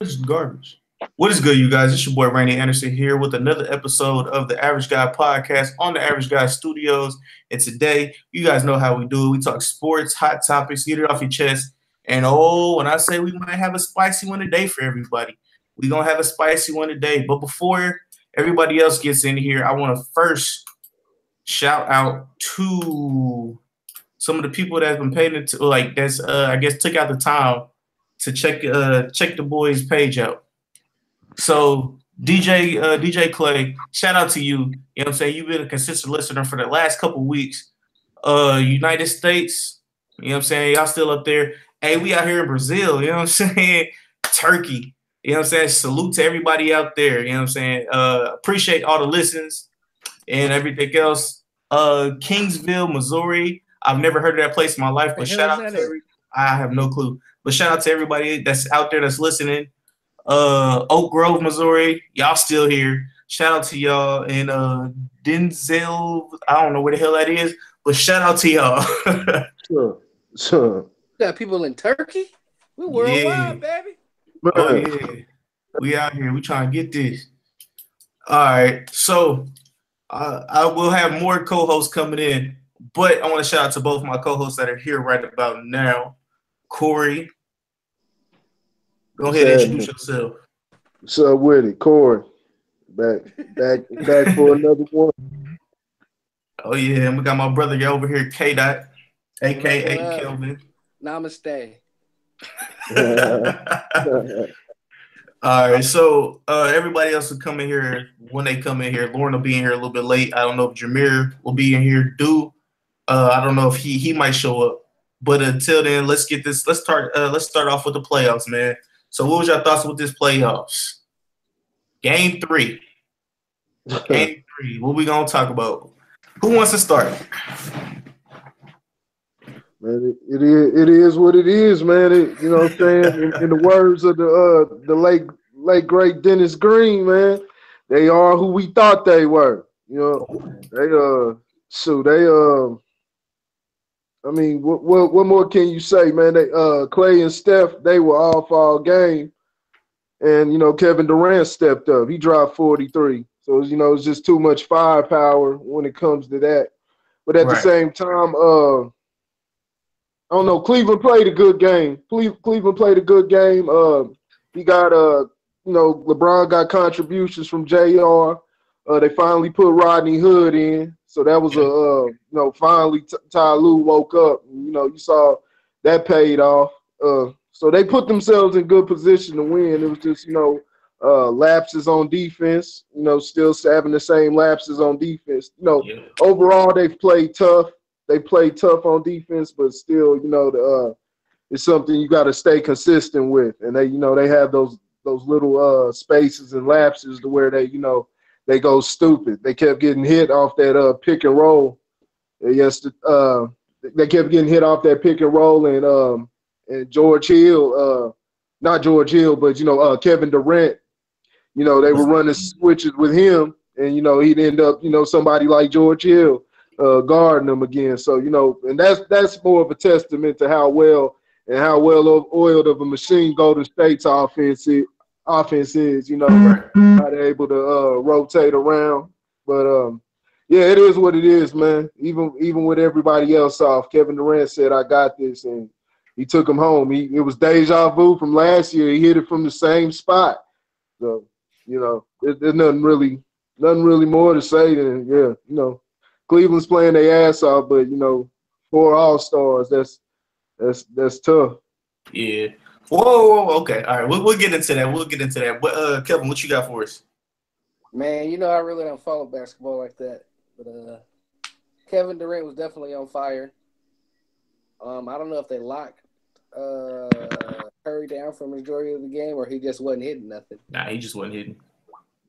is garbage. What is good, you guys? It's your boy Randy Anderson here with another episode of the Average Guy Podcast on the Average Guy Studios. And today, you guys know how we do it. We talk sports, hot topics, get it off your chest. And when I say we might have a spicy one today for everybody, we're going to have a spicy one today. But before everybody else gets in here, I want to first shout out to some of the people that have been paying it to, I guess took out the time to check the boys' page out. So DJ Clay, shout out to you. You know what I'm saying? You've been a consistent listener for the last couple weeks. United States, you know what I'm saying? Y'all still up there. Hey, we out here in Brazil, you know what I'm saying? Turkey, you know what I'm saying? Salute to everybody out there, you know what I'm saying? Appreciate all the listens and everything else. Kingsville, Missouri. I've never heard of that place in my life, but shout out to I have no clue. But shout out to everybody that's out there that's listening. Oak Grove, Missouri, y'all still here. Shout out to y'all. And Denzel, I don't know where the hell that is, but shout out to y'all. Sure. Got people in Turkey? We worldwide, baby. Oh, yeah. We out here. We trying to get this. All right. So I will have more co-hosts coming in, but I want to shout out to both my co-hosts that are here right about now. Corey, go ahead and introduce yourself. What's up with it? Corey. Back for another one. Oh, yeah. And we got my brother over here, K-Dot, a.k.a. Kelvin. Namaste. All right. So everybody else will come in here when they come in here. Lauren will be in here a little bit late. I don't know if Jameer will be in here. I don't know if he might show up. But until then, let's get this. Let's start off with the playoffs, man. So, what was your thoughts with this playoffs? Game 3. Game 3. What we gonna talk about? Who wants to start? Man, it is what it is, man. You know what I'm saying? In the words of the late great Dennis Green, man, they are who we thought they were. You know, I mean, what more can you say, man? They Clay and Steph, they were off all game, and you know Kevin Durant stepped up. He dropped 43, so you know it's just too much firepower when it comes to that. But at the same time, I don't know. Cleveland played a good game. Cleveland played a good game. He got LeBron got contributions from JR. They finally put Rodney Hood in. So that was finally Ty Lue woke up. You know, you saw that paid off. So they put themselves in good position to win. It was just, lapses on defense, still having the same lapses on defense. Overall they've played tough. They played tough on defense, but still, it's something you got to stay consistent with. And they have those little spaces and lapses to where they go stupid. They kept getting hit off that pick and roll. Yes, they kept getting hit off that pick and roll, and George Hill, not George Hill, but Kevin Durant. They were running switches with him, and he'd end up somebody like George Hill guarding them again. So and that's more of a testament to how well oiled of a machine Golden State's offense is. How they're able to rotate around. But it is what it is, man. Even with everybody else off, Kevin Durant said, "I got this," and he took him home. It was deja vu from last year. He hit it from the same spot. So there's nothing really more to say than Cleveland's playing their ass off, but 4 All-Stars, that's tough. Yeah. Whoa, okay. All right, we'll get into that. But Kevin, what you got for us? Man, I really don't follow basketball like that. But Kevin Durant was definitely on fire. I don't know if they locked Curry down for the majority of the game or he just wasn't hitting nothing. Nah, he just wasn't hitting.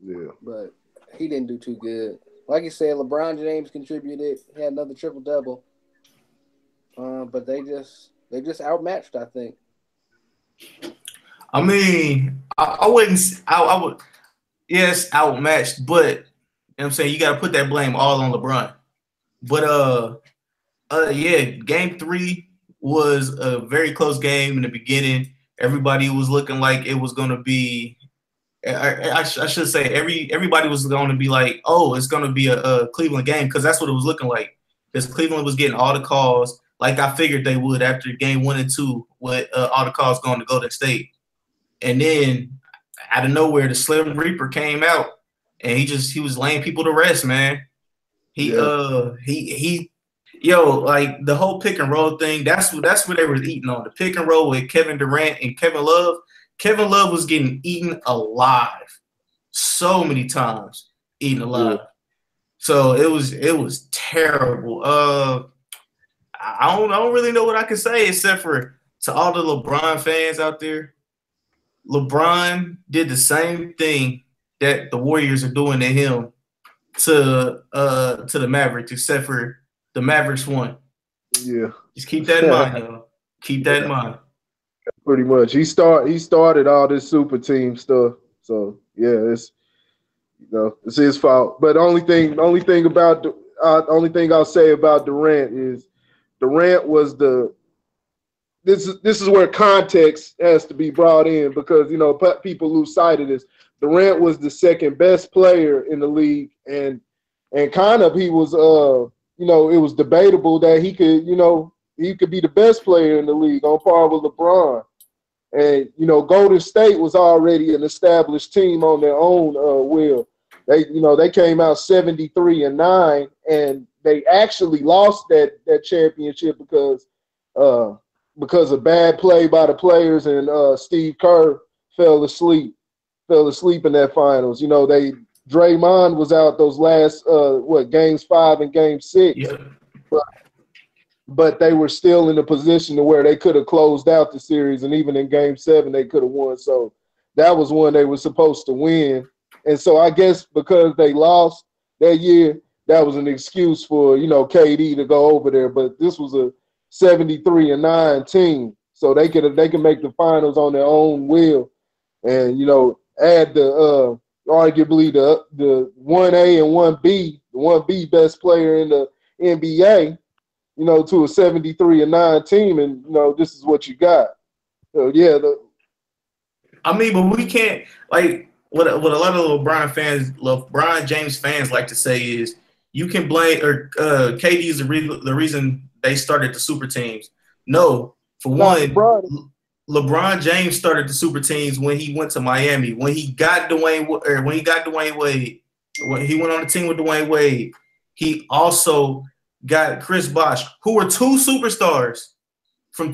Yeah. But he didn't do too good. Like you said, LeBron James contributed. He had another triple-double. But they just outmatched, I think. I mean, I would, yes, outmatched, but I'm saying you got to put that blame all on LeBron. But game 3 was a very close game in the beginning. everybody was looking like it was going to be. I should say everybody was going to be like, oh, it's going to be a Cleveland game, because that's what it was looking like. Because Cleveland was getting all the calls, like I figured they would after game 1 and 2, with all the calls going to Golden State. And then out of nowhere, the Slim Reaper came out, and he was laying people to rest, man. Like the whole pick and roll thing. That's what they were eating on, the pick and roll with Kevin Durant and Kevin Love. Kevin Love was getting eaten alive so many times, eaten alive. Yeah. So it was terrible. I don't really know what I can say except for to all the LeBron fans out there. LeBron did the same thing that the Warriors are doing to him to the Mavericks, except for the Mavericks won. Yeah. Just keep that in mind, y'all. Keep that in mind. Pretty much. He started all this super team stuff. So yeah, it's his fault. But the only thing I'll say about Durant is Durant was this is where context has to be brought in, because people lose sight of this. Durant was the second best player in the league, and kind of he was it was debatable that he could be the best player in the league on par with LeBron. And Golden State was already an established team on their own will. They came out 73-9, and they actually lost that championship because of bad play by the players, and Steve Kerr fell asleep in that finals. Draymond was out those last games 5 and game 6. Yeah. But they were still in a position to where they could have closed out the series, and even in game 7 they could have won. So that was one they were supposed to win. And so I guess because they lost that year, that was an excuse for KD to go over there. But this was a 73-9 team, so they can make the finals on their own will, and add the arguably the 1A and 1B, the 1B best player in the NBA, to a 73-9 team, and this is what you got. So yeah, but we can't, like, what a lot of LeBron James fans like to say is you can blame, or KD is the reason they started the super teams. No, for one, LeBron James started the super teams when he went to Miami. When he got Dwayne Wade, when he went on the team with Dwayne Wade, he also got Chris Bosh, who were two superstars, and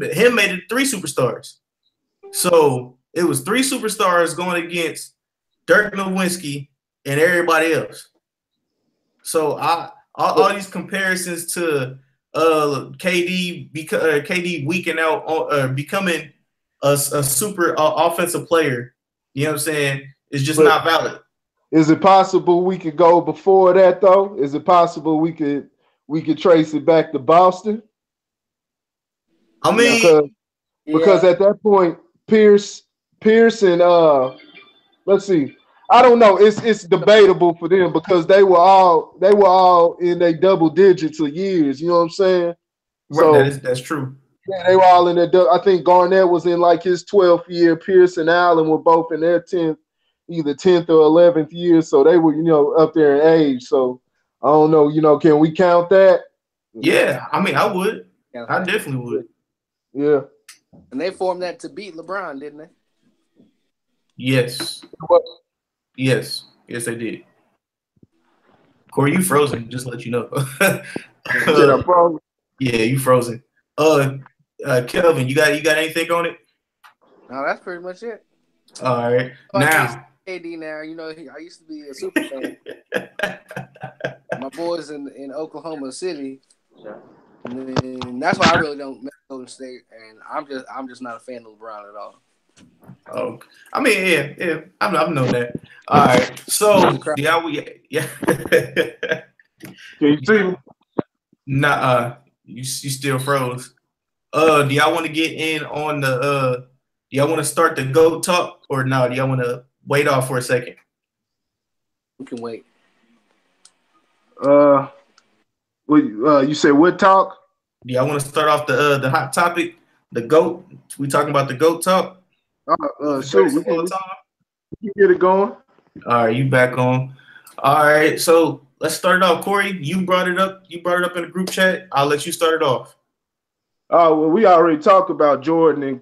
him made it 3 superstars. So it was 3 superstars going against Dirk Nowitzki and everybody else. So all these comparisons to KD weaking out, becoming a super offensive player, you know what I'm saying, is just not valid. Is it possible we could go before that though? Is it possible we could trace it back to Boston? Because at that point, Pierce and let's see. I don't know. It's debatable for them because they were all in their double digits of years. You know what I'm saying? Right, so that's true. Yeah, they were all in their. I think Garnett was in like his 12th year. Pierce and Allen were both in their 10th, either 10th or 11th year. So they were up there in age. So I don't know. Can we count that? Yeah, I would. I definitely would. Yeah. And they formed that to beat LeBron, didn't they? Yes. Yes, they did. Corey, you frozen? Just to let you know. I'm frozen. Yeah, you frozen. Kelvin, you got anything on it? No, that's pretty much it. All right. Now, AD. Now I used to be a super fan. My boys in Oklahoma City, and that's why I really don't mess with Golden State, and I'm just not a fan of LeBron at all. Oh, yeah, I've known that. All right, so yeah. Can you see me? Nah, you still froze. Do y'all want to get in on the? Do y'all want to start the GOAT talk or no? Do y'all want to wait off for a second? We can wait. You said what talk? Do y'all want to start off the hot topic? The GOAT. We talking about the GOAT talk? The Shoot, greatest we of all can time? get it going. All right, you back on. All right, so let's start it off. Corey, you brought it up. You brought it up in the group chat. I'll let you start it off. Oh well, we already talked about Jordan and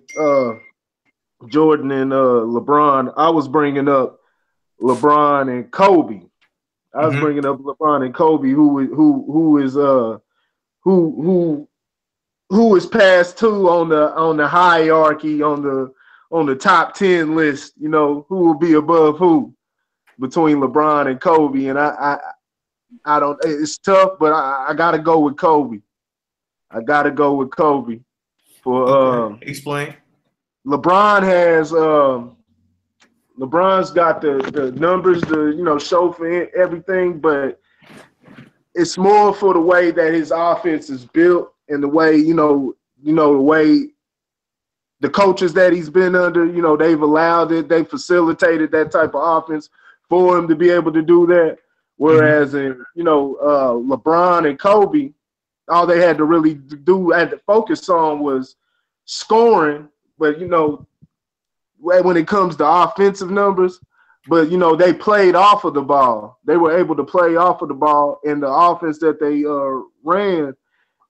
LeBron. I was bringing up LeBron and Kobe. I was bringing up LeBron and Kobe, who is past two on the hierarchy on the top 10 list. You know, who will be above who between LeBron and Kobe? And I don't. It's tough, but I got to go with Kobe. I got to go with Kobe for Okay. Explain. LeBron's got the numbers to show for everything, but it's more for the way that his offense is built and the way the way the coaches that he's been under, they've allowed it, they facilitated that type of offense for him to be able to do that. Whereas in LeBron and Kobe, all they had to really do and focus on was scoring, but when it comes to offensive numbers, but they played off of the ball. They were able to play off of the ball, and the offense that they ran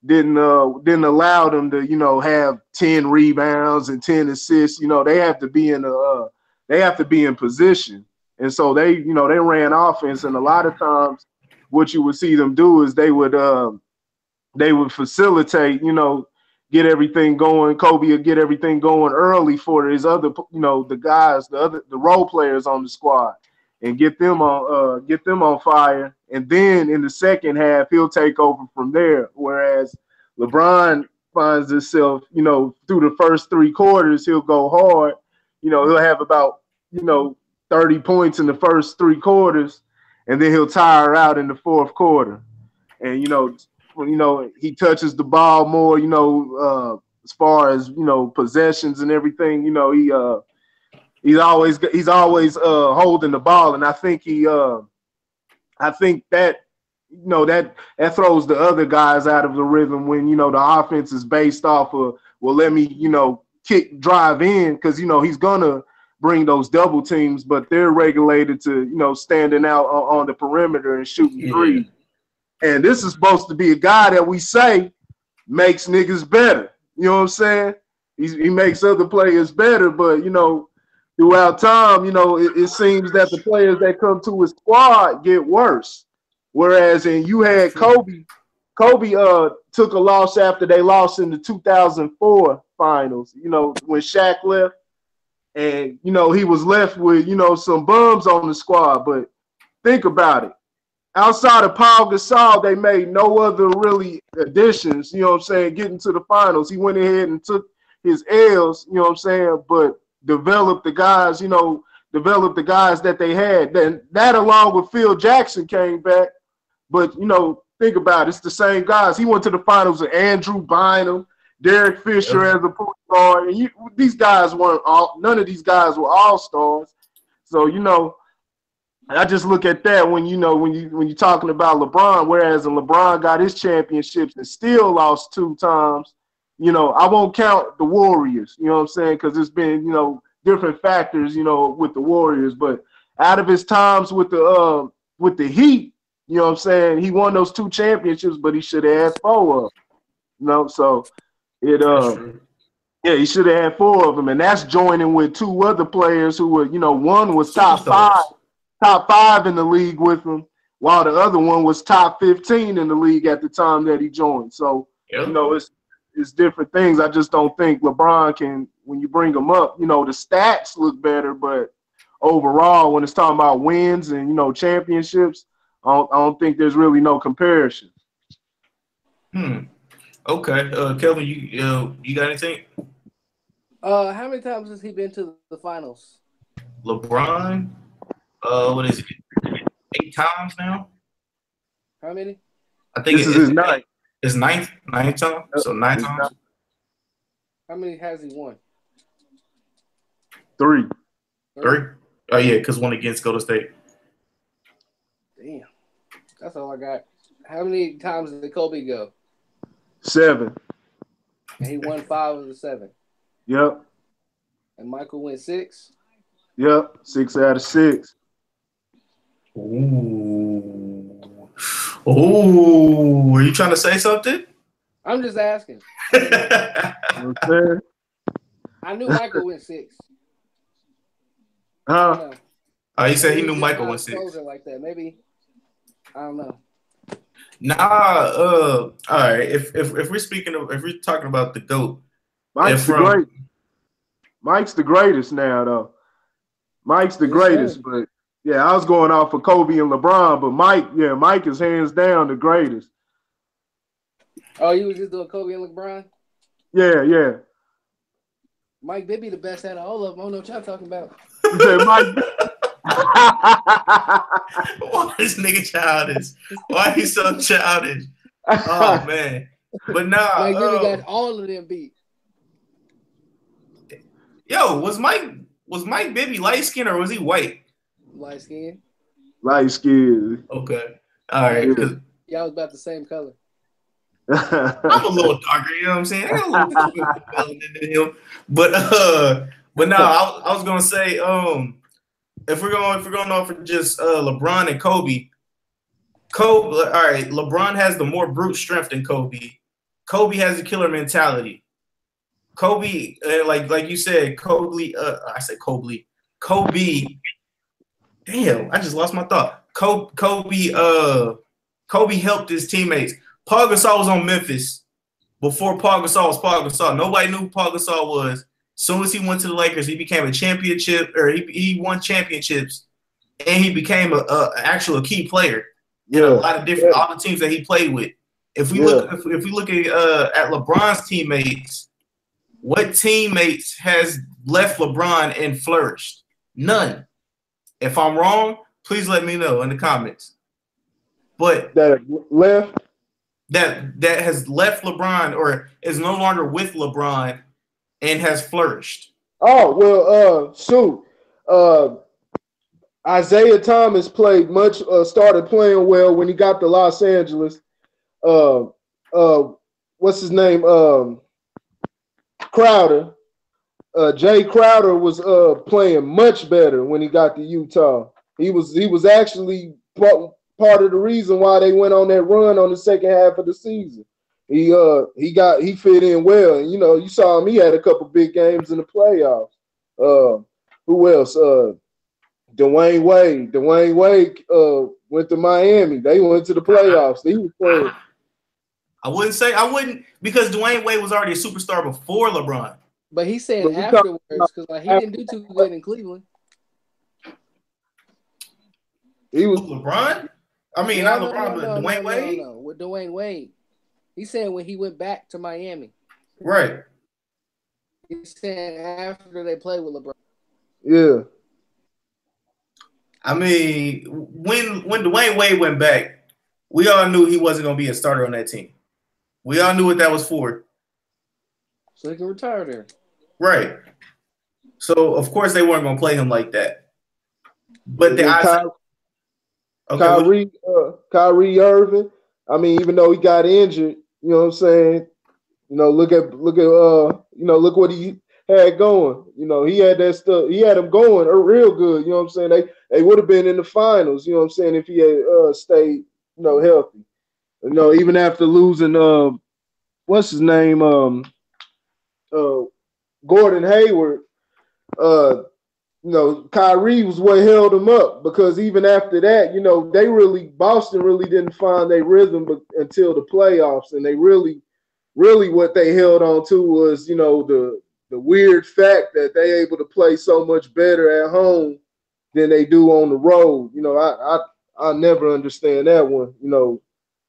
didn't allow them to have 10 rebounds and 10 assists. They have to be in position, and so they ran offense, and a lot of times what you would see them do is they would facilitate, get everything going. Kobe would get everything going early for his other, the guys, the role players on the squad, and get them on fire. And then in the second half, he'll take over from there. Whereas LeBron finds himself, through the first three quarters, he'll go hard. He'll have about 30 points in the first three quarters, and then he'll tire out in the fourth quarter. And he touches the ball more, as far as possessions and everything. He's always holding the ball, and I think that that throws the other guys out of the rhythm when the offense is based off of, well, let me drive in, because he's gonna bring those double teams, but they're regulated to standing out on the perimeter and shooting threes. And this is supposed to be a guy that we say makes niggas better. You know what I'm saying? He makes other players better, but throughout time, it seems that the players that come to his squad get worse. Whereas you had Kobe. Kobe took a loss after they lost in the 2004 finals. When Shaq left, and he was left with some bums on the squad. But think about it. Outside of Paul Gasol, they made no other really additions, getting to the finals. He went ahead and took his L's, but developed the guys, that they had. Then that along with Phil Jackson came back. But, think about it. It's the same guys. He went to the finals with Andrew Bynum, Derek Fisher as a point guard. And these guys none of these guys were all-stars. So, I just look at that when you're talking about LeBron, whereas LeBron got his championships and still lost 2 times. I won't count the Warriors, you know what I'm saying? Because it's been, different factors, with the Warriors. But out of his times with the Heat, you know what I'm saying, he won those 2 championships, but he should have had 4 of them. So he should have had 4 of them, and that's joining with 2 other players who were, one was top 5 in the league with him, while the other one was top 15 in the league at the time that he joined. So, it's different things. I just don't think LeBron can, when you bring him up, the stats look better, but overall, when it's talking about wins and, championships, I don't think there's really no comparison. Okay. Kelvin, you got anything? How many times has he been to the finals? LeBron, what is it? 8 times now? How many? I think this is his 9th. It's ninth time. So 9 times. How many has he won? 3. 3? Oh yeah, because 1 against Golden State. Damn, that's all I got. How many times did Kobe go? 7. And he won 5 of the 7. Yep. And Michael went 6. Yep. 6 out of 6. Ooh. Ooh. Are you trying to say something? I'm just asking. You know what I'm saying? I knew Michael went 6. Huh? Oh, he said he Maybe knew he's Michael not went 6. closing like that. Maybe I don't know. Nah, all right. If we're talking about the GOAT, Mike's the great. Mike's the greatest now, though. Mike's the Yes, greatest, sir. but yeah, I was going off for Kobe and LeBron, but Mike is hands down the greatest. Oh, you was just doing Kobe and LeBron? Yeah. Mike Bibby the best out of all of them. I don't know what y'all talking about. You said Mike. Why this nigga childish? Why he so childish? Oh man. But nah, Mike Bibby got all of them beat. Yo, was Mike Bibby light skinned or was he white? Light skin. Light skin. Okay. All right. Yeah. Y'all was about the same color. I'm a little darker, you know what I'm saying? I got a little melanin in him. But no, I was gonna say, if we're going off of just LeBron and Kobe, all right, LeBron has the more brute strength than Kobe. Kobe has a killer mentality. Kobe, like you said, Kobe. Kobe. Damn, I just lost my thought. Kobe helped his teammates. Paul Gasol was on Memphis before Paul Gasol was Paul Gasol. Nobody knew who Paul Gasol was. As soon as he went to the Lakers, he became a championship, or he won championships, and he became a actual key player in a lot of different all the teams that he played with. If we look at LeBron's teammates, what teammates has left LeBron and flourished? None. If I'm wrong, please let me know in the comments. But that left that has left LeBron or is no longer with LeBron and has flourished. Oh, well, Isaiah Thomas started playing well when he got to Los Angeles. What's his name? Crowder. Jay Crowder was playing much better when he got to Utah. He was actually part of the reason why they went on that run on the second half of the season. He fit in well, and you saw him. He had a couple big games in the playoffs. Who else? Dwayne Wade. Dwayne Wade went to Miami. They went to the playoffs. He was playing. I wouldn't because Dwayne Wade was already a superstar before LeBron. But he said afterwards because he didn't do too good in Cleveland. He was LeBron. I mean, not LeBron, but Dwayne Wade. No, with Dwayne Wade. He said when he went back to Miami. Right. He said after they played with LeBron. Yeah. I mean, when Dwayne Wade went back, we all knew he wasn't going to be a starter on that team. We all knew what that was for. So he can retire there. Right. So, of course, they weren't going to play him like that. But Kyrie Irving, I mean, even though he got injured, you know what I'm saying? Look what he had going. He had that stuff. He had them going real good. You know what I'm saying? They would have been in the finals. You know what I'm saying? If he had stayed, healthy. Even after losing, what's his name? Gordon Hayward. Kyrie was what held him up because even after that, Boston really didn't find their rhythm until the playoffs, and they really what they held on to was, the weird fact that they able to play so much better at home than they do on the road. I never understand that one.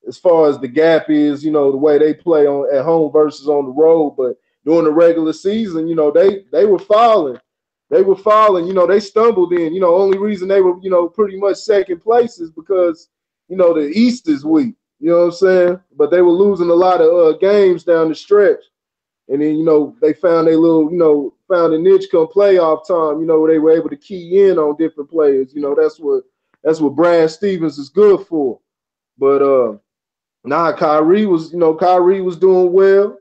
As far as the gap is, the way they play at home versus on the road, but during the regular season, they were falling. They were falling, they stumbled in. Only reason they were, pretty much second place is because, the East is weak. You know what I'm saying? But they were losing a lot of games down the stretch. And then, they found a little, found a niche come playoff time, where they were able to key in on different players. That's what Brad Stevens is good for. But Kyrie was doing well.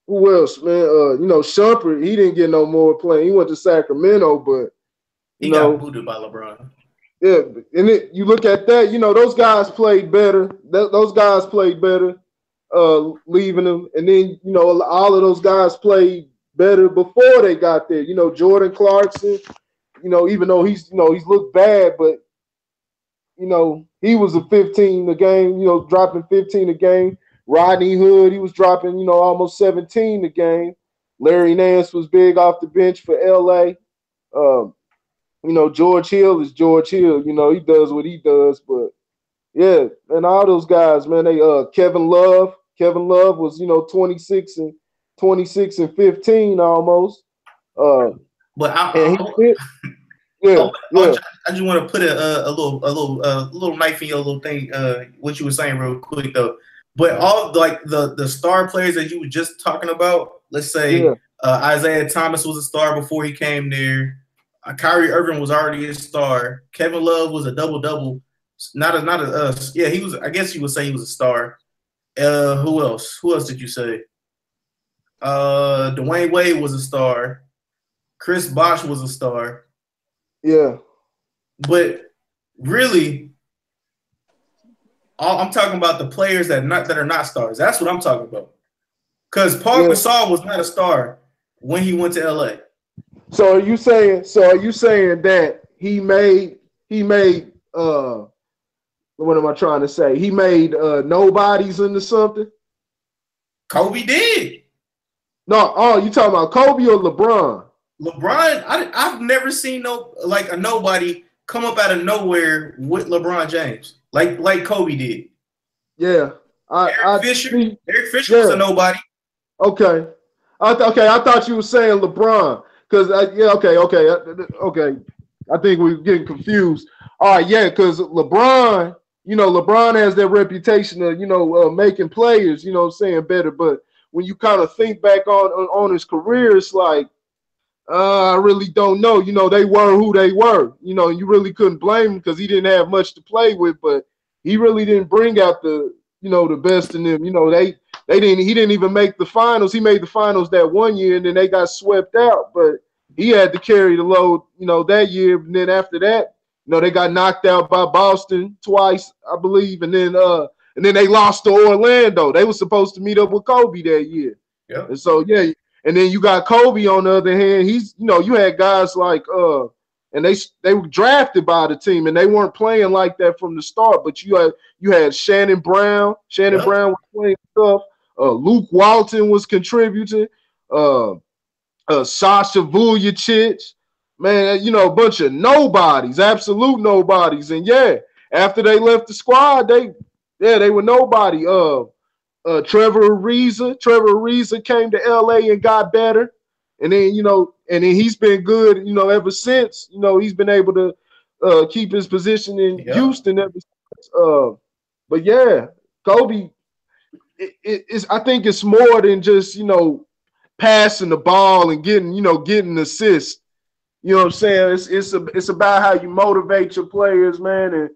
Who else, man? Shumpert, he didn't get no more playing. He went to Sacramento, but He got booted by LeBron. yeah, and you look at that, those guys played better. Those guys played better, leaving them, and then all of those guys played better before they got there. Jordan Clarkson, even though he's looked bad, but he was a 15 a game, dropping 15 a game. Rodney Hood, he was dropping, almost 17 a game. Larry Nance was big off the bench for LA. George Hill is George Hill. He does what he does. But yeah, and all those guys, man, they Kevin Love. Kevin Love was, 26 and 15 almost. But yeah. I just want to put a little knife in your little thing. What you were saying real quick though. But all like the star players that you were just talking about, let's say Isaiah Thomas was a star before he came there. Kyrie Irving was already a star. Kevin Love was a double-double. Yeah, he was. I guess you would say he was a star. Who else? Who else did you say? Dwayne Wade was a star. Chris Bosh was a star. Yeah. But really, I'm talking about the players that are not stars. That's what I'm talking about. Because Paul Gasol was not a star when he went to LA. So are you saying that he made what am I trying to say? He made nobodies into something? Kobe did. No, you talking about Kobe or LeBron? LeBron, I've never seen a nobody come up out of nowhere with LeBron James like Kobe did. Yeah. Eric Fisher was a nobody. Okay. I thought you were saying LeBron. Because okay. I think we're getting confused. All right, yeah, because LeBron, LeBron has that reputation of making players, saying better. But when you kind of think back on his career, it's like I really don't know. They were who they were. You really couldn't blame him because he didn't have much to play with, but he really didn't bring out the best in them. He didn't even make the finals. He made the finals that one year and then they got swept out, but he had to carry the load, that year. And then after that, they got knocked out by Boston twice, I believe. And then they lost to Orlando. They were supposed to meet up with Kobe that year. Yeah. And so, yeah. And then you got Kobe on the other hand. He's, you had guys like, and they were drafted by the team and they weren't playing like that from the start. But you had Shannon Brown. Shannon Brown was playing stuff. Luke Walton was contributing. Sasha Vujacic, man, a bunch of nobodies, absolute nobodies. And yeah, after they left the squad, they were nobody. Trevor Ariza came to LA and got better. And then, he's been good, ever since. He's been able to keep his position in Houston ever since. But yeah, Kobe, I think it's more than just, passing the ball and getting assists. You know what I'm saying? It's about how you motivate your players, man, and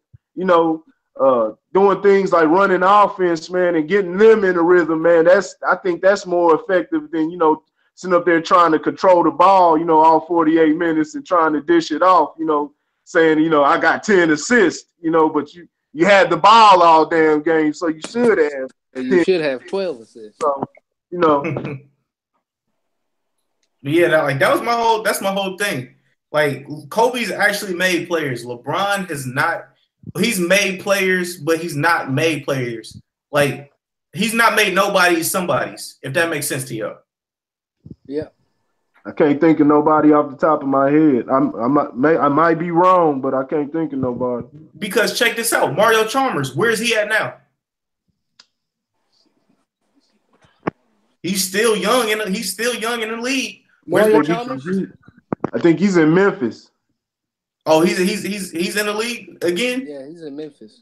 doing things like running offense, man, and getting them in the rhythm, man. I think that's more effective than sitting up there trying to control the ball, all 48 minutes and trying to dish it off, saying, I got 10 assists, but you had the ball all damn game, so you should have. And you should have 12 assists. So, Yeah, that's my whole thing. Like Kobe's actually made players. LeBron has not. He's made players, but he's not made players. Like he's not made nobodies somebodies. If that makes sense to you. Yeah. I can't think of nobody off the top of my head. I might be wrong, but I can't think of nobody. Because check this out, Mario Chalmers. Where is he at now? He's still young in the league. Mario Chalmers? I think he's in Memphis. Oh, he's in the league again? Yeah, he's in Memphis.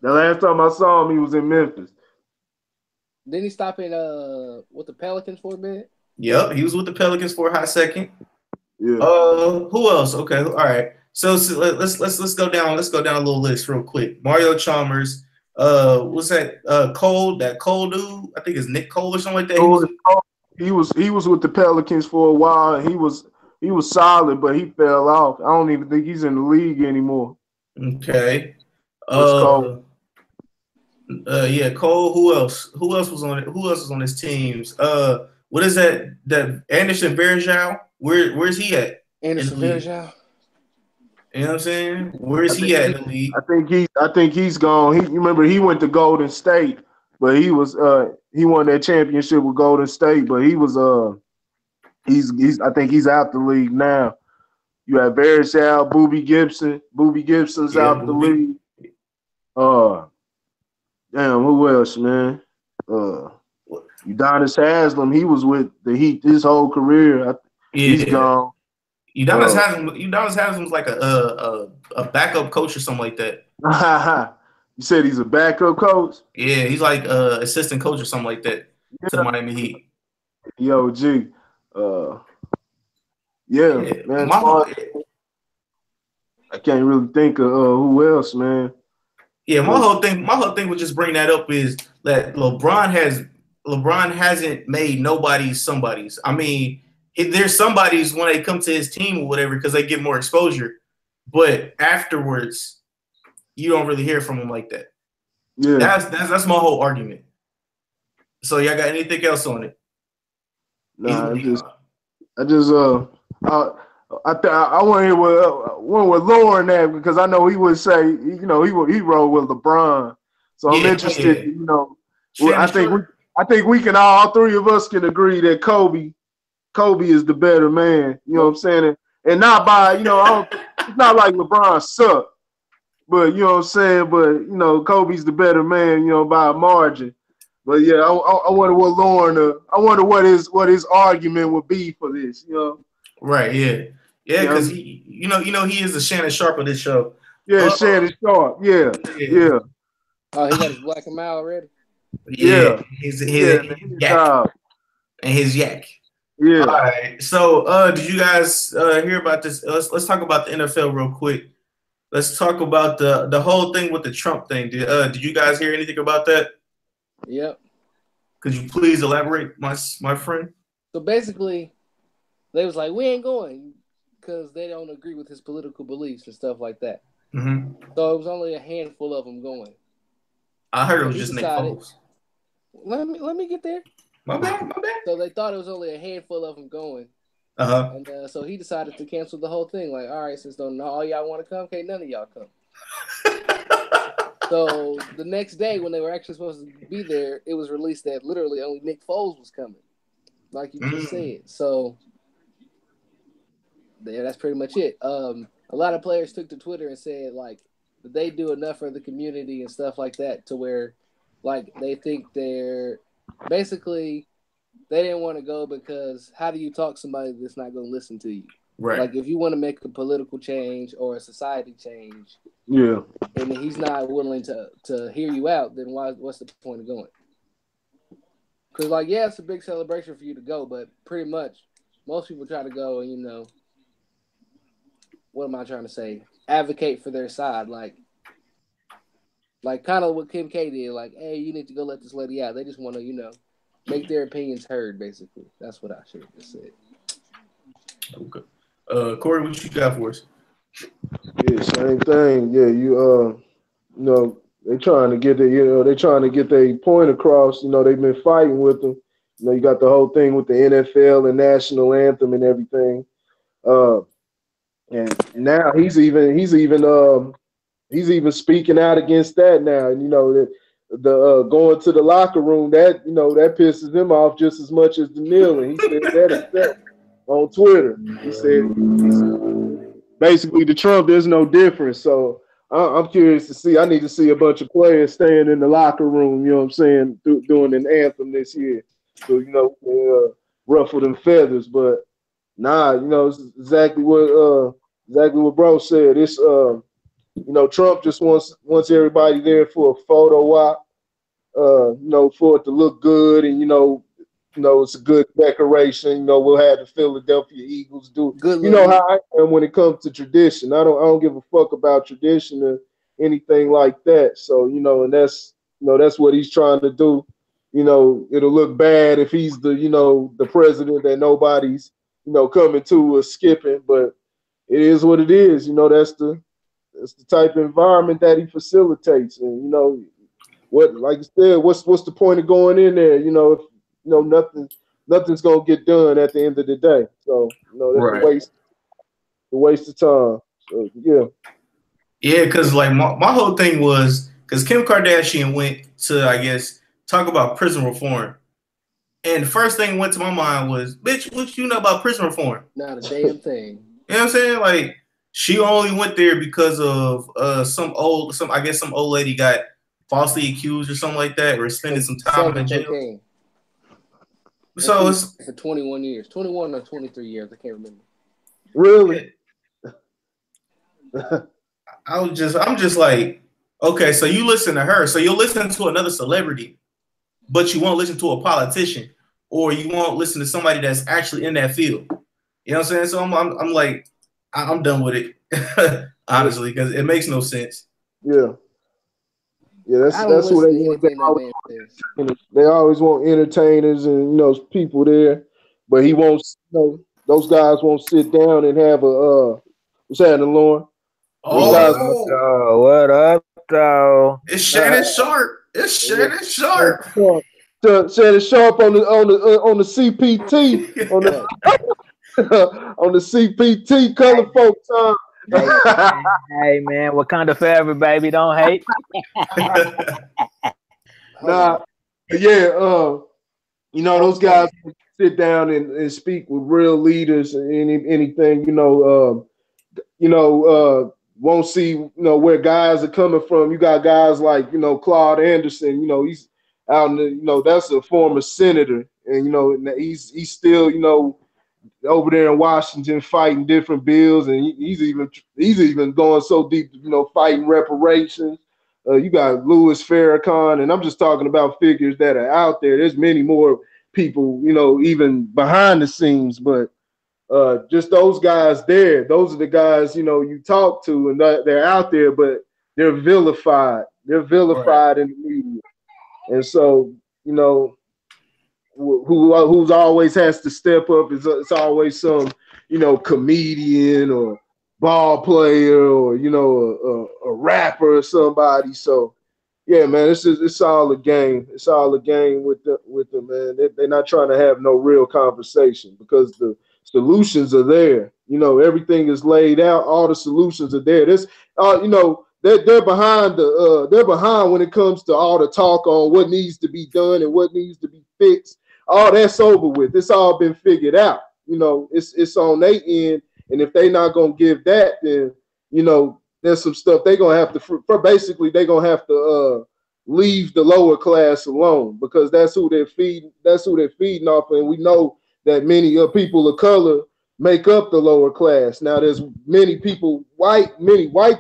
The last time I saw him, he was in Memphis. Didn't he stop in with the Pelicans for a minute? Yep, he was with the Pelicans for a hot second. Yeah. Who else? Okay, all right. So let's go down. Let's go down a little list real quick. Mario Chalmers, What's that? Cole, that Cole dude. I think it's Nick Cole or something like that. He was with the Pelicans for a while. And he was solid, but he fell off. I don't even think he's in the league anymore. Okay. What's Cole? Yeah, Cole. Who else? Who else was on it? Who else was on his teams? What is that? That Anderson Varejao? Where's he at? Anderson Varejao. You know what I'm saying? Where is he at in the league? I think he's gone. You remember he went to Golden State, but he won that championship with Golden State, but he was he's I think he's out the league now. You have Varejao, Boobie Gibson. Boobie Gibson's out the league. Damn, who else, man? Udonis Haslem, he was with the Heat his whole career. He's gone. Udonis Haslem's like a backup coach or something like that. You said he's a backup coach? Yeah, he's like assistant coach or something like that to the Miami Heat. Yo, G. Man. I can't really think of who else, man. Yeah, my whole thing would just bring that up is that LeBron hasn't made nobody somebody's. I mean, there's somebody's when they come to his team or whatever because they get more exposure, but afterwards, you don't really hear from him like that. Yeah, that's my whole argument. So y'all got anything else on it? Nah, I want to hear what Lauren had because I know he would say, he rolled with LeBron. So I'm interested. I think we can all three of us can agree that Kobe is the better man. You know what I'm saying? And not by it's not like LeBron sucked, but you know what I'm saying. But Kobe's the better man. By a margin. But yeah, I wonder what Lauren. I wonder what his argument would be for this. Right. Yeah. Yeah, because he is the Shannon Sharp of this show. Yeah, Shannon Sharp. Yeah. Oh, he got his black and mild already. Yeah, his yak and his yak. Yeah. All right. So, did you guys hear about this? Let's talk about the NFL real quick. Let's talk about the whole thing with the Trump thing. Did you guys hear anything about that? Yep. Could you please elaborate, my friend? So basically, they was like, we ain't going because they don't agree with his political beliefs and stuff like that. Mm-hmm. So it was only a handful of them going. I heard it was just Nick Foles. Let me get there. My bad. So they thought it was only a handful of them going. Uh-huh. And so he decided to cancel the whole thing. Like, all right, since all y'all want to come, okay, none of y'all come. So the next day when they were actually supposed to be there, it was released that literally only Nick Foles was coming. Like you just said. So yeah, that's pretty much it. A lot of players took to Twitter and said, like, that they do enough for the community and stuff like that to where, like, they think they're basically they didn't want to go because how do you talk to somebody that's not going to listen to you? Right. Like, if you want to make a political change or a society change, yeah, and he's not willing to hear you out, then what's the point of going? Because, like, yeah, it's a big celebration for you to go, but pretty much most people try to go and, what am I trying to say? Advocate for their side, like kind of what Kim K did. Like, hey, you need to go let this lady out. They just want to, make their opinions heard. Basically, that's what I should have just said. Okay, Corey, what you got for us? Yeah, same thing. Yeah, they trying to get their point across. They've been fighting with them. You got the whole thing with the NFL and national anthem and everything. And now he's even speaking out against that now. And that the going to the locker room that pisses him off just as much as the kneeling. He said that himself on Twitter. He said basically the Trump there's no difference. So I'm curious to see. I need to see a bunch of players staying in the locker room. You know what I'm saying? Doing an anthem this year. So ruffle them feathers, but. Nah, it's exactly what bro said. It's Trump just wants everybody there for a photo op, for it to look good and it's a good decoration. We'll have the Philadelphia Eagles do. Good how I am when it comes to tradition. I don't give a fuck about tradition. anything like that. So, and that's what he's trying to do. It'll look bad if he's the president that nobody's, coming to or skipping, but it is what it is. That's the type of environment that he facilitates. And, what, like you said, what's the point of going in there, if, nothing's going to get done at the end of the day. So, that's Right. a waste of time. So, yeah. Yeah, because like my whole thing was because Kim Kardashian went to, I guess, talk about prison reform. And the first thing went to my mind was, bitch, what you know about prison reform? Not a damn thing. You know what I'm saying? Like, she only went there because of some old lady got falsely accused or something like that, or spending some time in jail. Cocaine. So it's for 21 years, 21 or 23 years, I can't remember. Really? I'm just like, okay, so you listen to her, so you'll listen to another celebrity, but you won't listen to a politician, or you won't listen to somebody that's actually in that field. You know what I'm saying? So I'm like, I'm done with it, honestly, because it makes no sense. Yeah. Yeah, that's what they want. They always want entertainers and people there, but he won't. Those guys won't sit down and have a what's happening, Lauren? Oh, what up, though? It's Shannon Sharp. It's Shannon Sharp. Shannon Sharp on the CPT on the on the CPT color folk time. Hey man, Wakanda forever, baby. Don't hate. Nah, yeah. Those guys sit down and speak with real leaders and anything. Won't see where guys are coming from. You got guys like Claude Anderson. He's out in the, that's a former senator, and he's still over there in Washington fighting different bills, and he's even going so deep, fighting reparations. You got Louis Farrakhan, and I'm just talking about figures that are out there. There's many more people, even behind the scenes, but just those guys there, those are the guys, you talk to, and they're out there, but they're vilified. They're vilified in the media. And so, who's always has to step up is it's always some comedian or ball player or a rapper or somebody. So yeah, man, it's all a game. It's all a game with them, man. They're not trying to have no real conversation because the solutions are there. Everything is laid out. All the solutions are there. They're behind they're behind when it comes to all the talk on what needs to be done and what needs to be fixed. All that's over with. It's all been figured out. It's on their end, and if they not gonna give that, then there's some stuff they're gonna have to. Basically, they're gonna have to leave the lower class alone because that's who they're feeding. That's who they're feeding off, and we know that many people of color make up the lower class. Now, there's many white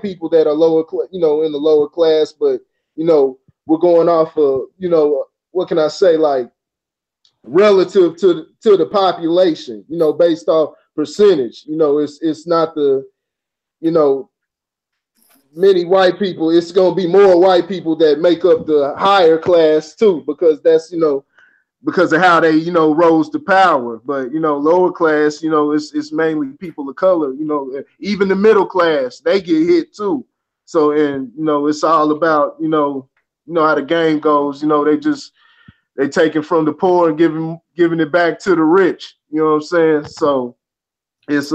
people that are lower, in the lower class, but we're going off of what can I say, like relative to the population, based off percentage. It's not the many white people. It's going to be more white people that make up the higher class too, because that's because of how they rose to power. But lower class, it's mainly people of color. Even the middle class, they get hit too. So and it's all about how the game goes. They take it from the poor and giving it back to the rich. You know what I'm saying? So it's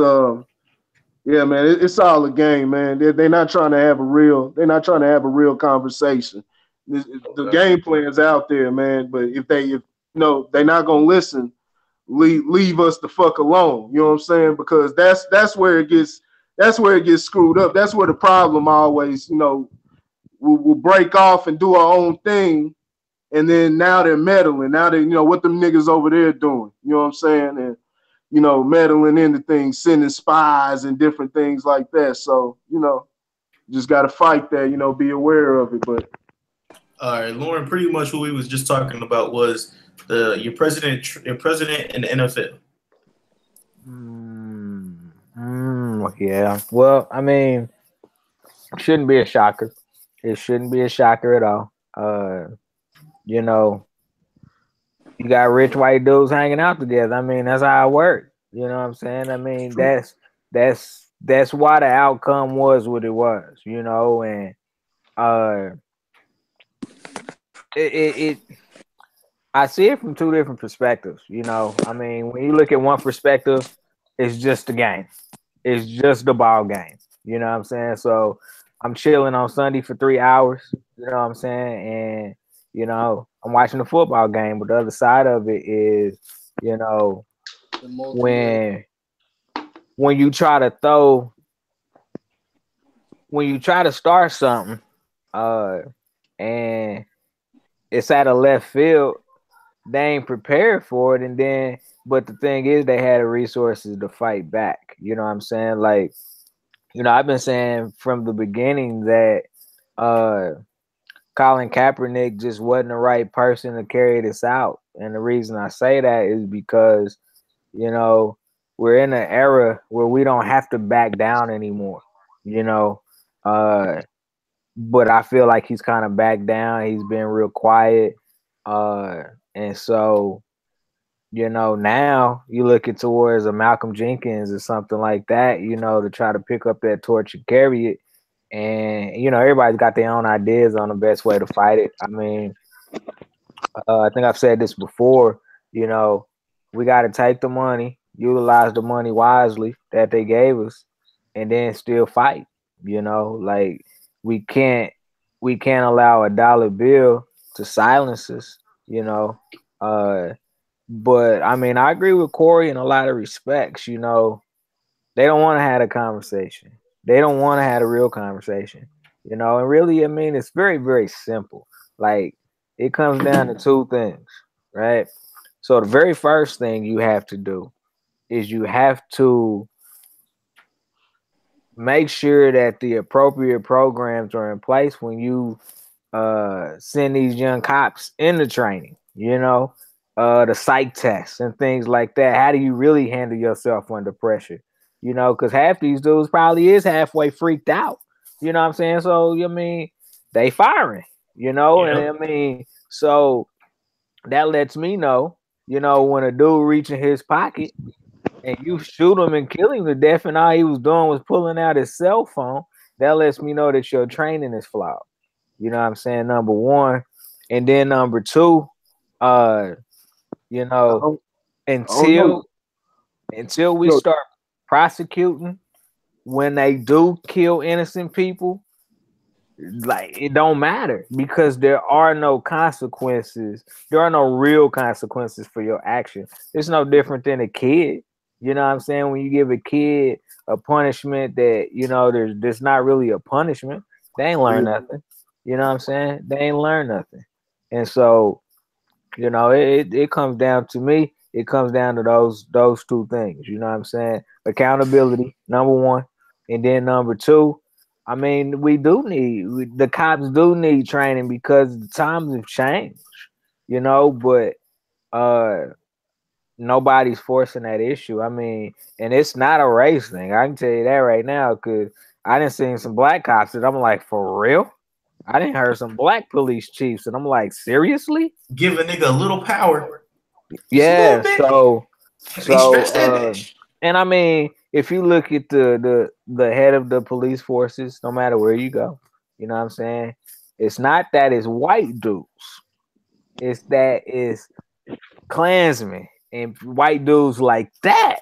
yeah, man, it's all a game, man. They're not trying to have a real conversation. The game plan is out there, man. But if they're not gonna listen, leave us the fuck alone. You know what I'm saying? Because that's where it gets screwed up. That's where the problem always, we'll break off and do our own thing. And then now they're meddling. Now they, what them niggas over there doing. You know what I'm saying? And, meddling into things, sending spies and different things like that. So, just got to fight that, be aware of it. But all right, Lauren, pretty much what we was just talking about was your president in the NFL. Yeah. Well, I mean, shouldn't be a shocker. It shouldn't be a shocker at all. You know, you got rich white dudes hanging out together. I mean, that's how it works. You know what I'm saying? I mean, True. that's why the outcome was what it was. You know, and uh, it I see it from two different perspectives. You know, I mean, when you look at one perspective, it's just a game. It's just the ball game. You know what I'm saying? So I'm chilling on Sunday for 3 hours. You know what I'm saying? And you know, I'm watching the football game. But the other side of it is, you know, The multi-million. when when you try to throw, when you try to start something, uh, and it's at a left field, they ain't prepared for it. And then, but the thing is, they had the resources to fight back. You know what I'm saying? Like, you know, I've been saying from the beginning that uh Colin Kaepernick just wasn't the right person to carry this out. And the reason I say that is because, you know, we're in an era where we don't have to back down anymore. You know, uh but I feel like he's kind of backed down. He's been real quiet. Uh and so, you know, now you looking towards a Malcolm Jenkins or something like that, you know, to try to pick up that torch and carry it. And, you know, everybody's got their own ideas on the best way to fight it. I mean, I think I've said this before, you know, we got to take the money, utilize the money wisely that they gave us, and then still fight. You know, like we can't we can't allow a dollar bill to silence us. You know, but I mean, I agree with Corey in a lot of respects. You know, they don't want to have a conversation. They don't want to have a real conversation. You know, and really, I mean, it's very, very simple. Like it comes down to two things, right? So the very first thing you have to do is you have to make sure that the appropriate programs are in place when you send these young cops into training, you know, the psych tests and things like that. How do you really handle yourself under pressure? You know, because half these dudes probably is halfway freaked out. You know what I'm saying? So, I mean, they firing, you know, and I Yep. mean, so that lets me know, you know, when a dude reaching his pocket and you shoot him and kill him to death, and all he was doing was pulling out his cell phone, that lets me know that your training is flawed. You know what I'm saying? Number one. And then number two, uh, you I know, don't, I don't know. until we You know, start prosecuting when they do kill innocent people, like it don't matter because there are no consequences. There are no real consequences for your action. It's no different than a kid. You know what I'm saying? When you give a kid a punishment that, you know, there's not really a punishment, they ain't learn yeah, nothing. You know what I'm saying? They ain't learn nothing. And so, you know, it comes down to me, it comes down to those two things. You know what I'm saying? Accountability, number one. And then number two, I mean, the cops do need training because the times have changed, you know, but uh nobody's forcing that issue. I mean, and it's not a race thing. I can tell you that right now, because I didn't see some black cops and I'm like, for real? I didn't hear some black police chiefs and I'm like, seriously? Give a nigga a little power, just a little Yeah, bit. They so stretch that bitch. and I mean, if you look at the head of the police forces, no matter where you go, you know what I'm saying? It's not that it's white dudes. It's that it's Klansmen and white dudes like that.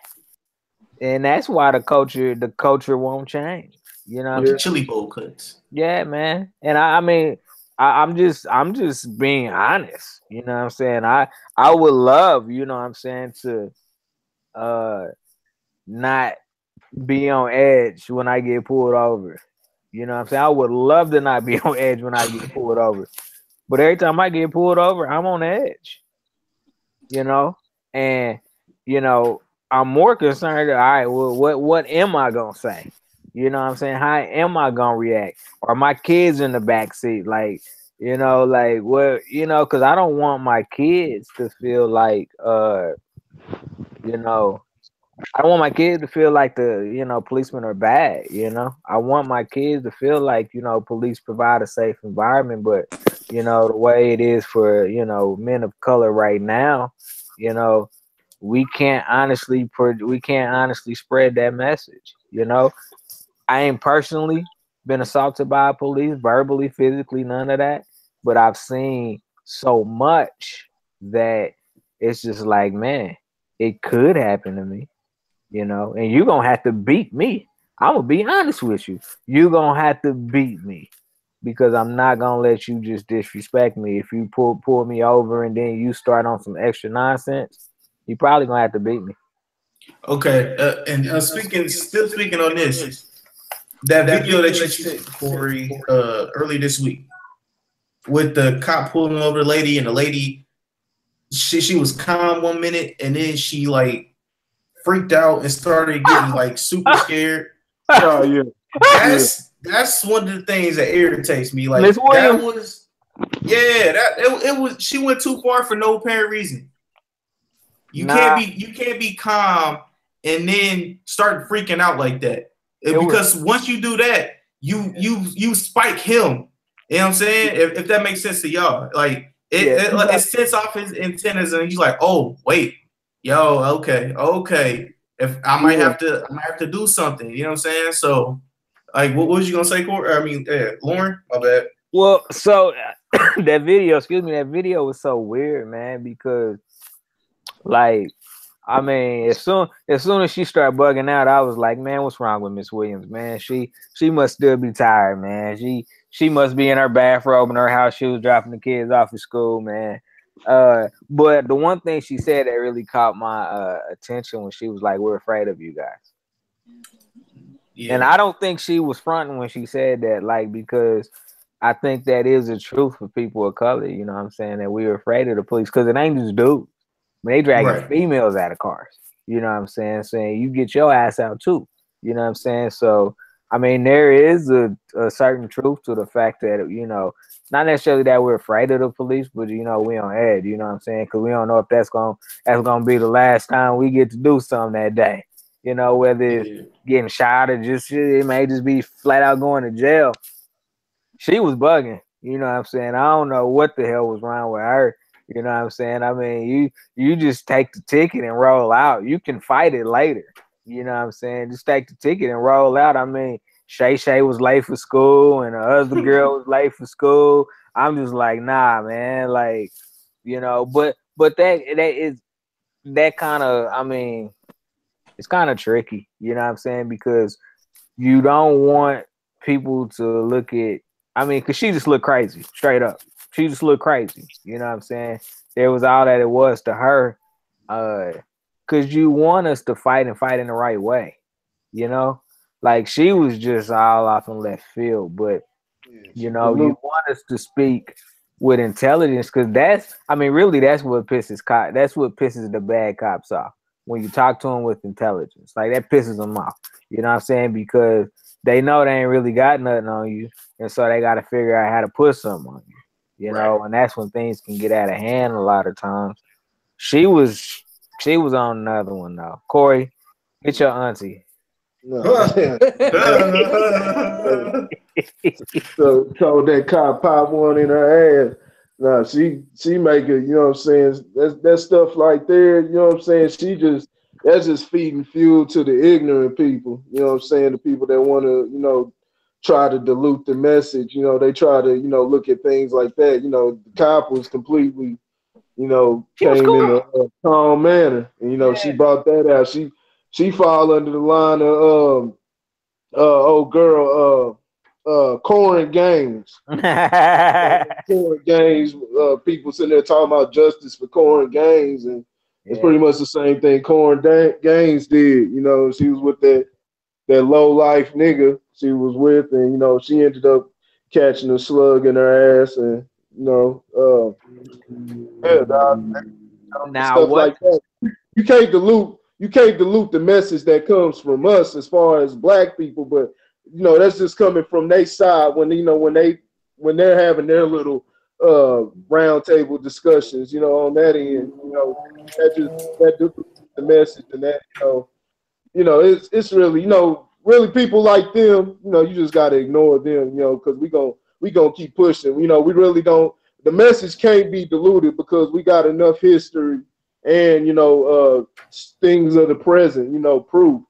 And that's why the culture won't change. You know what I'm With the yeah. saying? chili bowl cuts. Yeah, man. And I mean, I'm just being honest. You know what I'm saying? I would love, you know what I'm saying, to uh not be on edge when I get pulled over. You know what I'm saying? I would love to not be on edge when I get pulled over. But every time I get pulled over, I'm on edge, you know? And, you know, I'm more concerned, all right, well, what am I gonna say? You know what I'm saying? How am I gonna react? Are my kids in the back seat? Like, you know, like what, you know, because I don't want my kids to feel like you know, I don't want my kids to feel like policemen are bad. I want my kids to feel like police provide a safe environment. But the way it is for men of color right now, you know, we can't honestly spread that message. I ain't personally been assaulted by police, verbally, physically, none of that. But I've seen so much that it's just like, man, it could happen to me, and you're going to have to beat me. I'm going to be honest with you. You're going to have to beat me because I'm not going to let you just disrespect me. If you pull me over and then you start on some extra nonsense, you probably going to have to beat me. Okay. And still speaking on this, that video that you sent, Corey, early this week with the cop pulling over the lady and the lady, she was calm 1 minute and then she like freaked out and started getting like super scared. Oh yeah. That's one of the things that irritates me. Like Miss Williams. that was, it was. She went too far for no apparent reason. You can't be calm and then start freaking out like that. Because once you do that, you spike him. You know what I'm saying? If that makes sense to y'all, like it sets off his antennas and he's like, oh wait, okay. If I might have to do something. You know what I'm saying? So. Like, what was you gonna say, Corey? I mean, Lauren, my bad. Well, so that video was so weird, man, because, like, I mean, as soon as she started bugging out, I was like, man, what's wrong with Miss Williams, man? She must still be tired, man. She must be in her bathrobe in her house. She was dropping the kids off at school, man. But the one thing she said that really caught my attention when she was like, "We're afraid of you guys." Yeah. And I don't think she was fronting when she said that, like, because I think that is the truth for people of color. You know what I'm saying? That we were afraid of the police because it ain't just dudes. I mean, they dragging females out of cars. You know what I'm saying? Saying you get your ass out too. You know what I'm saying? So, I mean, there is a certain truth to the fact that, not necessarily that we're afraid of the police, but, we on edge. You know what I'm saying? Because we don't know if that's gonna be the last time we get to do something that day. Whether it's getting shot or just it may just be flat out going to jail. She was bugging. You know what I'm saying? I don't know what the hell was wrong with her. You know what I'm saying? I mean, you just take the ticket and roll out. You can fight it later. You know what I'm saying? Just take the ticket and roll out. I mean, Shay was late for school and the other girl was late for school. I'm just like, nah, man. Like, but that kind of, I mean, it's kind of tricky, you know what I'm saying? Because you don't want people to look at, I mean, because she just looked crazy, straight up. She just looked crazy, you know what I'm saying? There was all that it was to her, because you want us to fight and fight in the right way, Like, she was just all off in left field, but, you want us to speak with intelligence, because really that's what pisses the bad cops off. When you talk to them with intelligence, like that pisses them off. You know what I'm saying? Because they know they ain't really got nothing on you, and so they got to figure out how to put something on you. You know, and that's when things can get out of hand a lot of times. She was on another one though. Corey, get your auntie. No. so that cop pop one in her ass. No, she make it, you know what I'm saying? That stuff like there, you know what I'm saying? That's just feeding fuel to the ignorant people, you know what I'm saying? The people that want to, try to dilute the message, they try to, look at things like that. The cop was completely, came in a calm manner. And, she brought that out. She fall under the line of old girl, Corn Gaines. Corn Gaines, people sitting there talking about justice for Corn Gaines, and it's pretty much the same thing Corn Gaines did. She was with that low life nigga she was with, and she ended up catching a slug in her ass, and now stuff what? like that. You can't dilute the message that comes from us as far as black people, but that's just coming from their side when they're having their little round table discussions, on that end, that dilutes the message, and that it's really, really people like them, you just gotta ignore them, because we gonna keep pushing. We really don't. The message can't be diluted because we got enough history and things of the present, proof.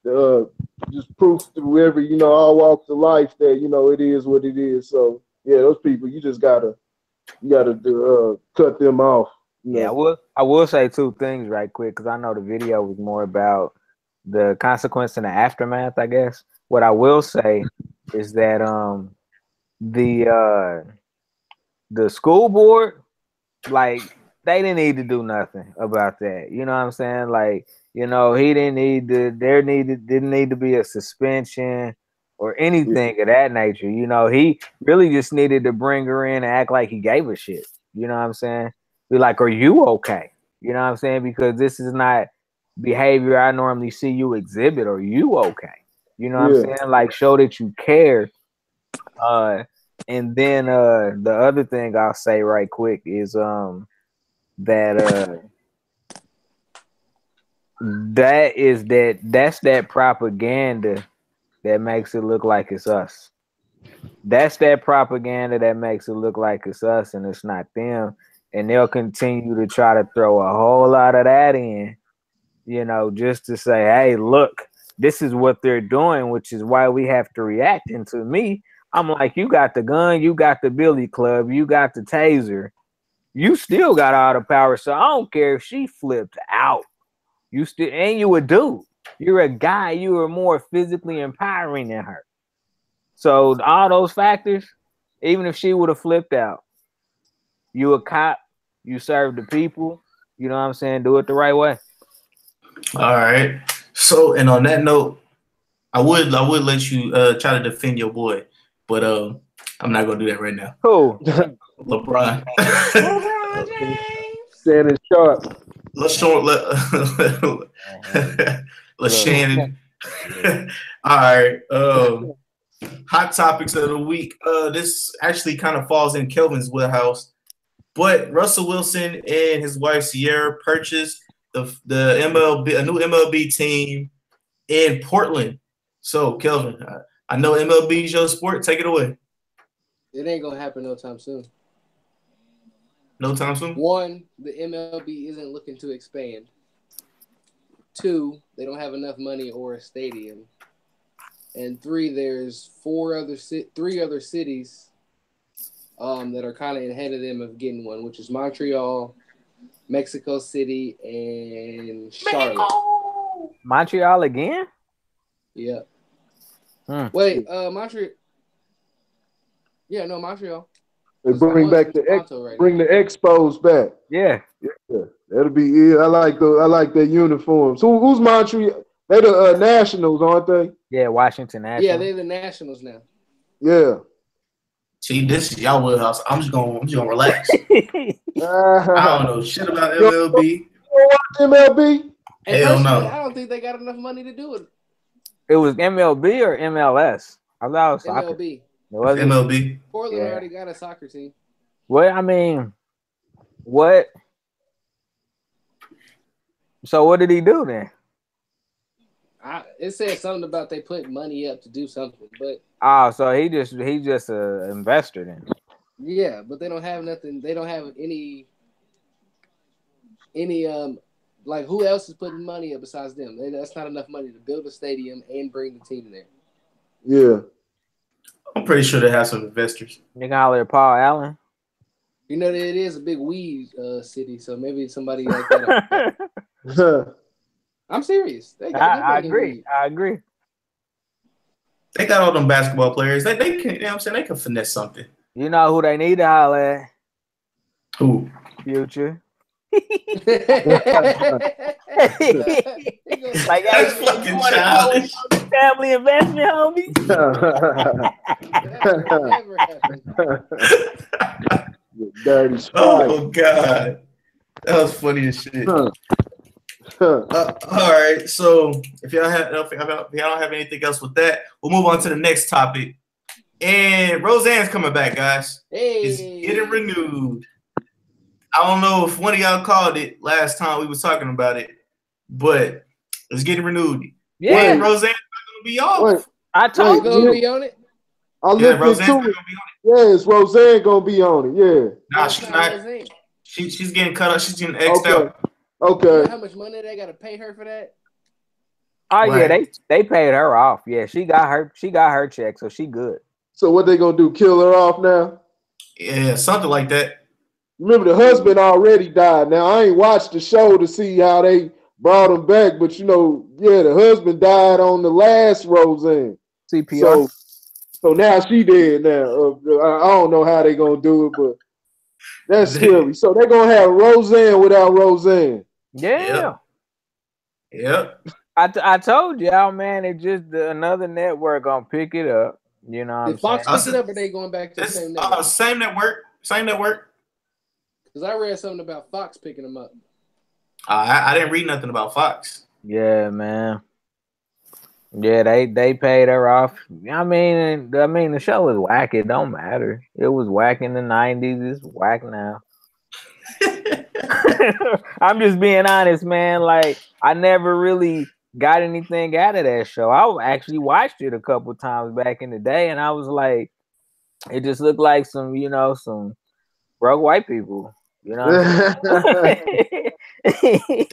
Uh, just proof through every, all walks of life that it is what it is. So yeah, those people you gotta cut them off. Yeah, I will say two things right quick because I know the video was more about the consequence and the aftermath, I guess. What I will say is that the the school board, like, they didn't need to do nothing about that. You know what I'm saying? Like, he didn't need to didn't need to be a suspension or anything of that nature. He really just needed to bring her in and act like he gave a shit. You know what I'm saying? Be like, are you okay? You know what I'm saying? Because this is not behavior I normally see you exhibit. Are you okay? You know what I'm saying? Like, show that you care. And then the other thing I'll say right quick is that that's that propaganda that makes it look like it's us. That's that propaganda that makes it look like it's us and it's not them. And they'll continue to try to throw a whole lot of that in, just to say, hey, look, this is what they're doing, which is why we have to react. And to me, I'm like, you got the gun, you got the billy club, you got the taser, you still got all the power. So I don't care if she flipped out. You still, and you a dude. You're a guy. You are more physically empowering than her. So all those factors, even if she would have flipped out, you a cop, you serve the people. You know what I'm saying? Do it the right way. All right. So, and on that note, I would let you try to defend your boy, but I'm not gonna do that right now. Who? LeBron. LeBron James. Standing sharp. Let's show let's Shannon. All right. Hot topics of the week. This actually kind of falls in Kelvin's wheelhouse, but Russell Wilson and his wife Sierra purchased the MLB, a new MLB team in Portland. So, Kelvin, I know MLB is your sport. Take it away. It ain't gonna happen no time soon. No time soon? One, the MLB isn't looking to expand. Two, they don't have enough money or a stadium. And three, there's three other cities that are kind of ahead of them of getting one, which is Montreal, Mexico City, and Charlotte. Montreal again? Yeah. Wait, Montreal. Yeah, no, Montreal. They bring back the Expos back. Yeah. That'll be it. I like that uniforms. Who's Montreal? They the Nationals, aren't they? Yeah, Washington Nationals. Yeah, they're the Nationals now. Yeah. See, this is y'all wheelhouse. I'm just gonna relax. I don't know shit about MLB. You don't watch MLB? Hell no. I don't think they got enough money to do it. It was MLB or MLS? I thought it was soccer. MLB. MLB. Portland already got a soccer team. Well, I mean, what? So what did he do then? It said something about they put money up to do something, but so he's just an investor then. Yeah, but they don't have nothing. They don't have any like who else is putting money up besides them? That's not enough money to build a stadium and bring the team there. Yeah. I'm pretty sure they have some investors. You can holler at Paul Allen. You know, it is a big weed city, so maybe somebody like that. I'm serious. I agree. They got all them basketball players. They can, you know what I'm saying? They can finesse something. You know who they need to holler at? Who? Future. Like, that's fucking childish. Family investment, homie. Dirty oh God, that was funny as shit. All right, so if y'all don't have anything else with that, we'll move on to the next topic. And Roseanne's coming back, guys. Hey. It's getting renewed. I don't know if one of y'all called it last time we was talking about it, but it's getting renewed. Yeah, Wait. Roseanne's not gonna be off. Wait, I told Gonna you. be on it? I Yeah, looked Roseanne's into not it. gonna be on it. Yeah, it's Roseanne gonna be on it. Yeah. Nah, It's she's not not. Roseanne. She's getting cut up. She's getting X'd Okay. out. You know Okay. how much money they gotta pay her for that? Oh yeah, Right. they paid her off. Yeah, she got her check, so she good. So what they gonna do? Kill her off now? Yeah, something like that. Remember, the husband already died. Now I ain't watched the show to see how they brought him back, but yeah, the husband died on the last Roseanne. CPR. So now she dead. Now I don't know how they gonna do it, but that's scary. So they're gonna have Roseanne without Roseanne. Yeah. Yep. I told y'all, man. It just another network gonna pick it up. You know what I'm Did Fox saying? pick it up, or they going back to the It's same network? same network. Same network. Because I read something about Fox picking them up. I didn't read nothing about Fox. Yeah, man. Yeah, they paid her off. I mean, the show was whack. It don't matter. It was whack in the '90s. It's whack now. I'm just being honest, man. Like, I never really got anything out of that show. I actually watched it a couple times back in the day, and I was like, it just looked like some broke white people. You know what I'm saying?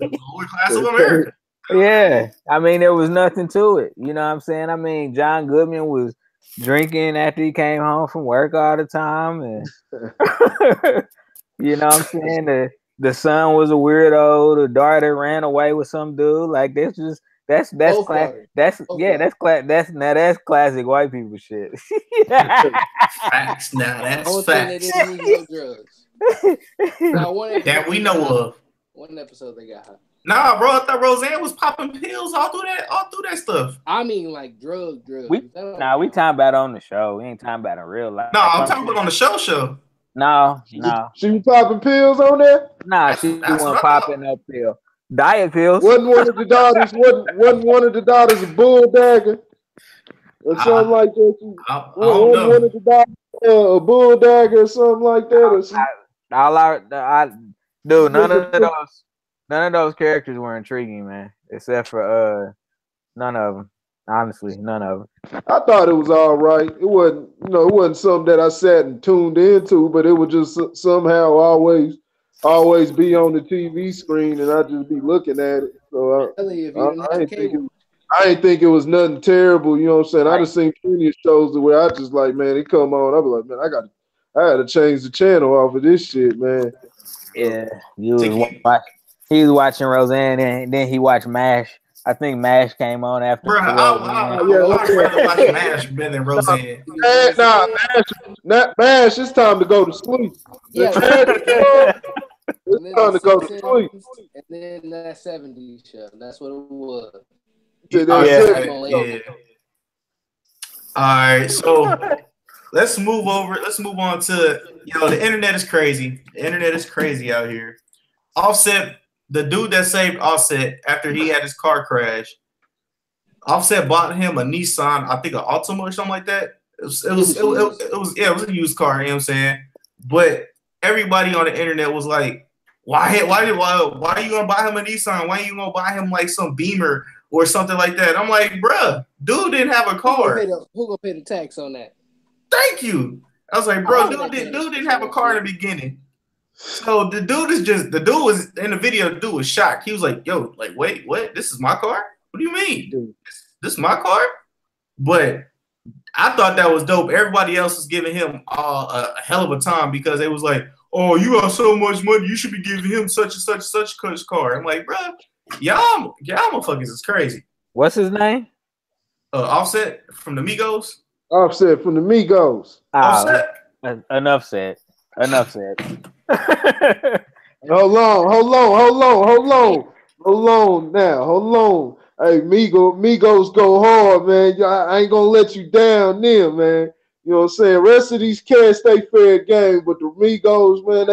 Lower class of America. Yeah. I mean, there was nothing to it. You know what I'm saying? I mean, John Goodman was drinking after he came home from work all the time, and you know what I'm saying? The son was a weirdo. The daughter ran away with some dude. Like, that's Both class. daughters. That's Both yeah. That's class. That's classic white people shit. Facts. Now that's Only thing they facts. didn't use no drugs. Now, That we know of. One episode they got high. Nah, bro, I thought Roseanne was popping pills all through that stuff. I mean, like drugs. We talking about on the show. We ain't talking about in real life. No, I'm talking about on the show. No. She was popping pills on there? Nah, she wasn't popping no pill. Diet pills. Wasn't one of the daughters a bull dagger? Or something like that. I don't know. One of the daughters a bull dagger or something like that. Dude, none of those characters were intriguing, man. Except for none of them. Honestly, none of them. I thought it was all right. It wasn't something that I sat and tuned into, but it would just somehow always be on the TV screen, and I'd just be looking at it. So I ain't think it was nothing terrible. You know what I'm saying? I just seen plenty of shows where I just like, man, they come on. I be like, man, I had to change the channel off of this shit, man. Yeah, he was watching Roseanne, and then he watched MASH. I think MASH came on after. Bro, I'd rather watch MASH better than Roseanne. MASH. It's time to go to sleep. Yeah, it's time to go to sleep. And then that 70s show. That's what it was. Yeah. All right, so let's move on to the internet is crazy. The internet is crazy out here. Offset, the dude that saved Offset after he had his car crash. Offset bought him a Nissan, I think an Altima or something like that. It was a used car, you know what I'm saying? But everybody on the internet was like, why are you gonna buy him a Nissan? Why are you gonna buy him like some Beamer or something like that? I'm like, bruh, dude didn't have a car. Who gonna pay the tax on that? Thank you. I was like, bro, dude didn't have a car in the beginning. So the dude was in the video, the dude was shocked. He was like, yo, like, wait, what? This is my car? What do you mean? This is my car? But I thought that was dope. Everybody else was giving him a hell of a time because they was like, oh, you got so much money, you should be giving him such and such car. I'm like, bro, y'all motherfuckers is crazy. What's his name? Offset from the Migos. Offset from the Migos. Offset. Enough said. Hold on. Hey, Migos go hard, man. I ain't gonna let you down there, man. You know what I'm saying? Rest of these cats, they fair game, but the Migos, man,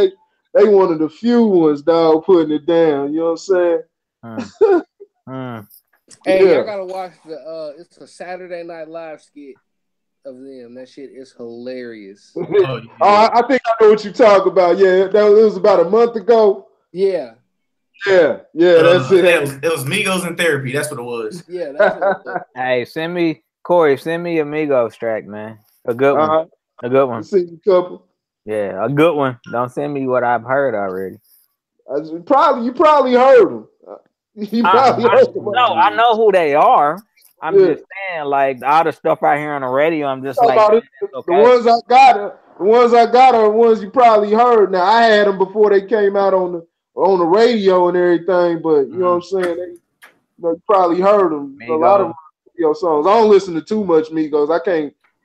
they one of the few ones, dog, putting it down. You know what I'm saying? Hey, y'all gotta watch it's a Saturday Night Live skit of them. That shit is hilarious. I think I know what you talk about. Yeah, it was about a month ago. Yeah. Yeah, that's it. It was Migos in therapy. That's what it was. Yeah, that's what it was. Hey, send me Amigos track, man. A good one. A good one. See a couple. Yeah, a good one. Don't send me what I've heard already. You probably heard them. You probably heard them. No, I know who they are. I'm Yeah. just saying, like all the stuff I hear on the radio, I'm just Talking like, about okay. the ones I got are the ones you probably heard. Now I had them before they came out on the radio and everything, but you know what I'm saying? You probably heard them. Migos. A lot of radio songs. I don't listen to too much Migos. I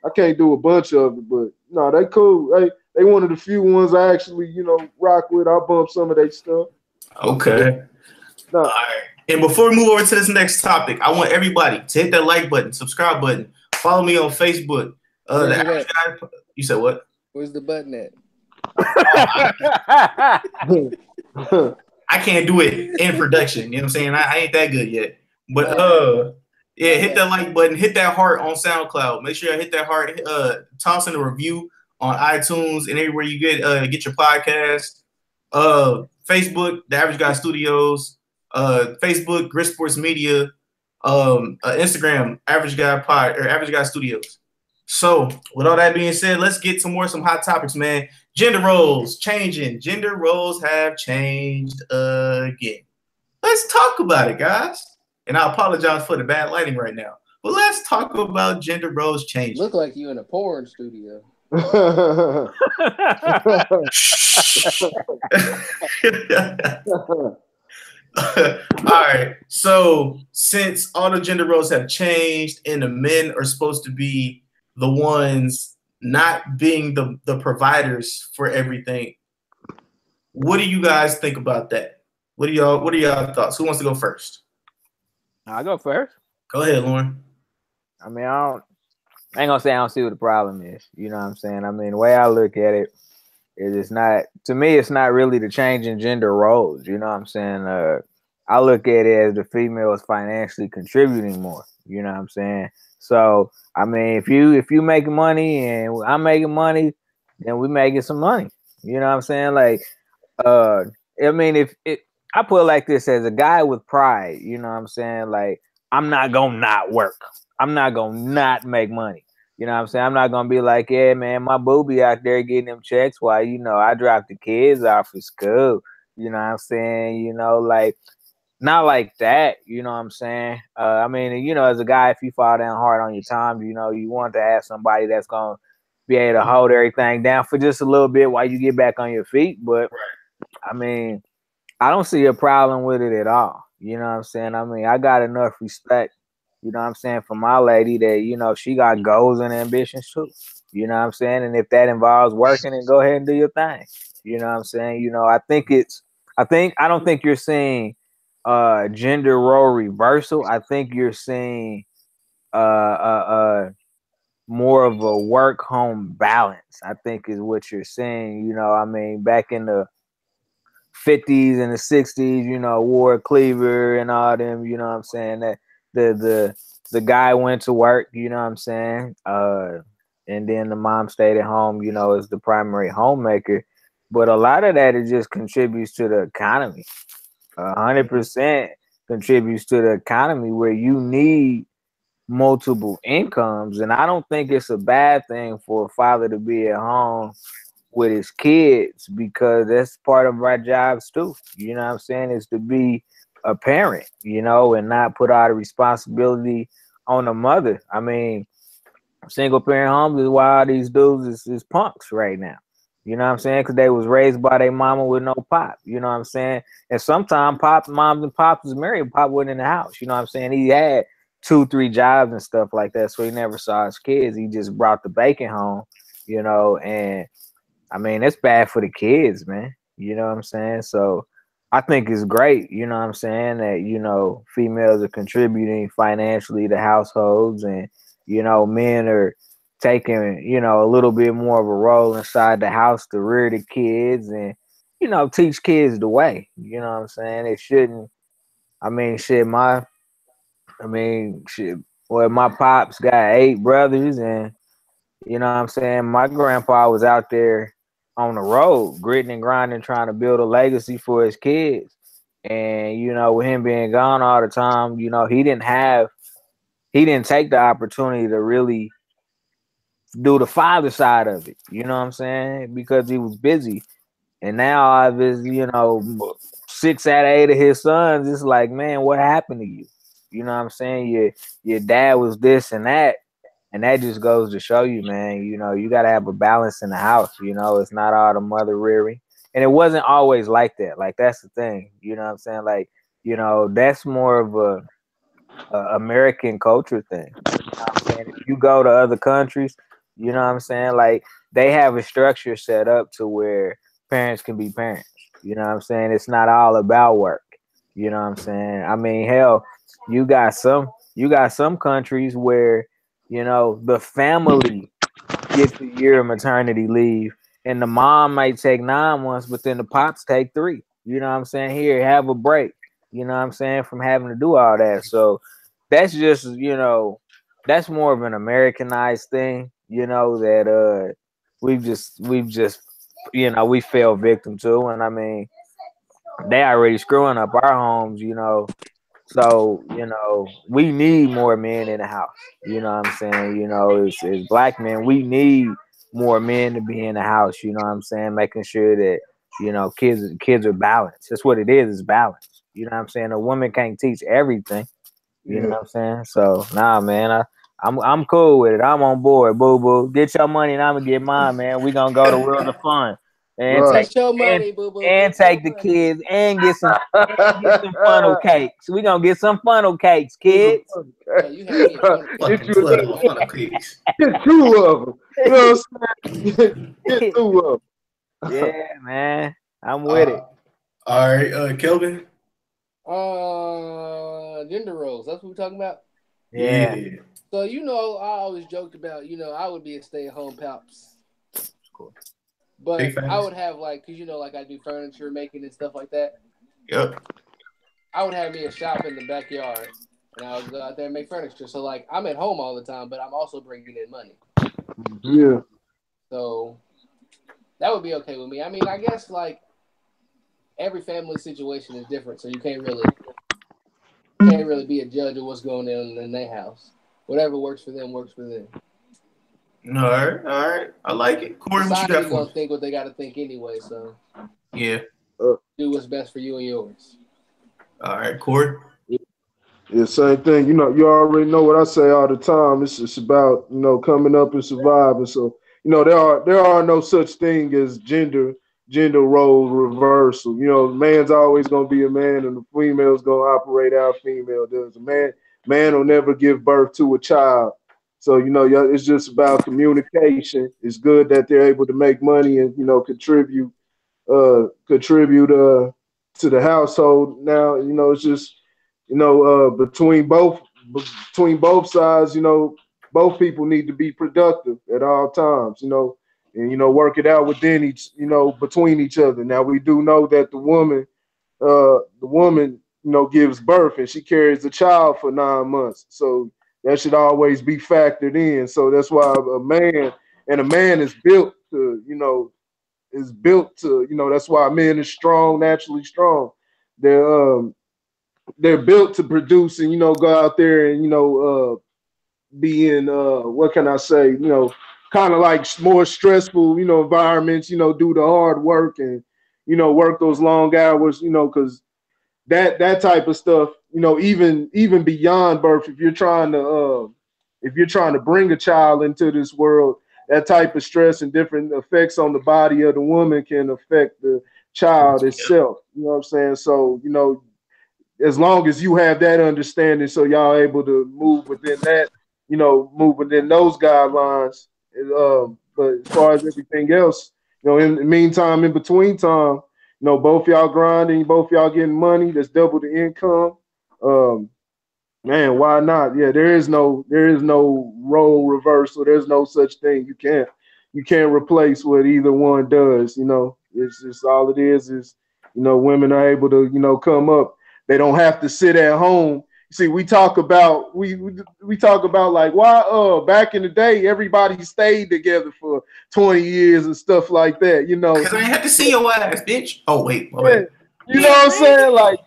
can't do a bunch of it, but no, they cool. They one of the few ones I actually rock with. I bump some of their stuff. Okay. No. All right. And before we move over to this next topic, I want everybody to hit that like button, subscribe button, follow me on Facebook. The average guy. You said what? Where's the button at? I can't do it in production. You know what I'm saying? I ain't that good yet. But yeah, hit that like button, hit that heart on SoundCloud. Make sure you hit that heart. Toss in a review on iTunes and everywhere you get your podcast. Facebook, The Average Guy Studios. Facebook, Grit Sports Media. Instagram, Average Guy Pod or Average Guy Studios. So, with all that being said, let's get some hot topics, man. Gender roles changing. Gender roles have changed again. Let's talk about it, guys. And I apologize for the bad lighting right now. But let's talk about gender roles changing. Look like you in a porn studio. All right. So since all the gender roles have changed and the men are supposed to be the ones not being the providers for everything, what do you guys think about that? What are y'all thoughts? Who wants to go first? I'll go first. Go ahead, Lauren. I mean, I ain't gonna say I don't see what the problem is. You know what I'm saying? I mean, the way I look at it is it's not really the change in gender roles. You know what I'm saying? I look at it as the female is financially contributing more. You know what I'm saying? So, I mean, if you making money and I'm making money, then we making some money. You know what I'm saying? Like, I mean, I put it like this, as a guy with pride, you know what I'm saying? Like, I'm not gonna not work. I'm not gonna not make money. You know what I'm saying? I'm not gonna be like, yeah, man, my booby out there getting them checks while, I drop the kids off for school. You know what I'm saying? Like, not like that. You know what I'm saying? I mean, as a guy, if you fall down hard on your time, you want to have somebody that's gonna be able to hold everything down for just a little bit while you get back on your feet. But I mean, I don't see a problem with it at all. You know what I'm saying? I mean, I got enough respect, you know what I'm saying, for my lady that, she got goals and ambitions too. You know what I'm saying? And if that involves working, then go ahead and do your thing. You know what I'm saying? I don't think you're seeing gender role reversal. I think you're seeing more of a work-home balance, I think is what you're seeing. I mean, back in the 50s and the 60s, Ward Cleaver and all them, you know what I'm saying, that the guy went to work, you know what I'm saying, and then the mom stayed at home, as the primary homemaker. But a lot of that, it just contributes to the economy. 100% contributes to the economy, where you need multiple incomes. And I don't think it's a bad thing for a father to be at home with his kids, because that's part of our jobs too. You know what I'm saying? Is to be a parent, and not put all the responsibility on the mother. I mean, single parent homes is why all these dudes is punks right now. You know what I'm saying? Because they was raised by their mama with no pop. You know what I'm saying? And sometimes moms and pops was married, pop wasn't in the house. You know what I'm saying? He had 2-3 jobs and stuff like that, so he never saw his kids. He just brought the bacon home, and I mean, it's bad for the kids, man. You know what I'm saying? So I think it's great, you know what I'm saying, that, females are contributing financially to households, and, men are taking, a little bit more of a role inside the house to rear the kids and, teach kids the way. You know what I'm saying? It shouldn't, I mean, my pops got 8 brothers, and, you know what I'm saying, my grandpa was out there on the road, gritting and grinding, trying to build a legacy for his kids. And with him being gone all the time, he didn't take the opportunity to really do the father side of it. You know what I'm saying? Because he was busy. And now all of his, 6 out of 8 of his sons, it's like, man, what happened to you? You know what I'm saying? Your dad was this and that. And that just goes to show you, man, you got to have a balance in the house. It's not all the mother rearing. And it wasn't always like that. Like, that's the thing. You know what I'm saying? Like, that's more of a American culture thing. You know what I'm saying? If you go to other countries, you know what I'm saying? Like, they have a structure set up to where parents can be parents. You know what I'm saying? It's not all about work. You know what I'm saying? I mean, hell, you got some countries where, the family gets a year of maternity leave and the mom might take 9 months, but then the pops take 3. You know what I'm saying? Here, have a break. You know what I'm saying? From having to do all that. So that's just, that's more of an Americanized thing, that we've just we fell victim to. And I mean, they already screwing up our homes, so, we need more men in the house. You know what I'm saying? As black men, we need more men to be in the house, you know what I'm saying? Making sure that, kids are balanced. That's what it is balance. You know what I'm saying? A woman can't teach everything. You know what I'm saying? So nah, man, I'm cool with it. I'm on board, boo boo. Get your money and I'm gonna get mine, man. We gonna go to World of Fun and Right. Get your money, boo boo. and take the kids and get some funnel cakes. We gonna get some funnel cakes, kids. Oh, you had me a funnel cake. Get you Funnel cakes. get 2 of them. You know what I'm saying? Get 2 of them. Yeah, man. I'm with it. All right, Kelvin. Gender roles. That's what we're talking about. Yeah. So I always joked about I would be a stay-at-home pops. Cool. But I would have because like I do furniture making and stuff like that. Yep. I would have me a shop in the backyard, and I would go out there and make furniture. So I'm at home all the time, but I'm also bringing in money. Yeah. So that would be okay with me. I mean, I guess every family situation is different, so you can't really be a judge of what's going on in their house. Whatever works for them works for them. All right. I like it. Corey, what you got Society for gonna us? think what they got to think anyway. So Yeah. do what's best for you and yours. All right, Corey. Yeah, same thing. You already know what I say all the time. It's just about coming up and surviving. So there are no such thing as gender role reversal. Man's always gonna be a man, and the female's gonna operate how a female does. A man will never give birth to a child. So it's just about communication. It's good that they're able to make money and contribute to the household. Now it's just between both sides, both people need to be productive at all times, and work it out within between each other. Now we do know that the woman gives birth and she carries a child for 9 months, so that should always be factored in. So that's why a man is built to that's why men is strong, naturally strong. They're they're built to produce and go out there and be in what can I say, kind of like more stressful environments, do the hard work and work those long hours, because that type of stuff, even beyond birth, if you're trying to bring a child into this world, that type of stress and different effects on the body of the woman can affect the child itself. You know what I'm saying? So as long as you have that understanding, so y'all able to move within that, move within those guidelines. But as far as everything else, in the meantime, in between time, both y'all grinding, both y'all getting money. That's double the income. Um, Man, why not? Yeah, there is no role reversal. There's no such thing. You can't replace what either one does. It's just all it is women are able to come up. They don't have to sit at home. See, we talk about like why back in the day everybody stayed together for 20 years and stuff like that. Because I had to see your ass, bitch. Oh wait, my Yeah, bad. you know what I'm saying? Like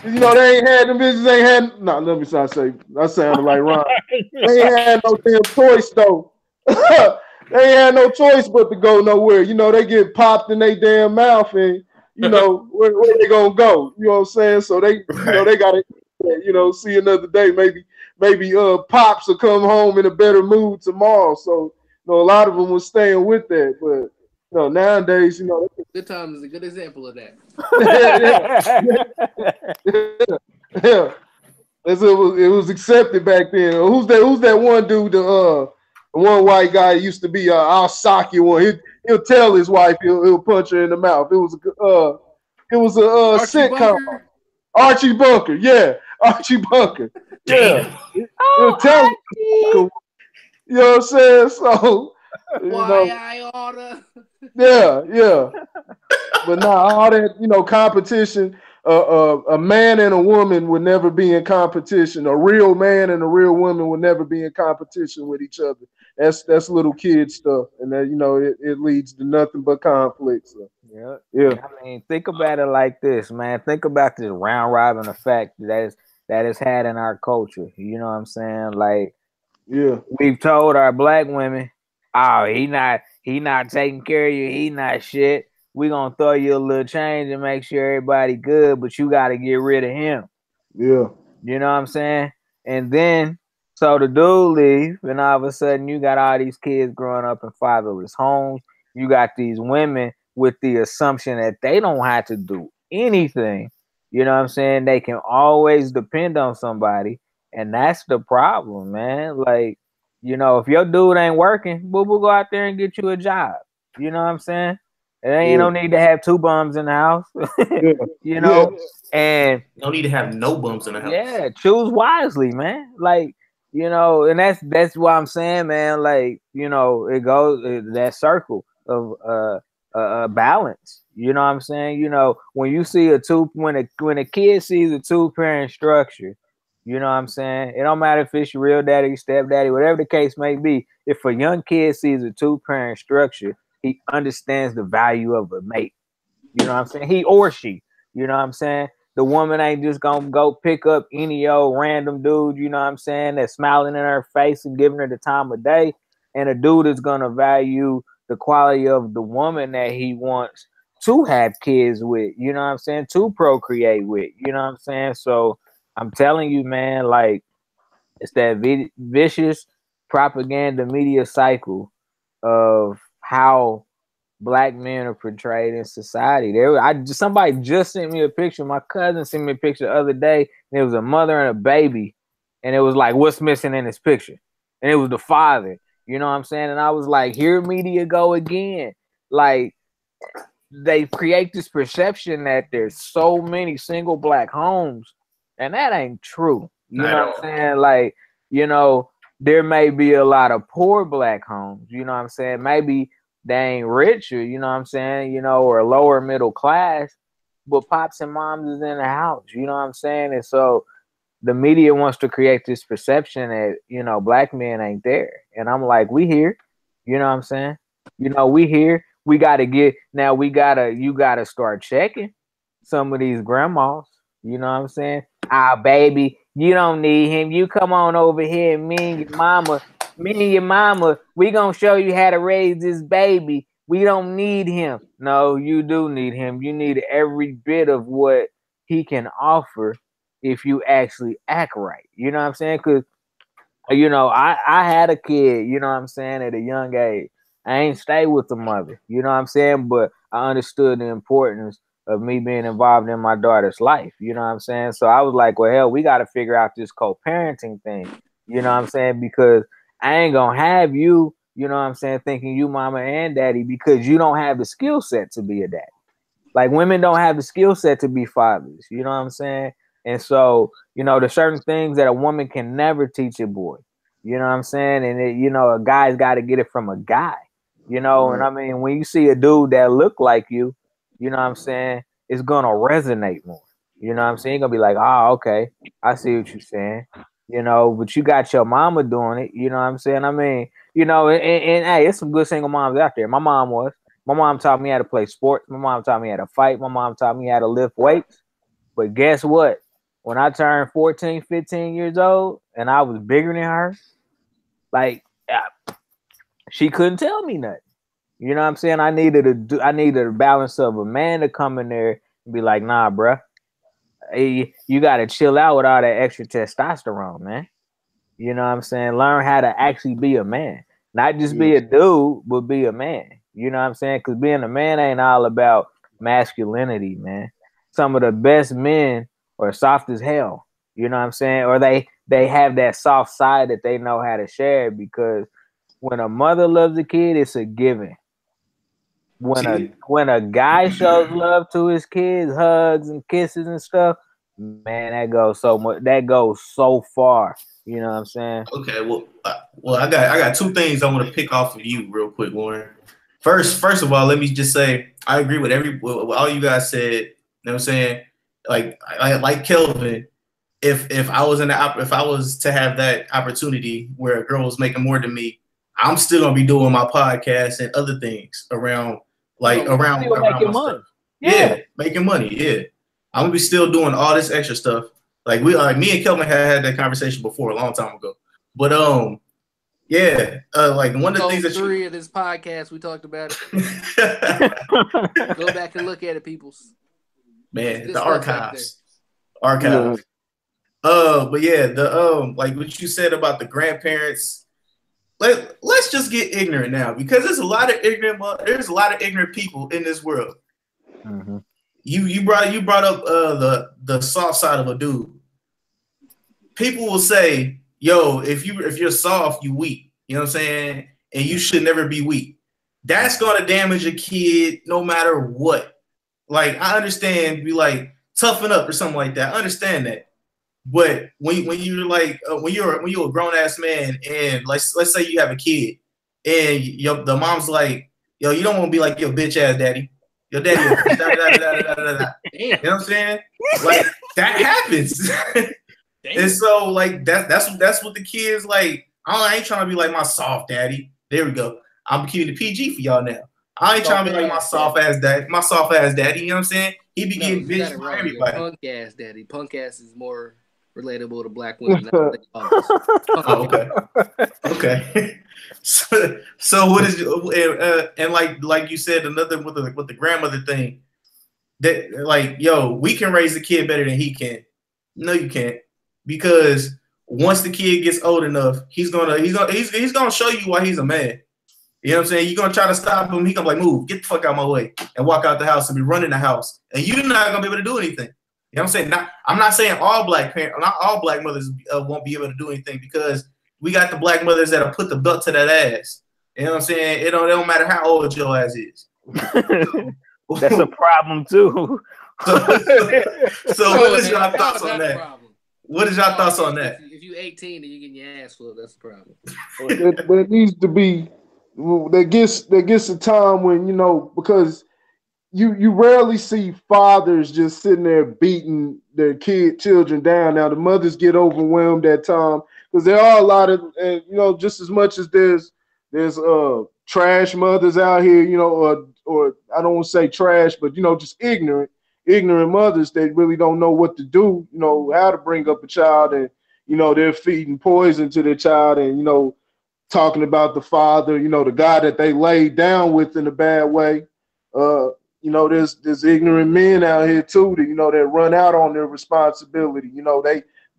You know, they ain't had them bitches, ain't had no, let me not say that sounded like Ron. They ain't had no damn choice though. They ain't had no choice but to go nowhere. You know, they get popped in their damn mouth and you know, where they gonna go? You know what I'm saying? So they, you know, they gotta, you know, see another day. Maybe Pops will come home in a better mood tomorrow. So, you know, a lot of them was staying with that. But, you know, nowadays, you know. Good Times is a good example of that. Yeah. It was accepted back then. Who's that one dude, the one white guy used to be I'll sock you one. He'll tell his wife he'll punch her in the mouth. It was a sitcom. Bunker? Archie Bunker, yeah. Archie Bunker. Yeah. Oh, tell him, Archie. you know what I'm saying? So you Why know, I oughta? yeah. But now all that, you know, competition, a man and a woman would never be in competition. A real man and a real woman would never be in competition with each other. That's little kid stuff, and that, you know, it leads to nothing but conflict. So, yeah. I mean, think about it like this, man. Think about this round robin effect that is had in our culture. You know what I'm saying? Like, yeah, we've told our black women, oh, he not taking care of you, he not shit. We gonna throw you a little change and make sure everybody good, but you gotta get rid of him. yeah. You know what I'm saying? And then so the dude leave, and all of a sudden you got all these kids growing up in fatherless homes. You got these women with the assumption that they don't have to do anything. You know what I'm saying? They can always depend on somebody. And that's the problem, man. Like, you know, if your dude ain't working, boo boo, go out there and get you a job. You know what I'm saying? It ain't no need to have two bums in the house. Yeah. You know? Yeah. And no need to have no bumps in the house. yeah, choose wisely, man. Like, you know, and that's what I'm saying, man. Like, you know, it goes that circle of balance. You know what I'm saying? You know, when you see when a kid sees a two-parent structure, you know what I'm saying? It don't matter if it's your real daddy, stepdaddy, whatever the case may be. If a young kid sees a two-parent structure, he understands the value of a mate. You know what I'm saying? He or she. You know what I'm saying? The woman ain't just gonna go pick up any old random dude, you know what I'm saying, that's smiling in her face and giving her the time of day. And a dude is gonna value the quality of the woman that he wants to have kids with, you know what I'm saying, to procreate with, you know what I'm saying? So I'm telling you, man, like, it's that vicious propaganda media cycle of how black men are portrayed in society. Somebody just sent me a picture. My cousin sent me a picture the other day, and it was a mother and a baby, and it was like, what's missing in this picture? And it was the father. You know what I'm saying? And I was like, here media go again. Like, they create this perception that there's so many single black homes, and that ain't true. You know what I'm saying? Like, you know, there may be a lot of poor black homes. You know what I'm saying? Maybe they ain't richer, you know what I'm saying, you know, or lower middle class, but pops and moms is in the house, you know what I'm saying? And so the media wants to create this perception that, you know, black men ain't there. And I'm like, we here, you know what I'm saying? You know, we here. You gotta start checking some of these grandmas, you know what I'm saying? Ah, baby, you don't need him. You come on over here, me and your mama, we gonna show you how to raise this baby. We don't need him. No, you do need him. You need every bit of what he can offer if you actually act right. You know what I'm saying? Because, you know, I had a kid, you know what I'm saying, at a young age. I ain't stay with the mother, you know what I'm saying? But I understood the importance of me being involved in my daughter's life, you know what I'm saying? So I was like, well, hell, we got to figure out this co-parenting thing, you know what I'm saying? Because I ain't gonna have you, you know what I'm saying, thinking you mama and daddy because you don't have the skill set to be a daddy. Like, women don't have the skill set to be fathers, you know what I'm saying? And so, you know, there's certain things that a woman can never teach a boy, you know what I'm saying? And, you know, a guy's got to get it from a guy, you know? And I mean, when you see a dude that look like you know what I'm saying, it's going to resonate more. You know what I'm saying? You're going to be like, oh, okay, I see what you're saying. You know, but you got your mama doing it. You know what I'm saying? I mean, you know, and hey, it's some good single moms out there. My mom taught me how to play sports. My mom taught me how to fight. My mom taught me how to lift weights. But guess what? when I turned 14, 15 years old, and I was bigger than her, like she couldn't tell me nothing. You know what I'm saying? I needed a balance of a man to come in there and be like, nah, bruh, hey, you gotta chill out with all that extra testosterone, man. You know what I'm saying? Learn how to actually be a man. Not just be a dude, but be a man. You know what I'm saying? Because being a man ain't all about masculinity, man. Some of the best men are soft as hell. You know what I'm saying? Or they have that soft side that they know how to share, because when a mother loves a kid, it's a given. When a guy shows love to his kids, hugs and kisses and stuff, man, that goes so far. You know what I'm saying? Okay, well, I got two things I want to pick off of you real quick, Warren. First of all, let me just say I agree with all you guys said. You know what I'm saying? Like Kelvin, if I was to have that opportunity where a girl was making more than me, I'm still gonna be doing my podcast and other things around around my stuff. Yeah, making money. Yeah, I'm gonna be still doing all this extra stuff. Like me and Kelvin had that conversation before a long time ago. But yeah, like one of the things that three of this podcast we talked about it. Go back and look at it, peoples. Man, the archives. Yeah. But yeah, the like what you said about the grandparents. Let's just get ignorant now, because there's a lot of ignorant people in this world. Mm-hmm. You brought up the soft side of a dude. People will say, yo, if you're soft, you weak. You know what I'm saying? And you should never be weak. That's gonna damage a kid no matter what. Like, I understand, be like, toughen up or something like that. I understand that. But when you're like when you're a grown ass man, and let's say you have a kid, and the mom's like, yo, you don't want to be like your bitch ass daddy. Your daddy, you know what I'm saying? Like, that happens. And so like that's what the kids like. I ain't trying to be like my soft daddy. There we go. I'm keeping the PG for y'all now. I ain't trying to be like my soft ass daddy. You know what I'm saying? He be getting bitches from everybody. Punk ass daddy. Punk ass is more relatable to black women. Oh, okay. So what is and like you said, another with the grandmother thing, that like, yo, we can raise a kid better than he can. No, you can't, because once the kid gets old enough, he's gonna show you why he's a man. You know what I'm saying? You're gonna try to stop him. He gonna be like, move, get the fuck out of my way, and walk out the house and be running the house, and you're not gonna be able to do anything. You know what I'm saying? I'm not saying not all black mothers won't be able to do anything, because we got the black mothers that'll put the belt to that ass. You know what I'm saying? It don't matter how old your ass is. That's a problem too. So what is y'all thoughts on that? Problem. What is y'all thoughts on that? If you're 18 and you're getting your ass full, that's the problem. There needs to be. There gets a time when, you know, because you rarely see fathers just sitting there beating their children down. Now the mothers get overwhelmed at time, because there are a lot of, you know, just as much as there's trash mothers out here, you know, or I don't want to say trash, but, you know, just ignorant mothers that really don't know what to do, you know, how to bring up a child, and, you know, they're feeding poison to their child, and, you know, talking about the father, you know, the guy that they laid down with in a bad way. You know, there's ignorant men out here too that, you know, that run out on their responsibility. You know,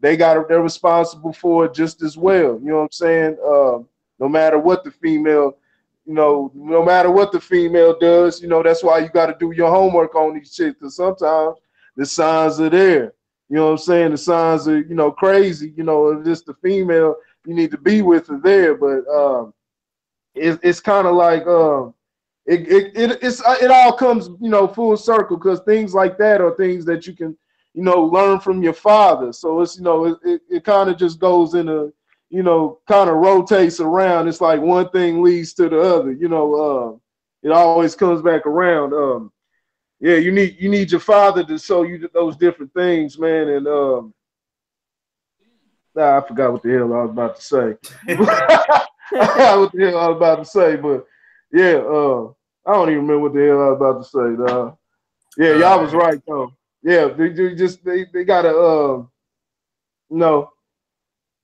they're responsible for it just as well. You know what I'm saying? No matter what the female, you know, no matter what the female does, you know, that's why you got to do your homework on these chicks, because sometimes the signs are there. You know what I'm saying? The signs are, you know, crazy. You know, if it's the female you need to be with her there, but it's kind of like it all comes, you know, full circle, because things like that are things that you can, you know, learn from your father. So it's, you know, it kind of just goes in a, you know, kind of rotates around. It's like one thing leads to the other, you know. It always comes back around. Yeah, you need your father to show you those different things, man. And I forgot what the hell I was about to say. I forgot what the hell I was about to say, but yeah, I don't even remember what the hell I was about to say. Yeah, y'all was right though. Yeah, they gotta No,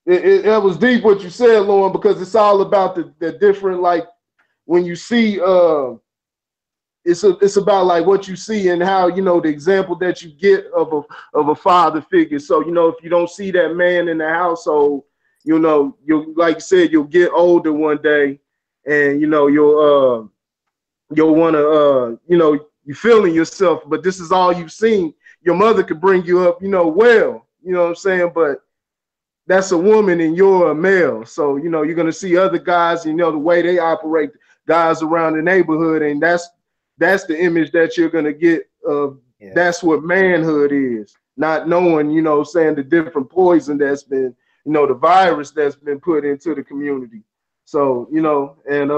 it was deep what you said, Lauren, because it's all about the different, like when you see it's about like what you see and how, you know, the example that you get of a father figure. So, you know, if you don't see that man in the household, you know, you'll, like you said, you'll get older one day, and you know you'll want to you know, you feeling yourself, but this is all you've seen. Your mother could bring you up, you know, well, you know what I'm saying, but that's a woman and you're a male. So, you know, you're going to see other guys, you know, the way they operate, guys around the neighborhood. And that's the image that you're going to get of. Yeah. That's what manhood is. Not knowing, you know, saying the different poison that's been, you know, the virus that's been put into the community. So, you know, and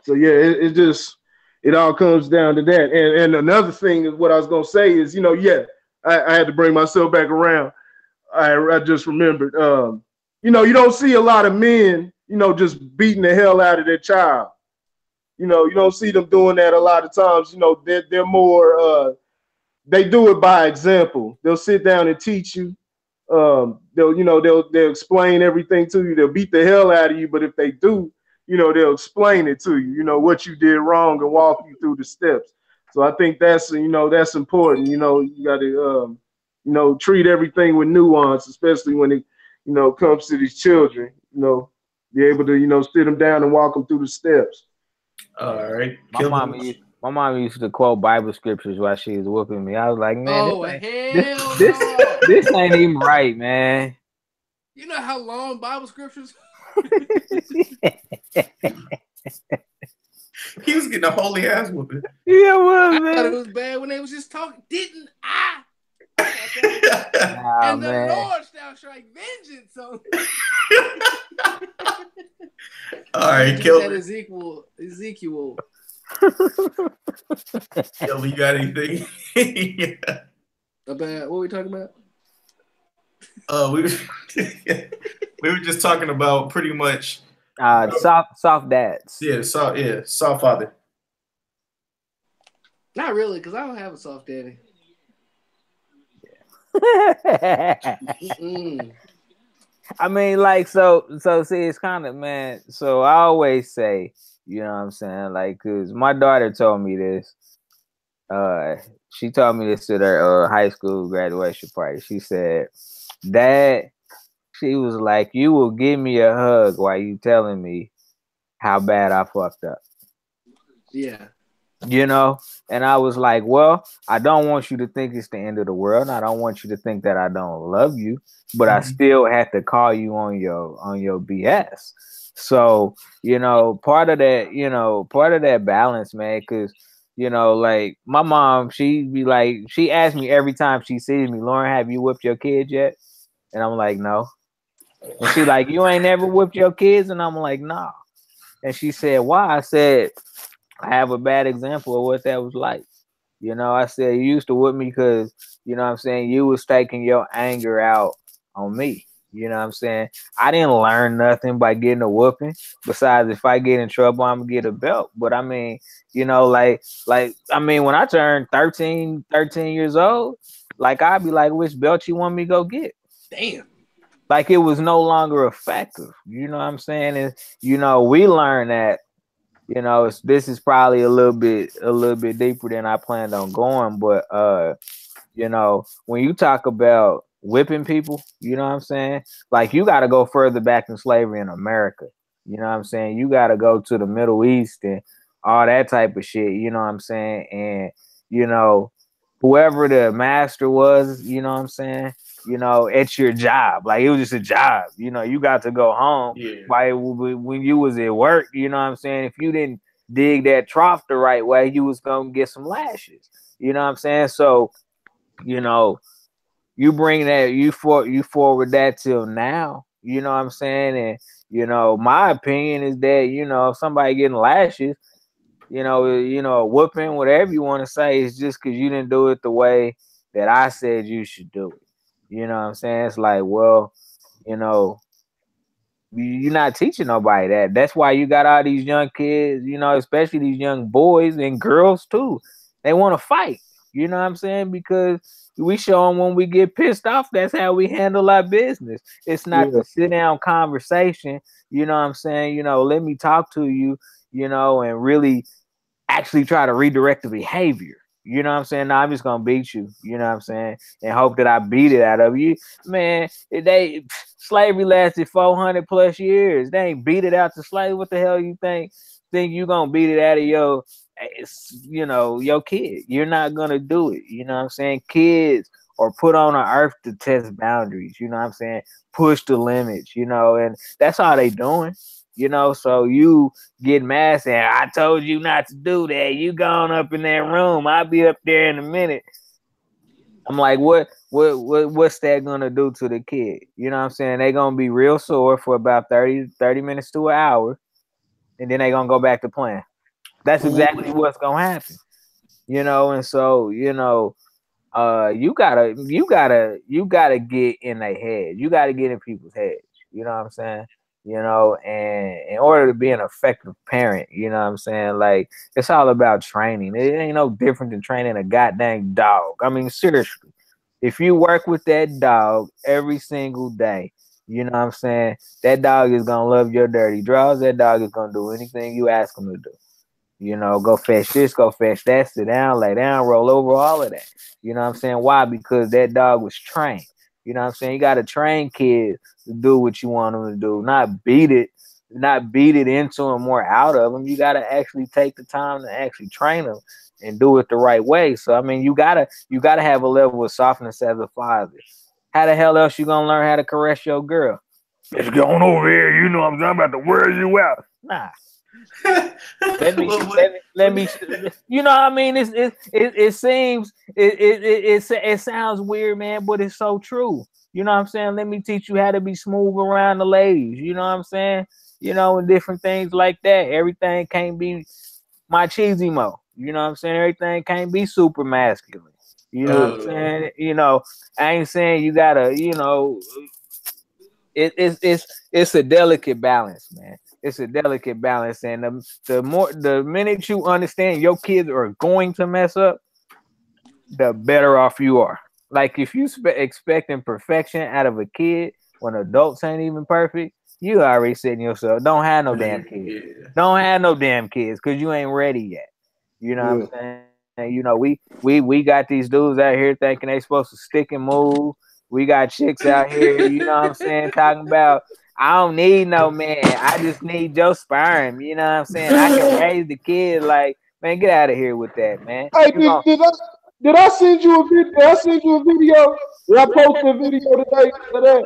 so yeah, it just, it all comes down to that. And another thing is what I was going to say is, you know, yeah, I had to bring myself back around. I just remembered. You know, you don't see a lot of men, you know, just beating the hell out of their child. You know, you don't see them doing that a lot of times. You know, they're more. They do it by example. They'll sit down and teach you. They'll explain everything to you. They'll beat the hell out of you, but if they do, you know, they'll explain it to you. You know what you did wrong and walk you through the steps. So I think that's, you know, that's important. You know, you got to you know, treat everything with nuance, especially when it, you know, comes to these children. You know, be able to, you know, sit them down and walk them through the steps. All right. My mom used to quote Bible scriptures while she was whooping me. I was like, man, Oh, hell no. this ain't even right, man. You know how long Bible scriptures? He was getting a holy ass whooping. Yeah, well, I man. thought it was bad when they was just talking, didn't I? Nah, And the man. Lord shall strike vengeance on. All right, That Kelvin. Ezekiel. Kelvin, you got anything? About what we talking about? We were just talking about pretty much Soft dads. yeah, soft father. Not really, because I don't have a soft daddy. I mean, like, so see, it's kind of, man, so I always say, you know what I'm saying, like, because my daughter told me this, she told me this at her high school graduation party. She said, Dad, she was like, you will give me a hug while you telling me how bad I fucked up. Yeah. You know, and I was like, well, I don't want you to think it's the end of the world. I don't want you to think that I don't love you, but I still had to call you on your BS. So, you know, part of that balance, man, because, you know, like my mom, she'd be like, she asked me every time she sees me, Lauren, have you whipped your kid yet? And I'm like, no. And she like, you ain't never whipped your kids? And I'm like, nah. And she said, why? I said, I have a bad example of what that was like. You know, I said, you used to whip me because, you know what I'm saying, you was taking your anger out on me. You know what I'm saying? I didn't learn nothing by getting a whooping. Besides, if I get in trouble, I'm going to get a belt. But I mean, you know, like, I mean, when I turned 13 years old, like, I'd be like, which belt you want me to go get? Damn. Like, it was no longer effective. You know what I'm saying? And, you know, we learned that. You know, this is probably a little bit deeper than I planned on going, but you know, when you talk about whipping people, you know what I'm saying? Like, you got to go further back than slavery in America. You know what I'm saying? You got to go to the Middle East and all that type of shit. You know what I'm saying? And you know, whoever the master was, you know what I'm saying? You know, it's your job. Like, it was just a job. You know, you got to go home. Yeah. By when you was at work, you know what I'm saying? If you didn't dig that trough the right way, you was gonna get some lashes. You know what I'm saying? So, you know, you bring that, you forward that till now. You know what I'm saying? And you know, my opinion is that, you know, if somebody getting lashes, you know, whooping, whatever you want to say, is just because you didn't do it the way that I said you should do it. You know what I'm saying? It's like, well, you know, you're not teaching nobody that. That's why you got all these young kids, you know, especially these young boys and girls too. They want to fight. You know what I'm saying? Because we show them when we get pissed off, that's how we handle our business. It's not the sit down conversation, you know what I'm saying? You know, let me talk to you, you know, and really actually try to redirect the behavior. You know what I'm saying? No, I'm just gonna beat you. You know what I'm saying? And hope that I beat it out of you. Man, slavery lasted 400 plus years. They ain't beat it out to slave. What the hell you think you gonna beat it out of your kid? You're not gonna do it. You know what I'm saying? Kids are put on the earth to test boundaries. You know what I'm saying? Push the limits. You know, and that's all they doing. You know, so you get mad saying, I told you not to do that. You gone up in that room. I'll be up there in a minute. I'm like, what's that gonna do to the kid? You know what I'm saying? They gonna be real sore for about 30 minutes to an hour, and then they gonna go back to playing. That's exactly what's gonna happen. You know, and so, you know, you gotta get in their head. You gotta get in people's heads. You know what I'm saying? You know, and in order to be an effective parent, you know what I'm saying? Like, it's all about training. It ain't no different than training a goddamn dog. I mean, seriously, if you work with that dog every single day, you know what I'm saying? That dog is gonna love your dirty draws. That dog is gonna do anything you ask him to do. You know, go fetch this, go fetch that, sit down, lay down, roll over, all of that. You know what I'm saying? Why? Because that dog was trained. You know what I'm saying? You got to train kids to do what you want them to do, not beat it into them or out of them. You got to actually take the time to actually train them and do it the right way. So, I mean, you gotta have a level of softness as a father. How the hell else you gonna learn how to caress your girl? It's going over here. You know I'm about to wear you out. Nah. let me you know what I mean? It seems it sounds weird, man, but it's so true. You know what I'm saying? Let me teach you how to be smooth around the ladies. You know what I'm saying? You know, and different things like that. Everything can't be machismo. You know what I'm saying? Everything can't be super masculine. You know what I'm saying? You know, I ain't saying you gotta, you know, it's a delicate balance, man. It's a delicate balance, and the minute you understand your kids are going to mess up, the better off you are. Like, if you expecting perfection out of a kid when adults ain't even perfect, you already setting yourself. Don't have no damn kids. Don't have no damn kids because you ain't ready yet. You know what I'm saying? You know, we got these dudes out here thinking they supposed to stick and move. We got chicks out here, you know what I'm saying, talking about, I don't need no man. I just need your sperm. You know what I'm saying? I can raise the kid. Like, man, get out of here with that, man. Hey, did I send you a video? Did I send you a video? Did I post a video today for that?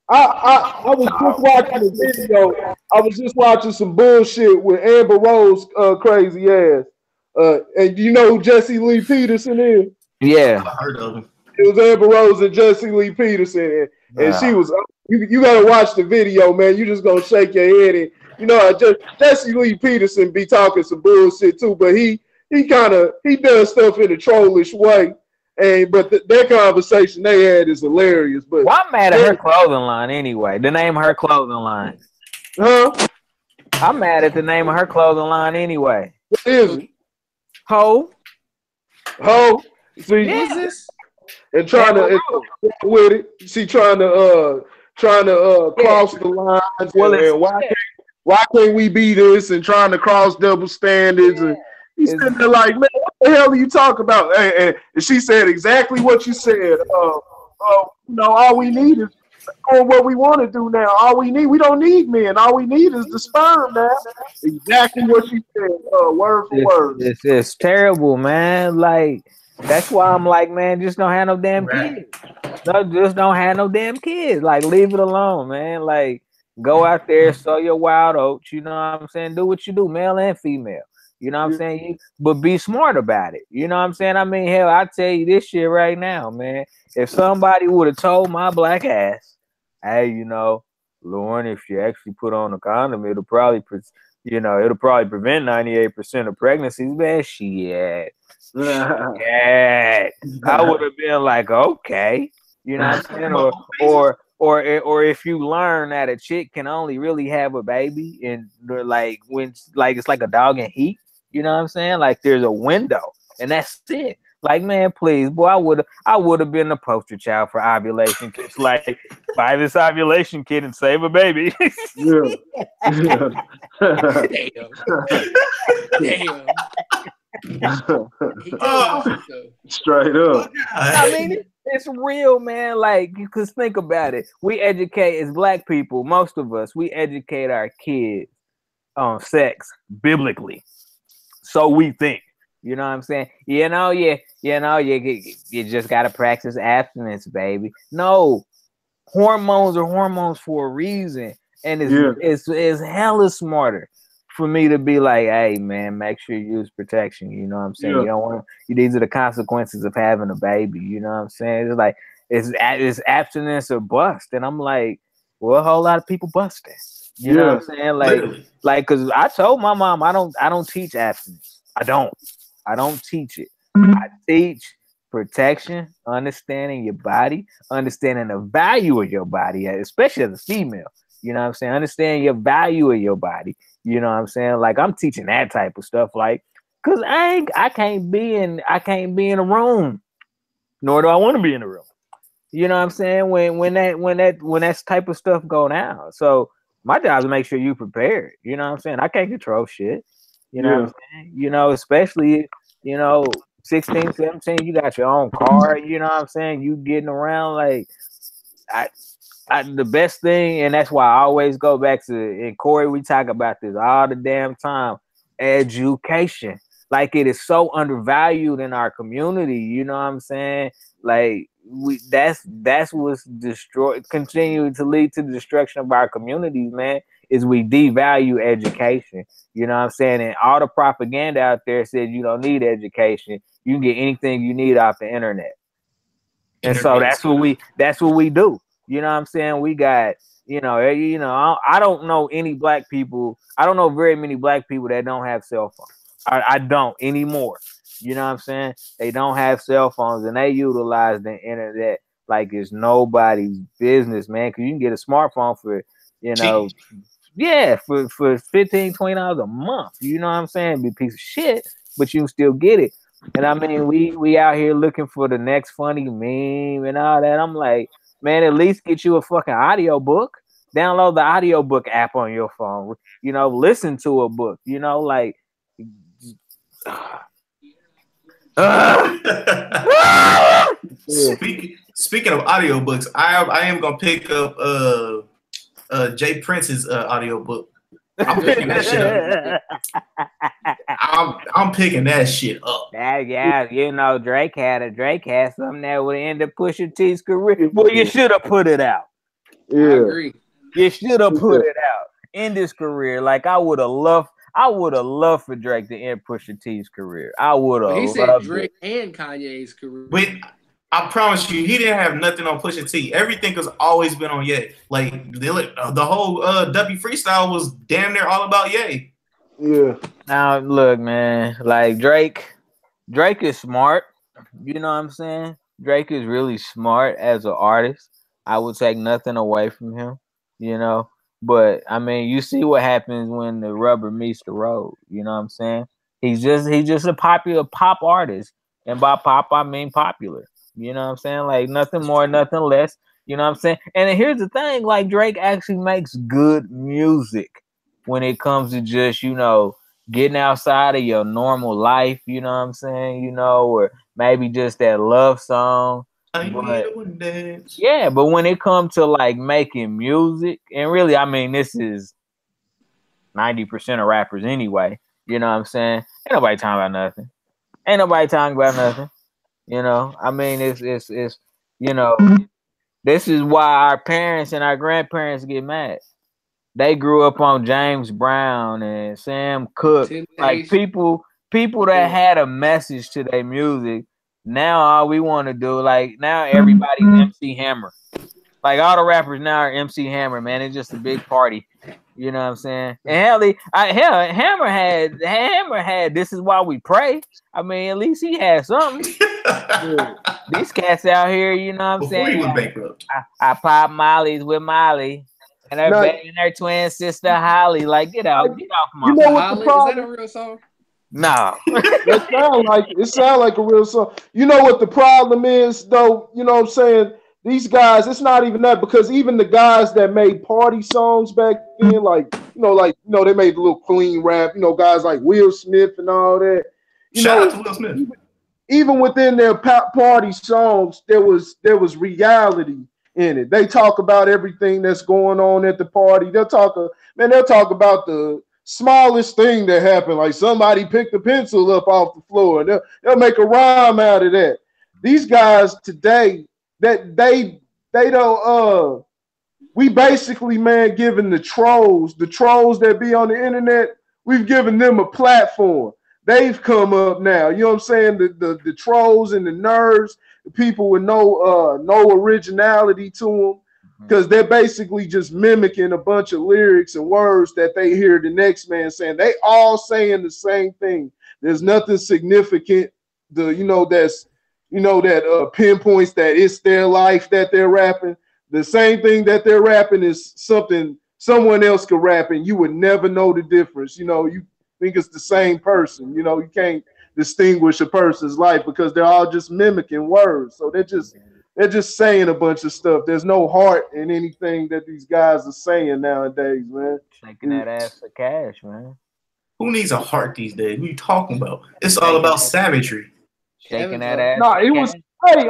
I was just watching a video. I was just watching some bullshit with Amber Rose crazy ass. And you know who Jesse Lee Peterson is? Yeah. I heard of him. It was Amber Rose and Jesse Lee Peterson. And she was, you got to watch the video, man. You just going to shake your head. And, you know, Jesse Lee Peterson be talking some bullshit too, but he does stuff in a trollish way. But that conversation they had is hilarious. But well, I'm mad at her clothing line anyway. The name of her clothing line. Huh? I'm mad at the name of her clothing line anyway. What is it? Ho. See, what's this? And trying to with it. She trying to cross the lines. Well, and why can't we be this, and trying to cross double standards? And he's sitting there like, man, what the hell are you talking about? And she said exactly what you said. You know, all we need is doing what we want to do now. We don't need men. All we need is the sperm now. Exactly what she said, word for word. It's terrible, man. Like, that's why I'm like, man, just don't have no damn kids. No, just don't have no damn kids. Like, leave it alone, man. Like, go out there, sow your wild oats. You know what I'm saying? Do what you do, male and female. You know what I'm saying? But be smart about it. You know what I'm saying? I mean, hell, I tell you this shit right now, man. If somebody would have told my black ass, hey, you know, Lauren, if you actually put on a condom, it'll probably prevent 98% of pregnancies, man. Shit. Yeah. I would have been like, okay. You know what I'm saying? Or if you learn that a chick can only really have a baby and like when it's like a dog in heat, you know what I'm saying? Like, there's a window and that's it. Like, man, please, boy, I would have been the poster child for ovulation kits. Like, buy this ovulation kit and save a baby. Yeah. Yeah. Damn. Damn. He told you so. Straight up. I mean, it's real, man. Like, because think about it. We educate, as black people, most of us, we educate our kids on sex biblically. So we think. You know what I'm saying? You just gotta practice abstinence, baby. No, hormones are hormones for a reason, and it's hella smarter for me to be like, hey man, make sure you use protection. You know what I'm saying? Yeah. You don't want these are the consequences of having a baby. You know what I'm saying? It's like it's abstinence or bust, and I'm like, well, a whole lot of people busting. You know what I'm saying? Like, cause I told my mom I don't teach abstinence. I don't teach it. I teach protection, understanding your body, understanding the value of your body, especially as a female. You know what I'm saying? Understand your value of your body. You know what I'm saying? Like, I'm teaching that type of stuff. Like, cause I can't be in a room, nor do I want to be in a room. You know what I'm saying? When that type of stuff go down. So my job is to make sure you prepared. You know what I'm saying? I can't control shit. You know what I'm saying? You know, especially, 16, 17, you got your own car, you know what I'm saying? You getting around, like, the best thing, and that's why I always go back to, and Corey, we talk about this all the damn time, education. Like, it is so undervalued in our community, you know what I'm saying? Like, that's what's continuing to lead to the destruction of our communities, man, is we devalue education. You know what I'm saying? And all the propaganda out there says you don't need education. You can get anything you need off the internet. And so that's what we do. You know what I'm saying? We got, I don't know any black people. I don't know very many black people that don't have cell phones. I don't anymore. You know what I'm saying? They don't have cell phones and they utilize the internet like it's nobody's business, man. Because you can get a smartphone for, for $15, $20 a month. You know what I'm saying? Be a piece of shit, but you can still get it. And I mean, we out here looking for the next funny meme and all that. I'm like, man, at least get you a fucking audiobook. Download the audiobook app on your phone. Listen to a book. Like. Speaking of audiobooks, I am gonna pick up Jay Prince's audiobook. I'm picking that shit up. I'm picking that shit up. Drake had something that would end up Pusha T's career. Well, you should have put it out. Yeah. I agree. You should have put it out. End his career. Like, I would have loved for Drake to end Pusha T's career. I would have. He said Drake and Kanye's career. But I promise you, he didn't have nothing on Pusha T. Everything has always been on Ye. Like, the whole W freestyle was damn near all about Ye. Yeah. Now look, man. Like, Drake is smart. You know what I'm saying? Drake is really smart as an artist. I would take nothing away from him. But I mean, you see what happens when the rubber meets the road. You know what I'm saying? He's just a popular pop artist, and by pop I mean popular. You know what I'm saying? Like, nothing more, nothing less. You know what I'm saying? And here's the thing: like, Drake actually makes good music when it comes to just getting outside of your normal life. You know what I'm saying? Or maybe just that love song. But when it comes to like making music, and really, I mean, this is 90% of rappers anyway. You know what I'm saying? Ain't nobody talking about nothing. I mean, it's this is why our parents and our grandparents get mad. They grew up on James Brown and Sam Cooke, like people that had a message to their music. Now all we want to do, like, now everybody's MC Hammer. Like, all the rappers now are MC Hammer, man. It's just a big party. You know what I'm saying? And Hammer had This Is Why We Pray. I mean, at least he had something. These cats out here, you know what I'm saying? Before he went bankrupt. I pop Molly's with Molly. And her twin sister Holly. Like, get off my. You know what the problem? Is that a real song? No. It sound like a real song. You know what the problem is, though? You know what I'm saying? These guys, it's not even that, because even the guys that made party songs back then, they made a little clean rap, guys like Will Smith and all that. Shout out to Will Smith. Even within their party songs, there was reality in it. They talk about everything that's going on at the party. They'll talk about the smallest thing that happened, like somebody picked a pencil up off the floor. They'll make a rhyme out of that. These guys today, that they don't we basically, man, giving the trolls that be on the internet, we've given them a platform. They've come up now. You know what I'm saying? The trolls and the nerds, the people with no originality to them, because they're basically just mimicking a bunch of lyrics and words that they hear the next man saying. They all saying the same thing. There's nothing significant that pinpoints that it's their life that they're rapping. The same thing that they're rapping is something someone else could rap, and you would never know the difference. You think it's the same person. You can't distinguish a person's life because they're all just mimicking words. So they're just saying a bunch of stuff. There's no heart in anything that these guys are saying nowadays, man. Shaking that ass for cash, man. Who needs a heart these days? Who are you talking about? It's all about savagery. Shaking that ass. No, it was. Hey,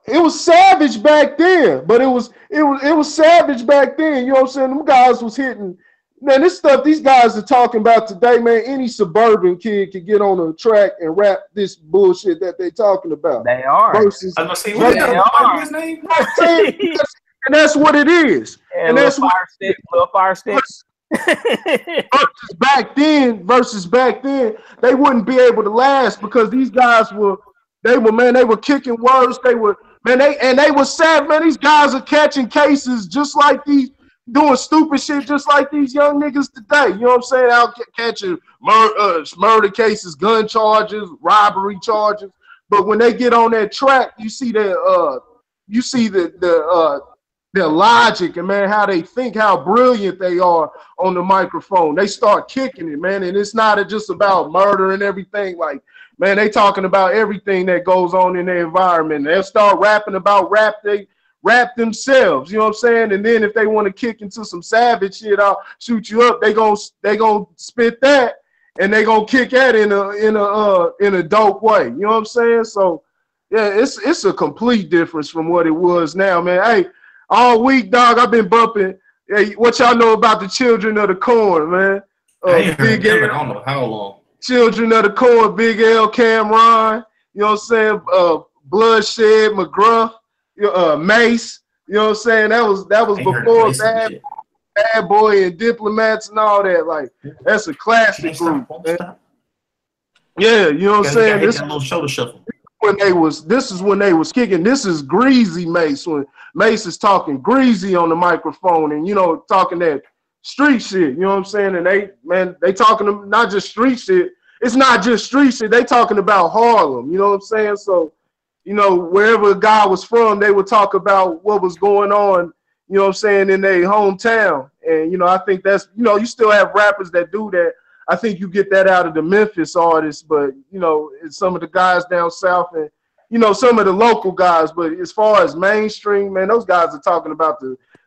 it was savage back then, but it was savage back then. You know what I'm saying? Them guys was hitting. Man, this stuff these guys are talking about today, man, any suburban kid could get on a track and rap this bullshit that they talking about. They are. Versus, I was gonna say, what his name? And that's what it is. Yeah, and that's what little fire stick. versus back then, they wouldn't be able to last because these guys were kicking words. They were sad, man. These guys are catching cases just like these, doing stupid shit just like these young niggas today. You know what I'm saying? Out catching murder cases, gun charges, robbery charges. But when they get on that track, you see their logic and, man, how they think, how brilliant they are on the microphone. They start kicking it, man. And it's not just about murder and everything. Like, man, they talking about everything that goes on in their environment. They'll start rapping about they rap themselves, you know what I'm saying? And then if they want to kick into some savage shit, I'll shoot you up. They gonna spit that, and they gonna kick that in a dope way. You know what I'm saying? So yeah, it's a complete difference from what it was now, man. Hey, all week, dog, I've been bumping. Hey, what y'all know about the Children of the Corn, man? Big L, I don't know how long. Children of the Corn, Big L, Cameron, you know what I'm saying? Bloodshed, McGruff. Mace, you know what I'm saying? That was before Bad Boy and Diplomats and all that. Like, that's a classic group. Yeah, you know what I'm saying? This little shoulder shuffle. This is when they was kicking. This is greasy Mace, when Mace is talking greasy on the microphone and, talking that street shit. You know what I'm saying? And they talking not just street shit. It's not just street shit. They talking about Harlem. You know what I'm saying? So, wherever a guy was from, they would talk about what was going on, you know what I'm saying, in their hometown. And, I think that's, you still have rappers that do that. I think you get that out of the Memphis artists, but, it's some of the guys down south and, some of the local guys. But as far as mainstream, man, those guys are talking about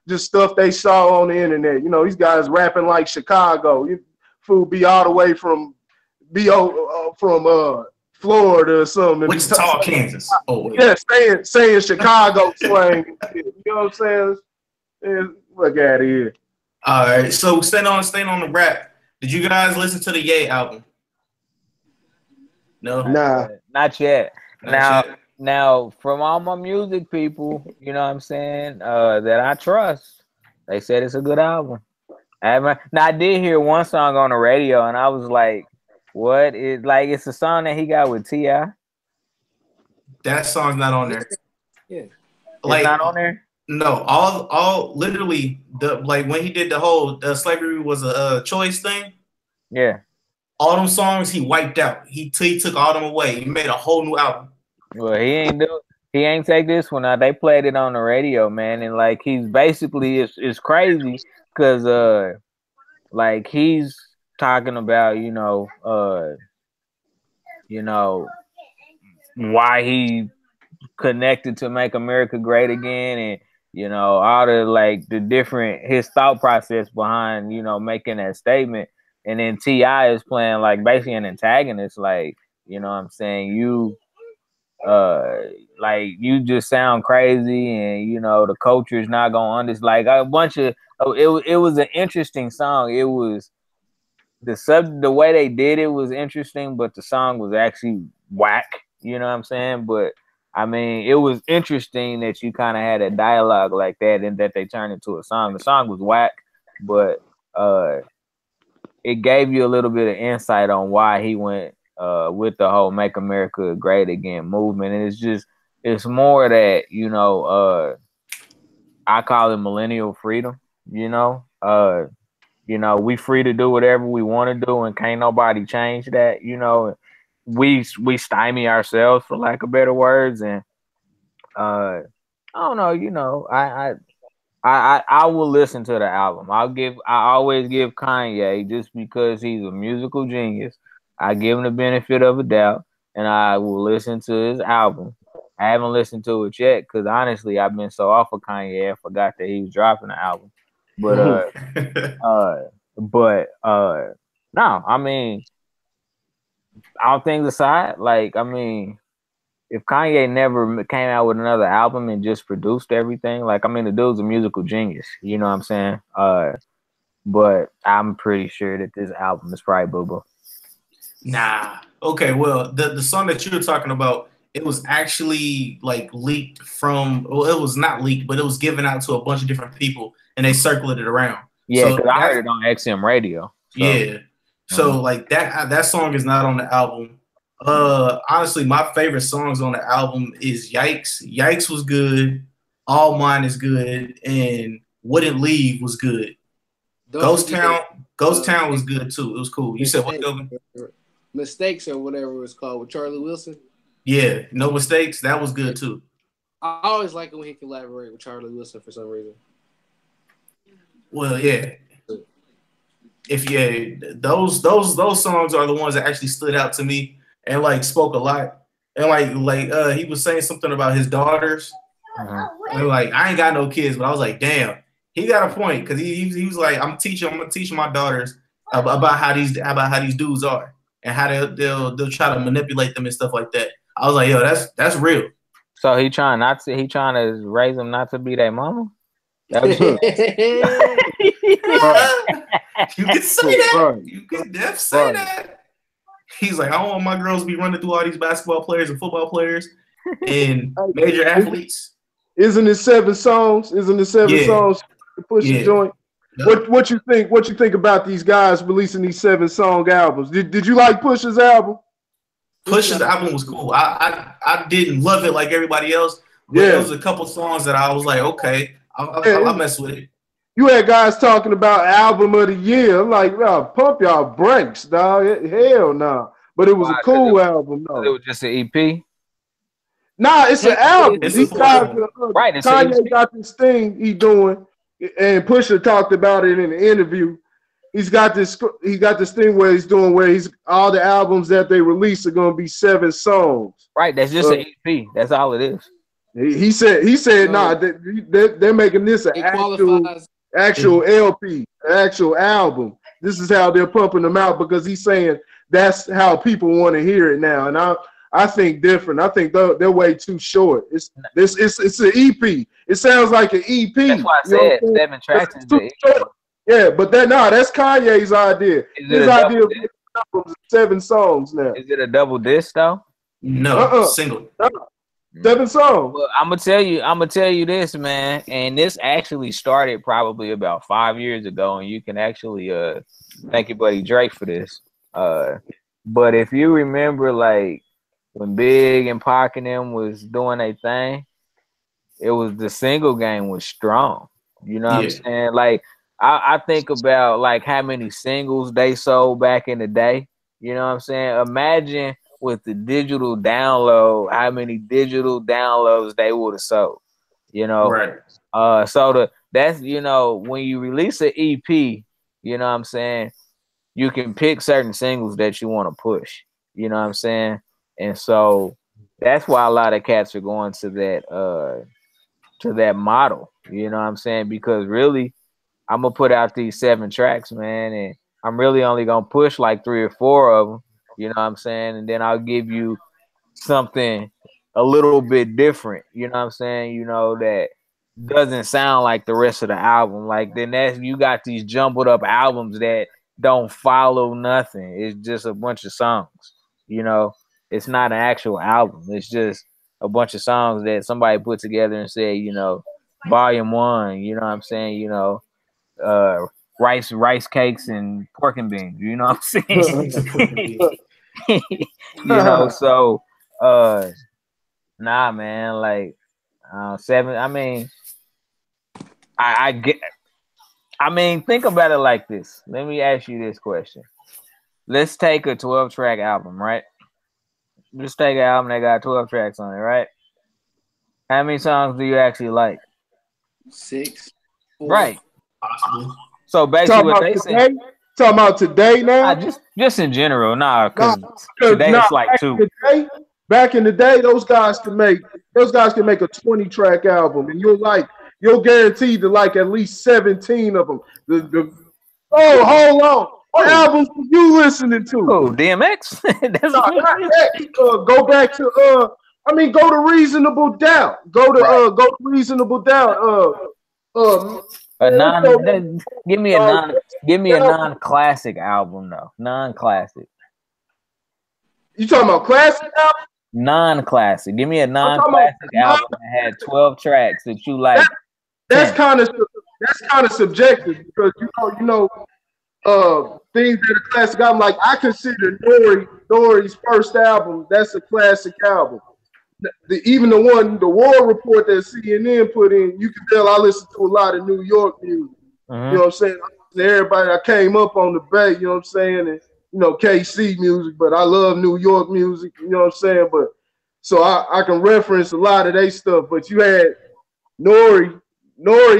just stuff they saw on the internet. These guys rapping like Chicago. Fool be all the way from Florida or something. Wichita, Kansas. Oh, yeah, saying Chicago slang. You know what I'm saying? And look at here. All right, so staying on the rap. Did you guys listen to the Ye album? No, nah, not yet. Now, from all my music people, you know what I'm saying, that I trust, they said it's a good album. I did hear one song on the radio, and I was like, what is, like, it's a song that he got with T.I. That song's not on there. Yeah. Like, it's not on there? No, all literally when he did the whole slavery was a choice thing. Yeah. All them songs he wiped out. He took all them away. He made a whole new album. Well, he ain't take this one out. They played it on the radio, man, and like he's basically it's crazy because like he's talking about, you know, why he connected to Make America Great Again, and all the like the different his thought process behind making that statement. And then T.I. is playing like basically an antagonist, like what I'm saying, like you just sound crazy, and the culture is not gonna understand. Like a bunch of it was an interesting song. It was the way they did it was interesting, but the song was actually whack. You know what I'm saying? But I mean, it was interesting that you kind of had a dialogue like that and that they turned into a song. The song was whack, but it gave you a little bit of insight on why he went with the whole "Make America Great Again" movement. And it's more that I call it millennial freedom. We free to do whatever we want to do, and can't nobody change that. We stymie ourselves, for lack of better words, and I don't know. I will listen to the album. I always give Kanye, just because he's a musical genius, I give him the benefit of a doubt, and I will listen to his album. I haven't listened to it yet because honestly, I've been so off of Kanye, I forgot that he was dropping the album. But no, I mean, all things aside, like, I mean, if Kanye never came out with another album and just produced everything, like, I mean, the dude's a musical genius. You know what I'm saying? But I'm pretty sure that this album is probably boo-boo. Nah. Okay, well, the song that you were talking about, it was actually like leaked from, well, it was not leaked, but it was given out to a bunch of different people and they circulated it around. Yeah, because I heard it on XM radio. So. Yeah. So like that song is not on the album. Honestly, my favorite songs on the album is Yikes. Yikes was good. All Mine is good, and Wouldn't Leave was good. Ghost Town was good too. It was cool. You said what, Kelvin? Mistakes or whatever it was called with Charlie Wilson. Yeah, No Mistakes. That was good too. I always like it when he collaborate with Charlie Wilson for some reason. Well, yeah. Those songs are the ones that actually stood out to me and like spoke a lot. And like he was saying something about his daughters. And like, I ain't got no kids, but I was like, damn, he got a point, because he was like, I'm gonna teach my daughters about how these dudes are and how they'll try to manipulate them and stuff like that. I was like, yo, that's real. So he trying to raise them not to be their mama? You can say that. You can definitely say that. He's like, I don't want my girls to be running through all these basketball players and football players and major athletes. Isn't it 7 songs? Isn't it 7 songs to push the joint? Yep. What you think? What you think about these guys releasing these 7-song albums? Did you like Push's album? Push's album was cool. I didn't love it like everybody else, but there was a couple songs that I was like, okay, I'll mess with it. You had guys talking about album of the year. I'm like, pump y'all brakes, dog. Hell no. But it was a cool album, though. It was just an EP. Nah, it's an album. Right, Kanye got this thing he doing, and Pusha talked about it in the interview. He's got this thing where he's doing all the albums that they release are gonna be 7 songs. Right, that's just an EP. That's all it is. He said nah, they're making this an actual LP, actual album. This is how they're pumping them out, because he's saying that's how people want to hear it now. And I think different. I think they're way too short. It's an EP. It sounds like an EP. That's why I said 7 tracks is the EP. Yeah, but that's Kanye's idea. His idea of 7 songs now. Is it a double disc though? No, single. 7 songs. Well, I'm gonna tell you this, man, and this actually started probably about 5 years ago, and you can actually thank your buddy Drake for this. But if you remember, like, when Big and Pac and them was doing their thing, it was the single game was strong. You know what I'm saying? Like, I think about like how many singles they sold back in the day. You know what I'm saying? Imagine with the digital download, how many digital downloads they would have sold. Right. So that's when you release an EP, you know what I'm saying, you can pick certain singles that you want to push. You know what I'm saying? And so that's why a lot of cats are going to that model. You know what I'm saying? Because really, I'm gonna put out these 7 tracks, man, and I'm really only gonna push like 3 or 4 of them. You know what I'm saying? And then I'll give you something a little bit different. You know what I'm saying? You know, that doesn't sound like the rest of the album. Like then that's you got these jumbled up albums that don't follow nothing. It's just a bunch of songs. You know, it's not an actual album. It's just a bunch of songs that somebody put together and said, you know, volume 1. You know what I'm saying? You know, rice cakes and pork and beans. You know what I'm saying? You know, so nah, man, like 7. I mean, I get. I mean, think about it like this. Let me ask you this question. Let's take a 12-track album, right? Let's take an album that got 12 tracks on it, right? How many songs do you actually like? 6. 4. Right. Possibly. So basically, what they say. Talking about today now? Just in general, because today it's like 2. Back in the day, those guys can make a 20-track album, and you'll guaranteed to like at least 17 of them. Hold on. What albums were you listening to? Oh, DMX. Go back to go to Reasonable Doubt. Go to Reasonable Doubt. Give me a non-classic album though. Non-classic. You talking about classic album? Non-classic. Give me a non-classic album that had 12 tracks that you like. That's kind of subjective because you know things that are classic album. Like I consider Nori's first album. That's a classic album. Even the War Report that CNN put in, you can tell I listen to a lot of New York music. Mm-hmm. You know what I'm saying? Everybody, I came up on the Bay, you know what I'm saying? And, you know, KC music, but I love New York music, you know what I'm saying? But so I can reference a lot of their stuff. But you had Nori,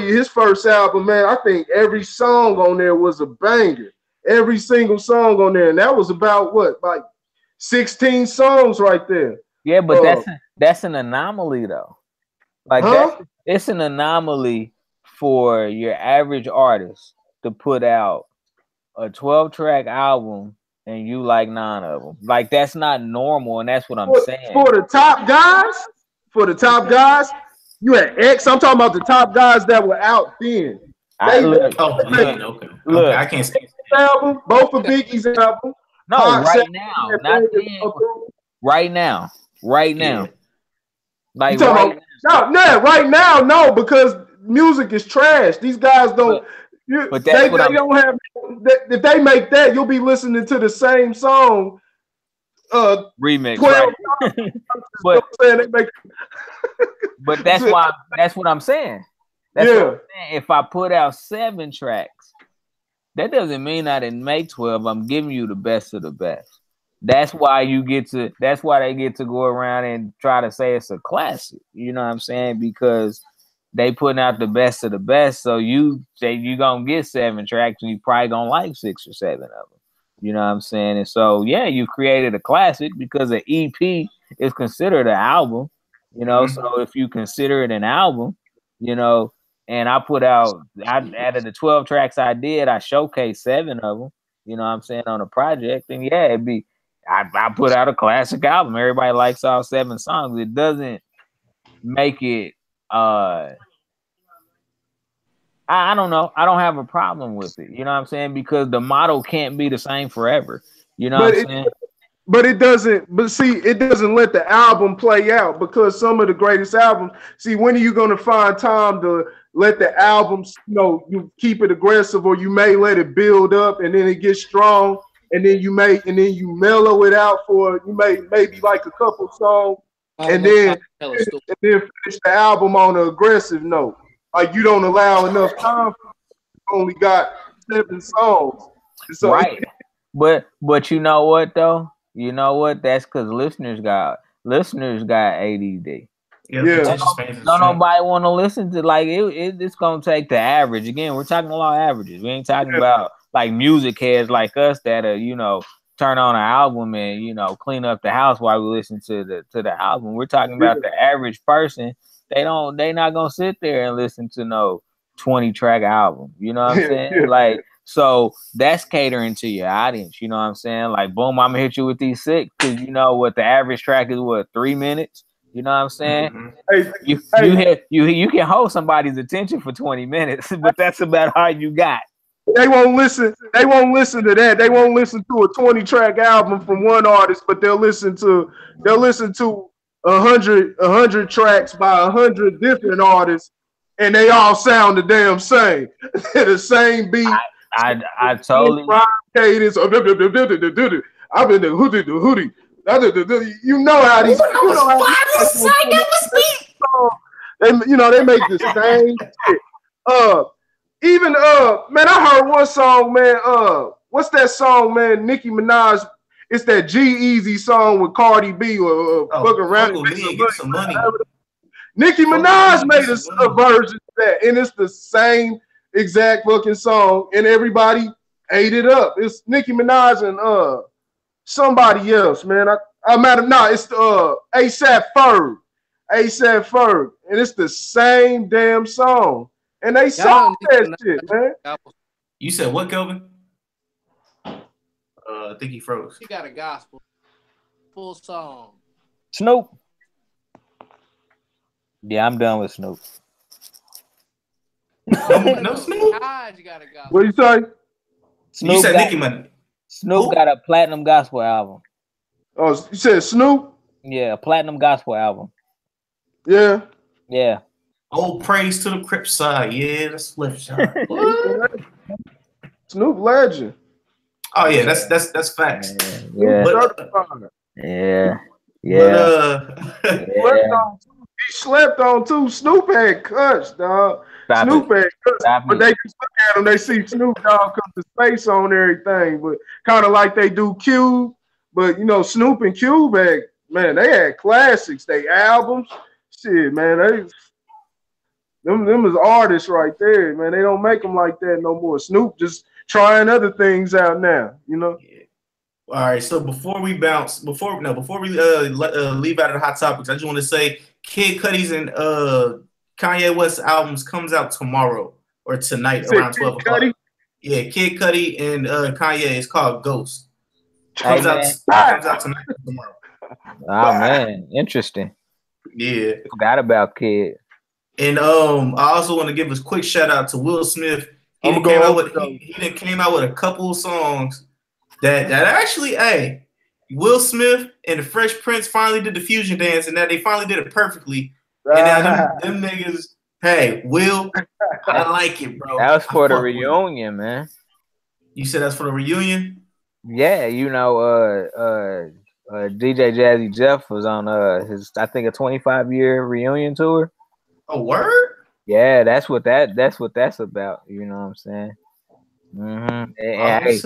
his first album, man, I think every song on there was a banger. Every single song on there. And that was about what, like 16 songs right there. Yeah, but that's an anomaly though. Like it's an anomaly for your average artist to put out a 12-track album and you like 9 of them. Like that's not normal, and that's what I'm saying. For the top guys, you had X. I'm talking about the top guys that were out then. Okay. I can't say album, both of Biggie's album. No, right now, not then. Right now. Yeah. Like right now. Right now, no, because music is trash. These guys don't. But they don't have. If they make that, you'll be listening to the same song. Remix, 12 right? But that's what I'm saying. That's what I'm saying. If I put out 7 tracks, that doesn't mean I didn't make 12. I'm giving you the best of the best. That's why they get to go around and try to say it's a classic. You know what I'm saying? Because they putting out the best of the best. So you say you're going to get 7 tracks and you probably going to like 6 or 7 of them. You know what I'm saying? And so, yeah, you created a classic because an EP is considered an album, you know? Mm-hmm. So if you consider it an album, you know, and I put out, out of the 12 tracks I did, I showcased 7 of them, you know what I'm saying, on a project. And yeah, it'd be, I put out a classic album. Everybody likes all 7 songs. It doesn't make it, I don't know. I don't have a problem with it. You know what I'm saying? Because the model can't be the same forever. You know what I'm saying? But it doesn't let the album play out because some of the greatest albums, when are you going to find time to let the albums, you keep it aggressive, or you may let it build up and then it gets strong and then you mellow it out for maybe like a couple songs and then finish the album on an aggressive note. Like you don't allow enough time. You only got 7 songs. So, right. But you know what though? You know what? That's because listeners got ADD. Yeah. Don't nobody want to listen to it's gonna take the average. Again, we're talking about averages. We ain't talking about like music heads like us that are turn on an album and clean up the house while we listen to the album. We're talking about the average person. They not gonna sit there and listen to no 20-track album. You know what I'm saying? Like, so that's catering to your audience. You know what I'm saying? Like, boom, I'm gonna hit you with these 6 because you know what the average track is, 3 minutes. You know what I'm saying? You can hold somebody's attention for 20 minutes, but that's about all you got. They won't listen. They won't listen to that. They won't listen to a 20-track album from one artist, but they'll listen to 100 tracks by 100 different artists, and they all sound the damn same. The same beat. I totally cadence. I've been the hoodie. You know how these. They make the same shit. Even man, I heard one song, man. What's that song, man? Nicki Minaj. It's that G-Eazy song with Cardi B or fuck around and get some money. Nicki Minaj made a version of that, and it's the same exact fucking song, and everybody ate it up. It's Nicki Minaj and somebody else, man. It's ASAP Ferg, and it's the same damn song. And they saw that shit, man. You said what, Kelvin? I think he froze. He got a gospel full song. Snoop. Yeah, I'm done with Snoop. No Snoop. What you say? Snoop you said Nicki Minaj. Snoop got a platinum gospel album. Oh, you said Snoop? Yeah, a platinum gospel album. Yeah. Yeah. Oh, praise to the Crip side. Yeah, that's left side. Snoop legend. Oh yeah, that's facts. Yeah. Yeah. He slept on too. Snoop had cuts, dog. Snoop had cuts, but they just look at him. They see Snoop Dogg come to space on everything, but kind of like they do Cube. But Snoop and Cube had, man, they had classics. They albums, shit, man. Them is artists right there, man. They don't make them like that no more. Snoop just trying other things out now, Yeah. All right. So before we leave out of the hot topics, I just want to say Kid Cudi's and Kanye West albums comes out tomorrow or tonight around 12 o'clock. Yeah, Kid Cudi and Kanye. It's called Ghost. Comes out tonight or tomorrow. Oh man, interesting. Yeah. Forgot about Kid. And I also want to give a quick shout out to Will Smith. He came out with a couple of songs that actually, hey, Will Smith and the Fresh Prince finally did the fusion dance, and that they finally did it perfectly. And now them niggas, hey, Will, I like it, bro. That was for the reunion, man. You said that's for the reunion? Yeah, DJ Jazzy Jeff was on his, I think, a 25-year reunion tour. A word? Yeah, that's what that's about. You know what I'm saying? Mm-hmm. Hey,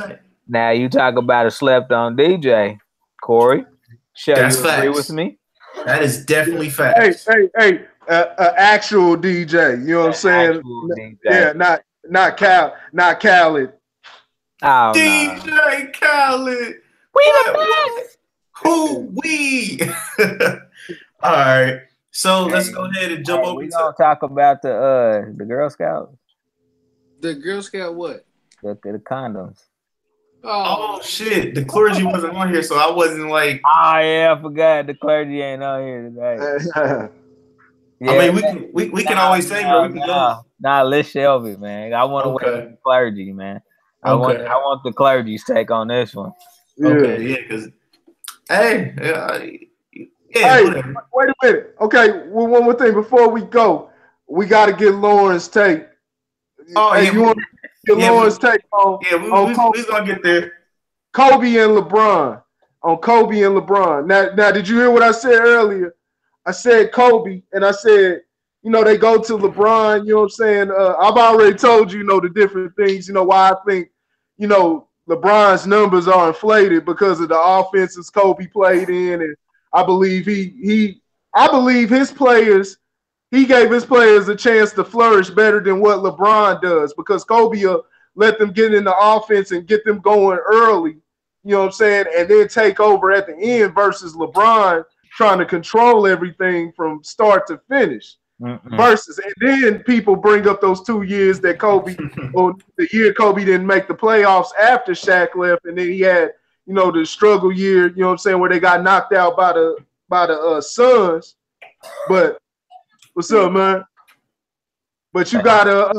now you talk about a slept on DJ, Corey. That's you facts. Agree with me? That is definitely facts. Hey, actual DJ. You know what I'm saying? DJ. Yeah, not Khaled. Oh, DJ Khaled. We the best. Who we? All right. So let's go ahead and jump over. We're gonna talk about the Girl Scouts. The Girl Scout what? The condoms. Oh shit! The clergy wasn't on here, so I wasn't like. Oh yeah, I forgot the clergy ain't on here today. Yeah, I mean, we can always say it. Nah, let's shelve it, man. I want to wait for the clergy, man. I want the clergy's take on this one. Okay, yeah, because hey, wait a minute. Okay, one more thing before we go. We got to get Lauren's take. Oh, hey, you want to get Lauren's take on? Yeah, we're gonna get there. Kobe and LeBron. On Kobe and LeBron. Now, did you hear what I said earlier? I said Kobe, and I said, they go to LeBron. You know what I'm saying? I've already told you, the different things. Why I think, LeBron's numbers are inflated because of the offenses Kobe played in, and I believe he gave his players a chance to flourish better than what LeBron does, because Kobe let them get in the offense and get them going early. you know what I'm saying, and then take over at the end versus LeBron trying to control everything from start to finish. Versus, and then people bring up those 2 years that Kobe, or the year Kobe didn't make the playoffs after Shaq left, and then he had, you know, the struggle year, you know what I'm saying, where they got knocked out by the Suns. But what's up, man? But you gotta, you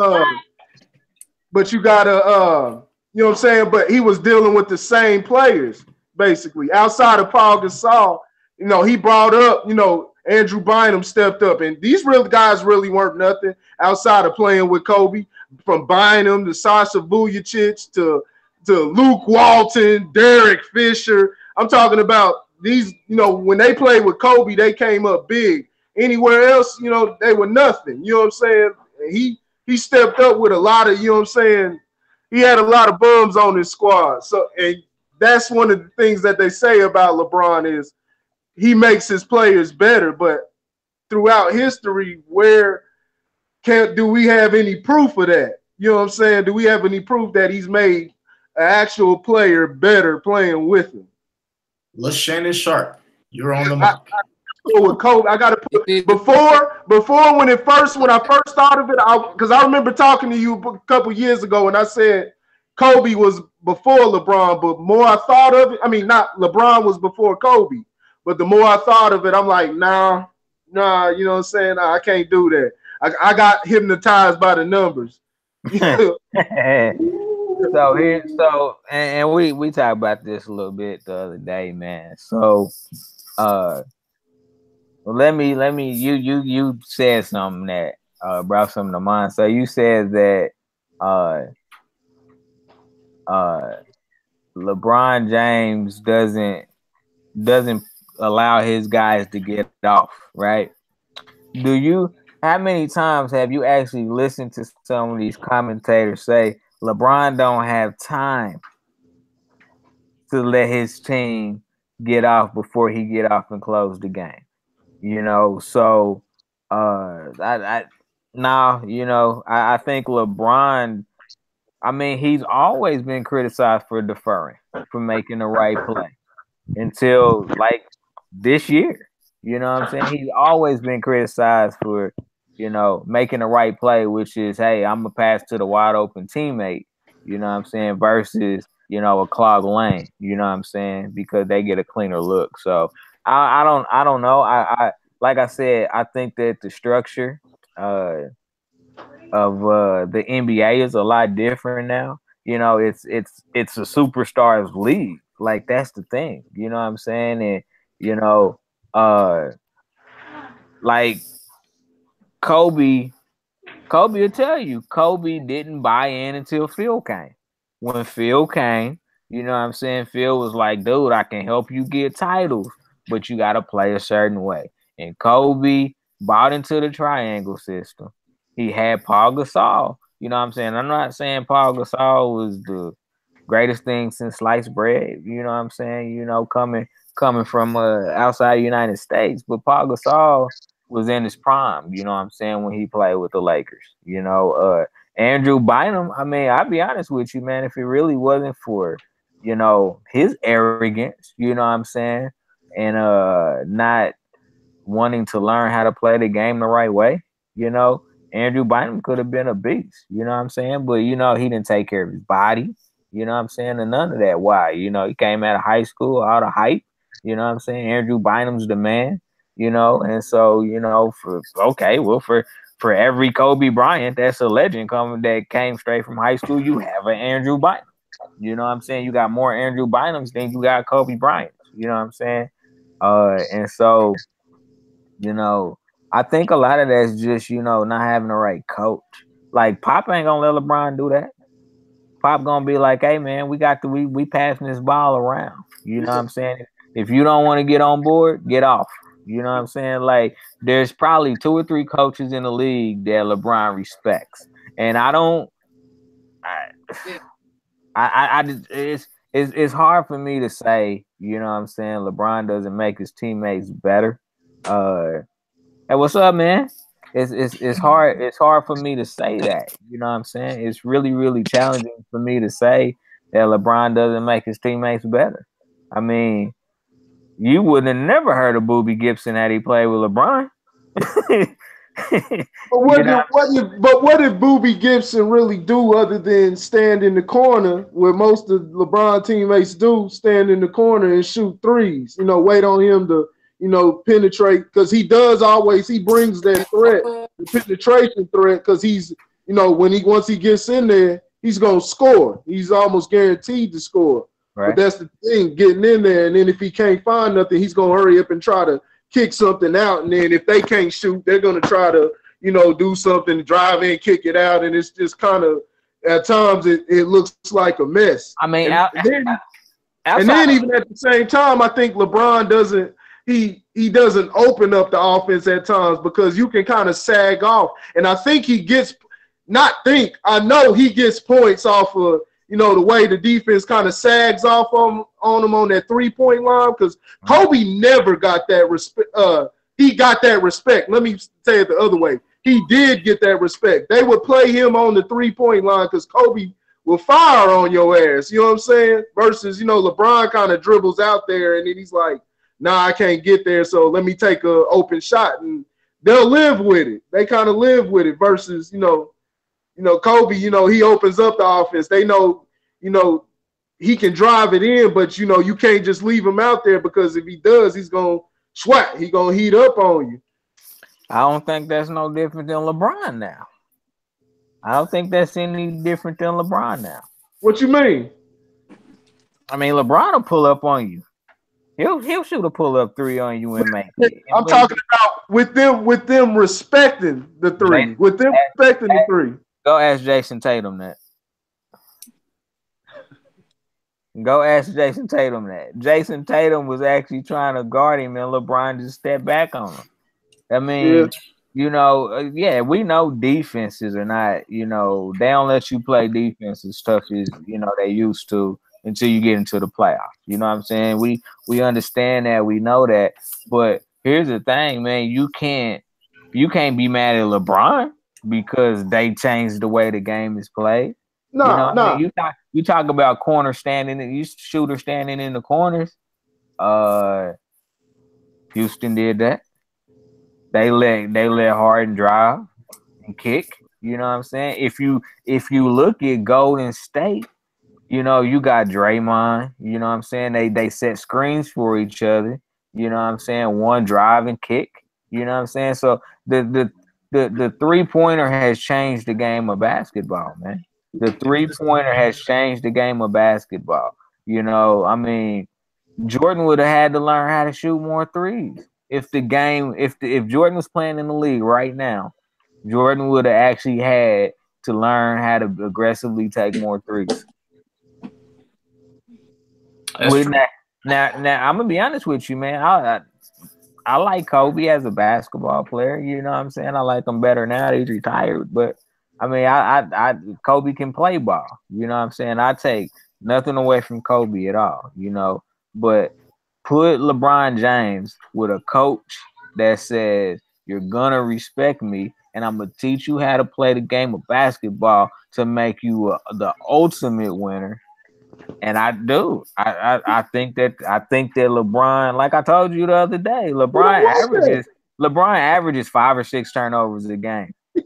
know what I'm saying? But he was dealing with the same players, basically. Outside of Paul Gasol, you know, he brought up, you know, Andrew Bynum stepped up. And these real guys really weren't nothing outside of playing with Kobe. From Bynum to Sasha Vujacic to Luke Walton, Derek Fisher. I'm talking about these, you know, when they played with Kobe, they came up big. Anywhere else, you know, they were nothing. You know what I'm saying? He stepped up with a lot of, you know what I'm saying, he had a lot of bums on his squad. So, and that's one of the things that they say about LeBron is he makes his players better. But throughout history, do we have any proof of that? You know what I'm saying? Do we have any proof that he's made an actual player better playing with him? Let's Shannon Sharp. You're on the mic. With Kobe, I gotta put before when I first thought of it, because I remember talking to you a couple years ago and I said Kobe was before LeBron, but more I thought of it, I mean not LeBron was before Kobe, but the more I thought of it, I'm like, nah, you know what I'm saying? Nah, I can't do that. I got hypnotized by the numbers. And we talked about this a little bit the other day, man. So well, let me you said something that brought something to mind. So you said that LeBron James doesn't allow his guys to get off, right? How many times have you actually listened to some of these commentators say LeBron don't have time to let his team get off before he get off and close the game? You know, so I think LeBron, I mean, he's always been criticized for deferring, for making the right play until like this year. You know what I'm saying? He's always been criticized for, you know, making the right play, which is, hey, I'm gonna pass to the wide open teammate, you know what I'm saying, versus, you know, a clogged lane, you know what I'm saying, because they get a cleaner look. So I don't know. I like I said, I think that the structure of the NBA is a lot different now. You know, it's a superstars league. Like that's the thing. You know what I'm saying? And you know, like Kobe will tell you, Kobe didn't buy in until Phil came. When Phil came, you know what I'm saying? Phil was like, dude, I can help you get titles, but you got to play a certain way. And Kobe bought into the triangle system. He had Paul Gasol. You know what I'm saying? I'm not saying Paul Gasol was the greatest thing since sliced bread. You know what I'm saying? You know, coming from outside the United States. But Paul Gasol was in his prime, you know what I'm saying, when he played with the Lakers. You know, Andrew Bynum, I mean, I'll be honest with you, man, if it really wasn't for, you know, his arrogance, you know what I'm saying, and not wanting to learn how to play the game the right way, you know, Andrew Bynum could have been a beast, you know what I'm saying? But, you know, he didn't take care of his body, you know what I'm saying? And none of that. Why? You know, he came out of high school, all the hype, you know what I'm saying? Andrew Bynum's the man, you know, and so, you know, for every Kobe Bryant that's a legend that came straight from high school, you have an Andrew Bynum. You know what I'm saying? You got more Andrew Bynums than you got Kobe Bryant. You know what I'm saying? And so, you know, I think a lot of that's just, you know, not having the right coach. Like Pop ain't gonna let LeBron do that. Pop gonna be like, hey man, we passing this ball around. You know what I'm saying? If you don't want to get on board, get off. You know what I'm saying? Like there's probably 2 or 3 coaches in the league that LeBron respects. And it's hard for me to say, you know what I'm saying, LeBron doesn't make his teammates better. Hey, what's up, man? It's hard for me to say that. You know what I'm saying? It's really, really challenging for me to say that LeBron doesn't make his teammates better. I mean, you would have never heard of Boobie Gibson had he played with LeBron. But what did Boobie Gibson really do other than stand in the corner where most of LeBron teammates do, stand in the corner and shoot threes? You know, wait on him to, you know, penetrate, because he brings that threat, the penetration threat, because he's, you know, once he gets in there, he's gonna score. He's almost guaranteed to score. Right. But that's the thing, getting in there, and then if he can't find nothing, he's gonna hurry up and try to kick something out, and then if they can't shoot, they're gonna try to, you know, do something, drive in, kick it out, and it's just kind of, at times it looks like a mess. I mean, and then even at the same time, I think LeBron doesn't open up the offense at times, because you can kind of sag off, and I think I know he gets points off of, you know, the way the defense kind of sags off on him on that 3-point line, because Kobe never got that respect. He got that respect. Let me say it the other way. He did get that respect. They would play him on the 3-point line because Kobe will fire on your ass. You know what I'm saying? Versus, you know, LeBron kind of dribbles out there and then he's like, nah, I can't get there, so let me take an open shot. And they'll live with it. They kind of live with it versus, you know, Kobe, you know, he opens up the offense. They know, you know, he can drive it in, but, you know, you can't just leave him out there, because if he does, he's going to swat. He's going to heat up on you. I don't think that's no different than LeBron now. I don't think that's any different than LeBron now. What you mean? I mean, LeBron will pull up on you. He'll shoot a pull-up three on you and make it. I'm talking about with them respecting the three. With them respecting the three. Go ask Jason Tatum that. Go ask Jason Tatum that. Jason Tatum was actually trying to guard him, and LeBron just stepped back on him. I mean, you know, we know defenses are not, you know, they don't let you play defense as tough as, you know, they used to until you get into the playoffs. You know what I'm saying? We understand that, we know that. But here's the thing, man, you can't be mad at LeBron because they changed the way the game is played. No, you know no. I mean? You talk about corner standing, you shooter standing in the corners. Houston did that. They let Harden drive and kick. You know what I'm saying? If you look at Golden State, you know, you got Draymond. You know what I'm saying? They set screens for each other. You know what I'm saying? One drive and kick. You know what I'm saying? So the 3-pointer has changed the game of basketball, man. The 3-pointer has changed the game of basketball. You know, I mean, Jordan would have had to learn how to shoot more threes. If Jordan was playing in the league right now, Jordan would have actually had to learn how to aggressively take more threes. Now, I'm gonna be honest with you, man. I like Kobe as a basketball player. You know what I'm saying? I like him better now that he's retired. But I mean, Kobe can play ball. You know what I'm saying? I take nothing away from Kobe at all. You know, but put LeBron James with a coach that says you're gonna respect me, and I'm gonna teach you how to play the game of basketball to make you the ultimate winner. And I do. I think that LeBron, like I told you the other day, LeBron averages 5 or 6 turnovers a game. He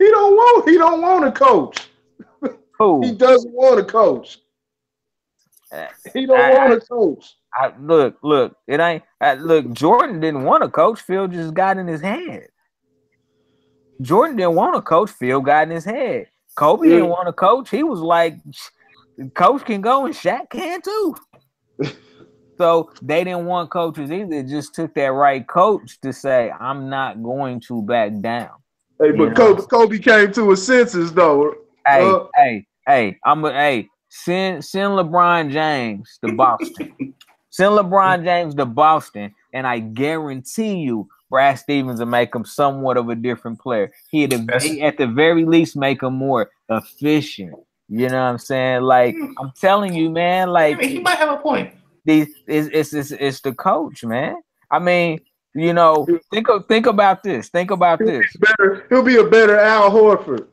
don't want a coach. Who? He doesn't want a coach. He don't want a coach. Look, it ain't. Look, Jordan didn't want a coach. Phil just got in his head. Jordan didn't want a coach. Phil got in his head. Kobe didn't want a coach. He was like, Coach can go and Shaq can too. So they didn't want coaches either. It just took that right coach to say, I'm not going to back down. Hey, but Kobe came to his senses though. Send LeBron James to Boston. Send LeBron James to Boston, and I guarantee you Brad Stevens will make him somewhat of a different player. He at the very least make him more efficient. You know what I'm saying? Like, I'm telling you, man, like, he might have a point. It's the coach, man. I mean, you know, think about this. Think about this. He'll be a better Al Horford.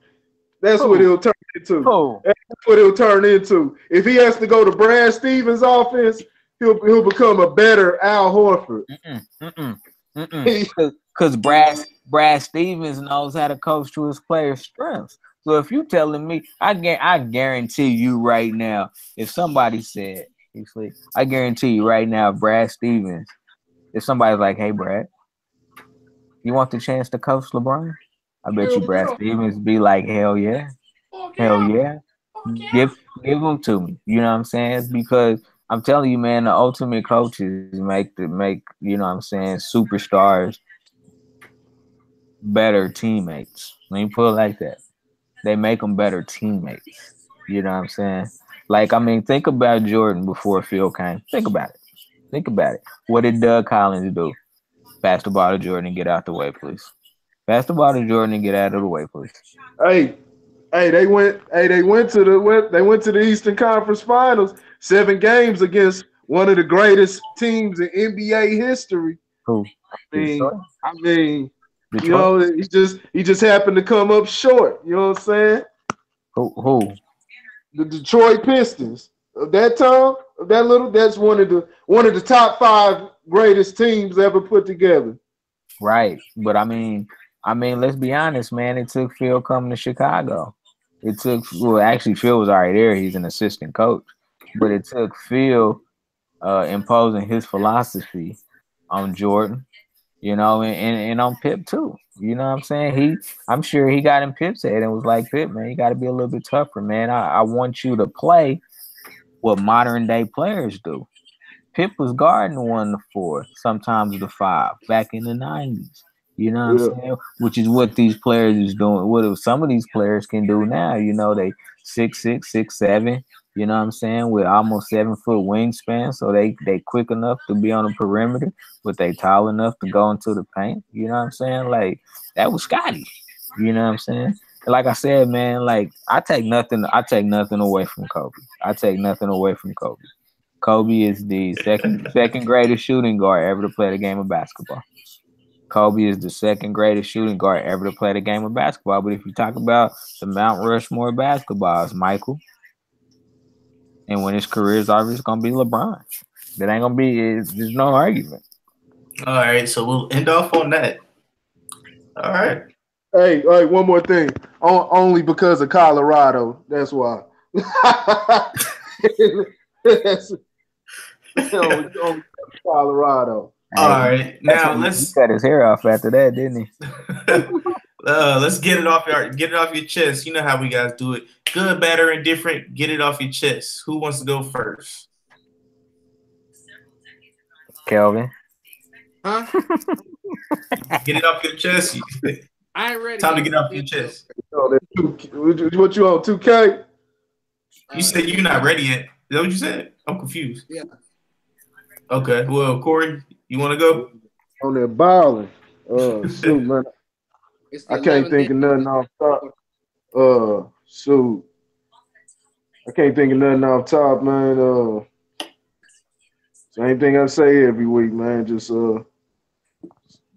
That's what he'll turn into. what it'll turn into. If he has to go to Brad Stevens' offense, he'll become a better Al Horford. Because Brad Stevens knows how to coach to his players' strengths. So if you telling me, I guarantee you right now, if somebody said, I guarantee you right now, Brad Stevens, if somebody's like, hey, Brad, you want the chance to coach LeBron? I bet you Brad Stevens be like, hell yeah. Hell yeah. Give them to me. You know what I'm saying? Because I'm telling you, man, the ultimate coaches make you know what I'm saying, superstars better teammates. Let me put it like that. They make them better teammates. You know what I'm saying? Like, I mean, think about Jordan before Phil came. Think about it. What did Doug Collins do? Pass the ball to Jordan and get out the way, please. Pass the ball to Jordan and get out of the way, please. They went to the Eastern Conference Finals, 7 games against one of the greatest teams in NBA history. Who? I mean, Detroit? You know, he just happened to come up short. You know what I'm saying? Who? The Detroit Pistons of that time, that's one of the top 5 greatest teams ever put together. Right, but I mean, let's be honest, man. It took Phil coming to Chicago. Actually, Phil was already there. He's an assistant coach, but it took Phil imposing his philosophy on Jordan, you know, and on Pip too. You know what I'm saying? I'm sure he got in Pip's head and was like, Pip, man, you got to be a little bit tougher, man. I want you to play what modern day players do. Pip was guarding 1 to 4, sometimes the 5, back in the 90s. You know what I'm saying? Which is what these players is doing. What some of these players can do now. You know, they 6'6", 6'7", you know what I'm saying, with almost 7-foot wingspan. So they quick enough to be on the perimeter, but they tall enough to go into the paint. You know what I'm saying? Like, that was Scotty. You know what I'm saying? And like I said, man, like I take nothing away from Kobe. Kobe is the second greatest shooting guard ever to play the game of basketball. Kobe is the second greatest shooting guard ever to play the game of basketball. But if you talk about the Mount Rushmore basketball, it's Michael. And when his career is over, it's going to be LeBron. That ain't going to be, there's no argument. All right, so we'll end off on that. All right. Hey, one more thing. Only because of Colorado. That's why. Colorado. All right, now let's cut his hair off after that, didn't he? Let's get it off your chest. You know how we guys do it. Good, bad, or indifferent. Get it off your chest. Who wants to go first? Kelvin. Huh? Get it off your chest. I ain't ready. Time to get off your chest. What you on 2K? You said you're not ready yet. Is that what you said? I'm confused. Yeah. Okay. Well, Corey, you want to go? On there balling. Shoot, man. I can't think of nothing off top. Shoot. I can't think of nothing off top, man. Same thing I say every week, man. Just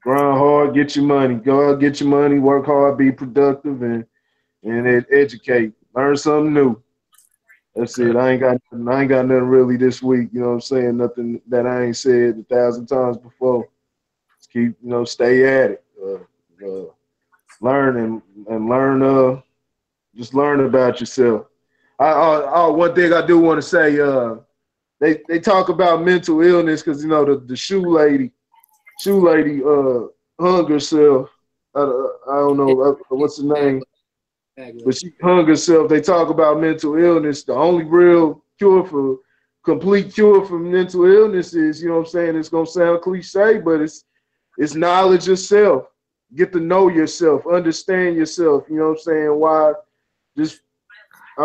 grind hard, get your money. Go out, get your money, work hard, be productive, and educate. Learn something new. That's it. I ain't got nothing really this week. You know what I'm saying? Nothing that I ain't said 1,000 times before. Just keep, stay at it. Learn and learn. Just learn about yourself. One thing I do want to say. They talk about mental illness because the shoe lady hung herself. I don't know what's the name. But she hung herself. They talk about mental illness. The only real complete cure for mental illness is, you know what I'm saying, it's going to sound cliche, but it's knowledge of self. Get to know yourself, understand yourself, you know what I'm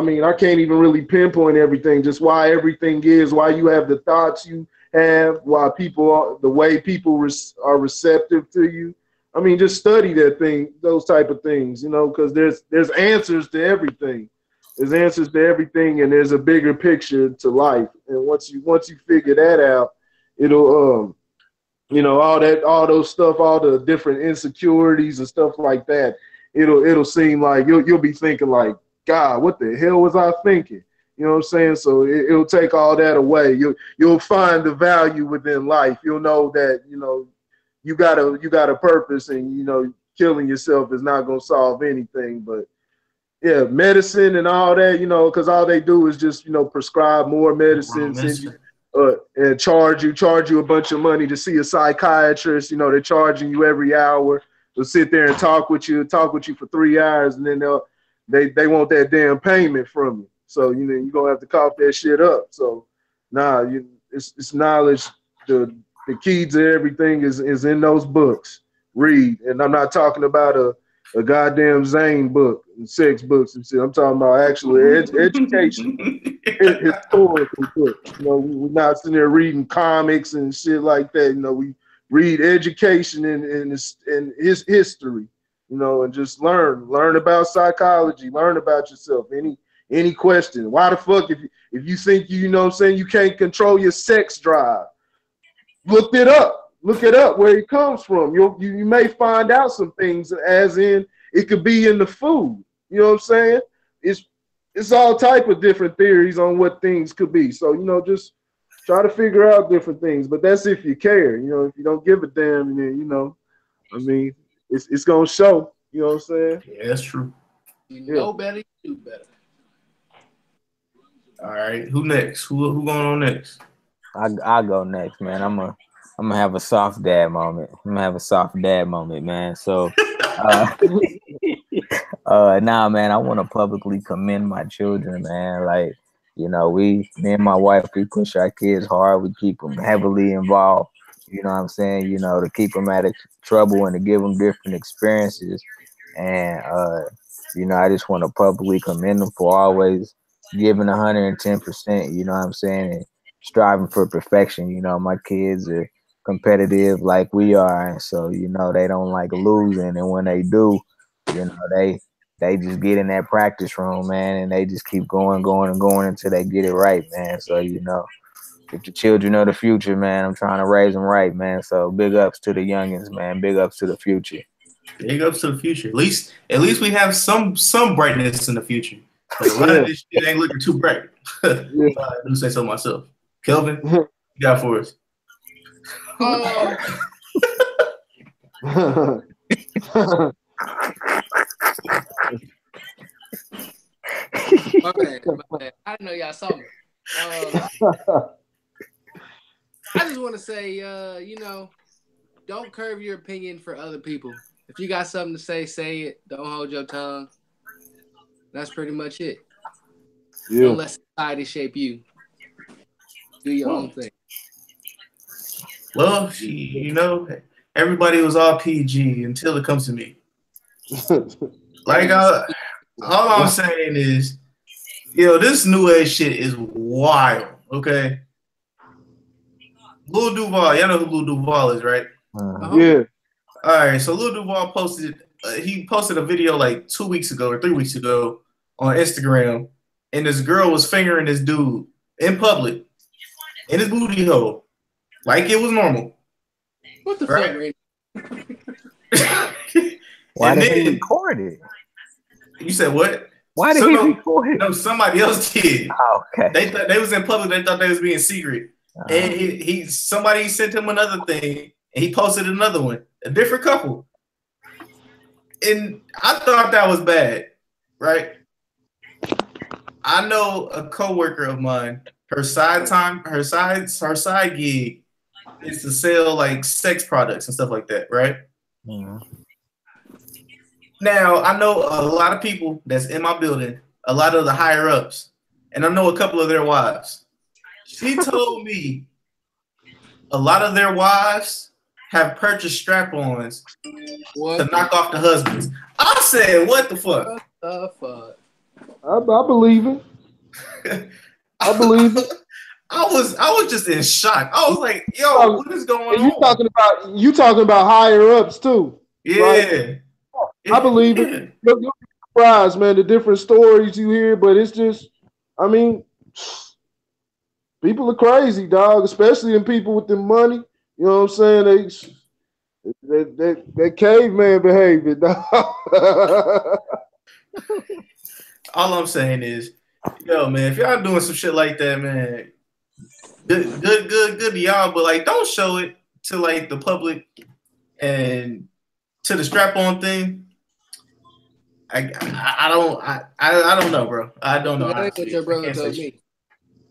saying? I can't even really pinpoint everything, just why everything is, why you have the thoughts you have, why the way people are receptive to you. Just study those type of things, because there's answers to everything. There's answers to everything, and there's a bigger picture to life. And once you figure that out, it'll, all those stuff, all the different insecurities and stuff like that, it'll seem like you'll be thinking like, God, what the hell was I thinking? You know what I'm saying? So it'll take all that away. You'll find the value within life. You'll know that, you know, you got a purpose, and, you know, killing yourself is not going to solve anything. But yeah, medicine and all that, you know, because all they do is just, you know, prescribe more medicine, send you, and charge you a bunch of money to see a psychiatrist. You know, they're charging you every hour. They'll sit there and talk with you for 3 hours, and then they want that damn payment from you. So, you know, you're gonna have to cough that shit up. So it's knowledge. The key to everything is in those books. Read. And I'm not talking about a goddamn Zane book and sex books and shit. I'm talking about actual education, historical books. You know, we're not sitting there reading comics and shit like that. You know, we read education and his history, you know, and just learn about psychology, learn about yourself. Any question? Why the fuck if you think you know what I'm saying, you can't control your sex drive? Look it up where it comes from. You may find out some things, as in it could be in the food. You know what I'm saying? It's all type of different theories on what things could be. So, you know, just try to figure out different things. But that's if you care. You know, if you don't give a damn, then, you know, I mean, it's gonna show. You know what I'm saying? Yeah, that's true. You know better, you do better. All right, who next? Who going on next? I'll go next, man. I'm gonna have a soft dad moment. Man. So, nah, man. I want to publicly commend my children, man. Like, you know, me and my wife, we push our kids hard. We keep them heavily involved. You know what I'm saying? You know, to keep them out of trouble and to give them different experiences. And you know, I just want to publicly commend them for always giving 110%. You know what I'm saying? And striving for perfection. You know, my kids are competitive like we are, and so, you know, they don't like losing, and when they do, you know, they just get in that practice room, man, and they just keep going until they get it right, man. So, you know, if the children of the future, man, I'm trying to raise them right, man. So big ups to the youngins, man. Big ups to the future. Big ups to the future. At least we have some brightness in the future. But a lot of this shit ain't looking too bright. I do say so myself. Kelvin, you got for us? My bad. I didn't know y'all saw me. I just want to say, you know, don't curb your opinion for other people. If you got something to say it. Don't hold your tongue. That's pretty much it. Yeah. Don't let society shape you. Do your own thing. Well, you know, everybody was all PG until it comes to me. Like, all I'm saying is, you know, this new age shit is wild, okay? Lil Duval, y'all know who Lil Duval is, right? Yeah. All right, so Lil Duval posted a video like 2 weeks ago or 3 weeks ago on Instagram, and this girl was fingering this dude in public in his booty hole, like it was normal. What the fuck, Randy? Why did he record it? You said what? Why did he record it? No, somebody else did. Oh, okay. They thought they was in public. They thought they was being secret, and somebody sent him another thing, and he posted another one, a different couple, and I thought that was bad, right? I know a coworker of mine. Her side gig is to sell like sex products and stuff like that, right? Mm-hmm. Now, I know a lot of people that's in my building, a lot of the higher ups, and I know a couple of their wives. She told me a lot of their wives have purchased strap-ons to knock off the husbands. I said, what the fuck? What the fuck? I believe it. I believe it. I was just in shock. I was like, yo, what is going on? You talking about higher ups too. Yeah. Right? I believe it. You'll be surprised, man, the different stories you hear, but it's just, I mean, people are crazy, dog, especially in people with the money. You know what I'm saying? They caveman behavior, dog. all I'm saying is, yo, man, if y'all doing some shit like that, man, good to y'all, but like, don't show it to like the public and to the strap-on thing. I don't know, bro. I don't know. That ain't what your brother told me.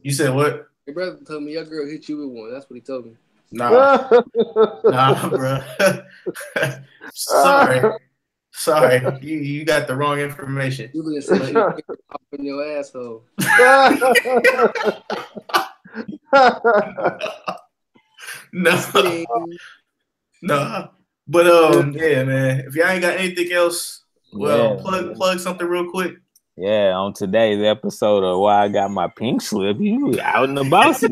You said what? Your brother told me your girl hit you with one. That's what he told me. Nah, bro. Sorry. You got the wrong information. You been saying you in your asshole. No. But yeah, man. If y'all ain't got anything else, well, plug something real quick. Yeah, on today's episode of Why I Got My Pink Slip, you out and about.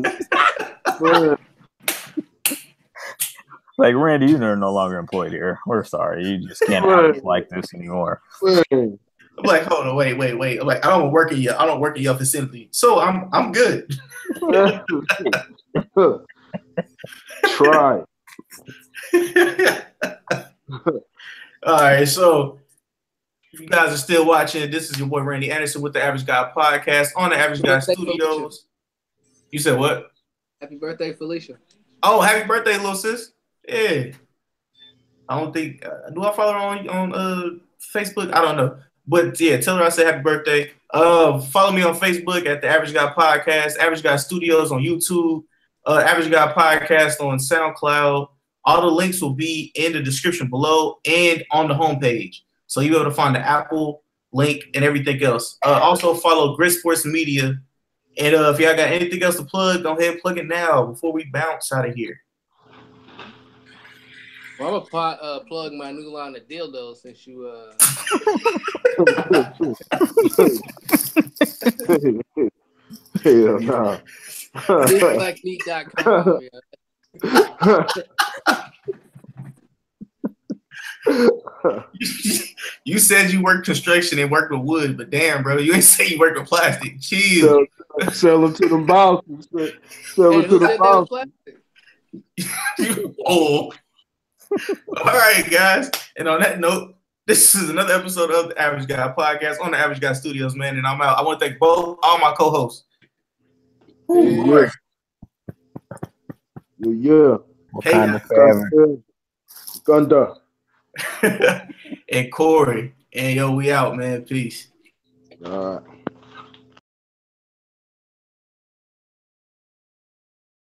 Like, Randy, you're no longer employed here. We're sorry. You just can't act like this anymore. I'm like, hold on, wait. I'm like, I don't work in your facility, so I'm good. Try. All right, so if you guys are still watching, this is your boy Randy Anderson with the Average Guy Podcast on the Average Guy Studios. Felicia. You said what? Happy birthday, Felicia. Oh, happy birthday, little sis. Yeah. I don't think do I follow her on Facebook? I don't know. But yeah, tell her I said happy birthday. Follow me on Facebook at the Average Guy Podcast, Average Guy Studios on YouTube, Average Guy Podcast on SoundCloud. All the links will be in the description below and on the homepage. So you'll be able to find the Apple link and everything else. Also follow Grit Sports Media. And if y'all got anything else to plug, go ahead and plug it now before we bounce out of here. Well, I'm gonna plug my new line of dildos since you Hell no. BigBlackMeat.com. You said you worked construction and worked with wood, but damn, bro, you ain't say you worked with plastic. Chill. Sell them to them bosses. Sell them to the bosses. You old. All right, guys. And on that note, this is another episode of the Average Guy Podcast on the Average Guy Studios, man. And I'm out. I want to thank all my co-hosts. Yeah. Gunda. And Corey. And yo, we out, man. Peace. All right.